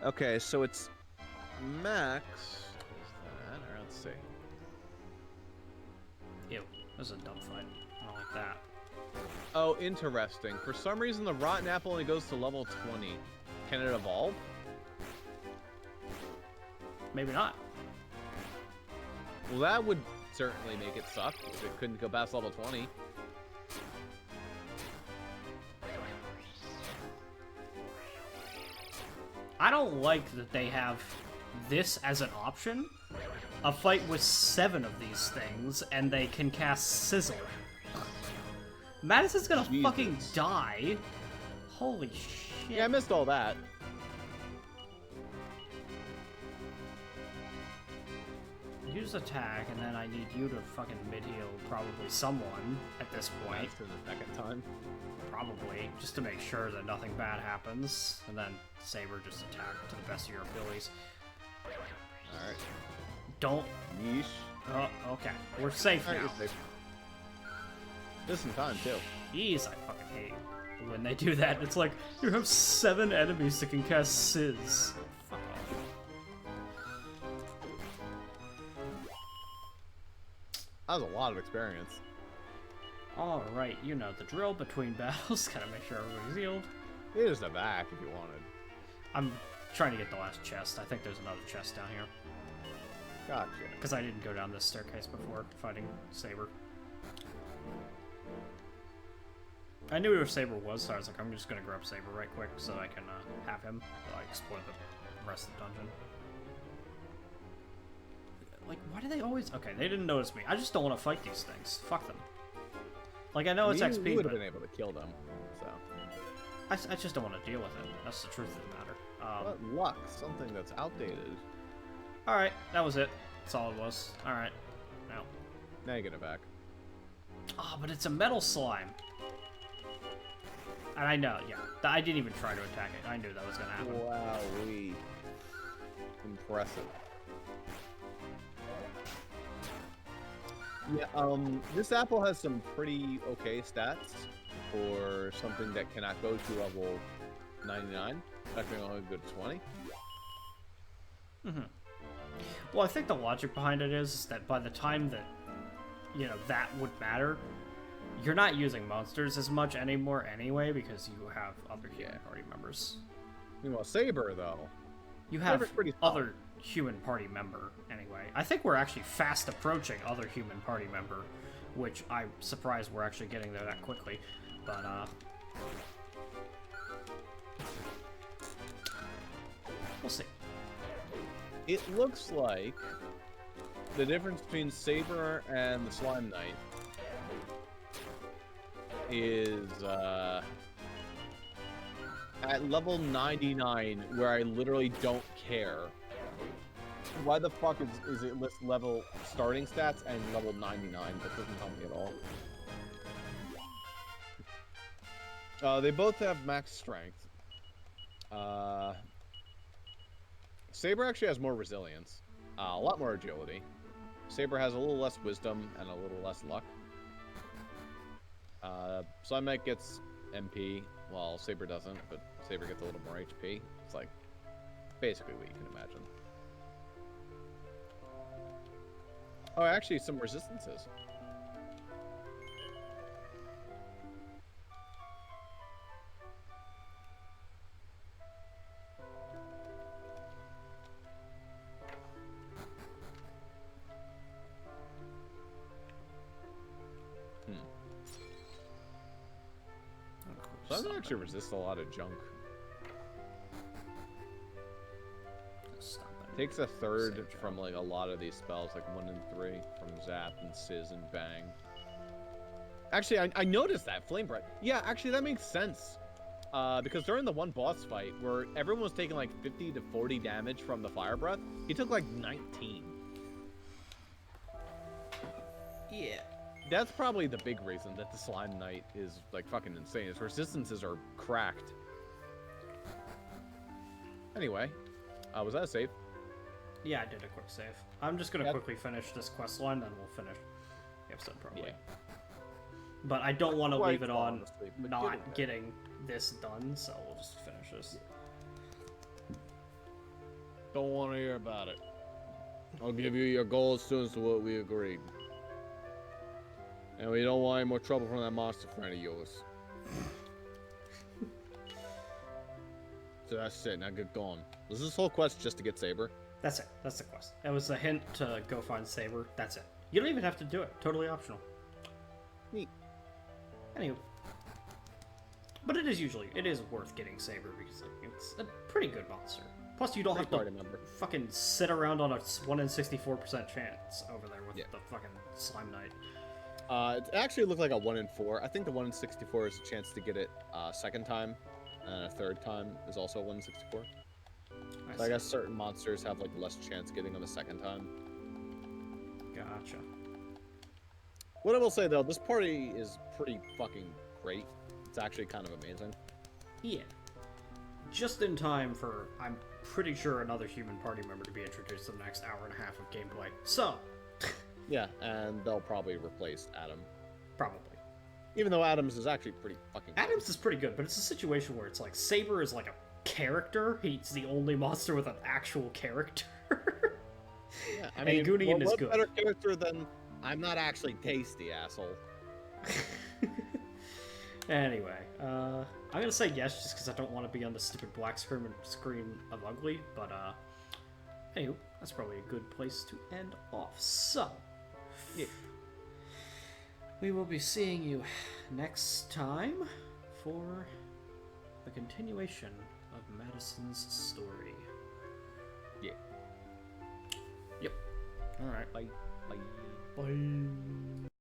Okay, so it's max. Is that? Or let's see. Ew, this is a dumb fight. I don't like that. Oh, interesting. For some reason, the rotten apple only goes to level 20. Can it evolve? Maybe not. Well, that would certainly make it suck if it couldn't go past level 20. I don't like that they have this as an option. A fight with 7 of these things, and they can cast Sizzle. Madison's gonna Jesus. fucking die. Holy shit. Yeah, I missed all that. Use attack, and then I need you to fucking mid-heal probably someone at this point. That's for the second time. Probably, just to make sure that nothing bad happens. And then Saber just attack to the best of your abilities. Alright. Don't... Yeesh. Oh, okay. We're safe Alright, now. you're safe. Just in time, too. Jeez, I fucking hate when they do that. It's like, you have 7 enemies that can cast Sizz. Fuck off. That was a lot of experience. Alright, you know the drill between battles. Gotta make sure everybody's healed. You just a back if you wanted. I'm trying to get the last chest. I think there's another chest down here. Gotcha. Because I didn't go down this staircase before fighting Saber. I knew where Saber was, so I was like, I'm just gonna grab Saber right quick so I can have him explore the rest of the dungeon. Like, why do they always... Okay, they didn't notice me. I just don't want to fight these things. Fuck them. Like, I know it's XP, You would but... have been able to kill them, so... I just don't want to deal with it. That's the truth of the matter. What luck? Something that's outdated. Alright, that was it. That's all it was. Alright. Now. Now you get it back. Oh, but it's a metal slime. And I know, yeah. I didn't even try to attack it. I knew that was going to happen. Wowee. Impressive. Yeah, this apple has some pretty okay stats for something that cannot go to level 99. Actually, only good 20. Mm-hmm. Well, I think the logic behind it is that by the time that, you know, that would matter, you're not using monsters as much anymore anyway because you have other human party members. Meanwhile, Saber, though. You have Saber's pretty solid. other human party member anyway. I think we're actually fast approaching other human party member, which I'm surprised we're actually getting there that quickly. But, we'll see. It looks like the difference between Saber and the Slime Knight is at level 99, where I literally don't care. Why the fuck is it list level starting stats and level 99? That doesn't help me at all. They both have max strength. Saber actually has more resilience, a lot more agility. Saber has a little less wisdom and a little less luck. Slime Knight gets MP, while Saber doesn't, but Saber gets a little more HP. It's like basically what you can imagine. Oh, actually, some resistances. So that actually resists a lot of junk. Takes a third from like a lot of these spells, like 1 and 3 from Zap and Sizz and Bang. Actually, I noticed that Flame Breath. Yeah, actually that makes sense. Because during the one boss fight where everyone was taking like 50 to 40 damage from the Fire Breath, he took like 19. Yeah. That's probably the big reason that the Slime Knight is like fucking insane. His resistances are cracked. Anyway, was that a save? Yeah, I did a quick save. I'm just gonna quickly finish this quest line, then we'll finish the episode probably. Yeah. But I don't want to leave it on asleep, but not getting this done, so we'll just finish this. Don't want to hear about it. I'll give you your gold as soon as to what we agreed. And we don't want any more trouble from that monster friend of yours. So that's it. Now get going. Was this whole quest just to get Saber? That's it. That's the quest. It was a hint to go find Saber. That's it. You don't even have to do it. Totally optional. Neat. Anyway. But it is worth getting Saber because it's a pretty good monster. Plus, you don't have to fucking sit around on a 1 in 64% chance over there with the fucking Slime Knight. It actually looked like a 1 in 4. I think the 1 in 64 is a chance to get it second time, and a third time is also 1 in 64. So I guess certain monsters have like less chance getting them a second time. Gotcha. What I will say though, this party is pretty fucking great. It's actually kind of amazing. Yeah. Just in time for, I'm pretty sure, another human party member to be introduced in the next hour and a half of gameplay. So. Yeah, and they'll probably replace Adam. Probably. Even though Adams is actually pretty fucking good. Adams is pretty good, but it's a situation where it's like, Saber is like a character. He's the only monster with an actual character. Yeah, I mean, Gunian is what good. better character than I'm not actually tasty, asshole. Anyway, I'm gonna say yes, just because I don't want to be on the stupid black screen of ugly, but, anywho, that's probably a good place to end off. So, Yeah. we will be seeing you next time for the continuation of Madison's story. Yeah. Yep. Alright. Bye. Bye. Bye.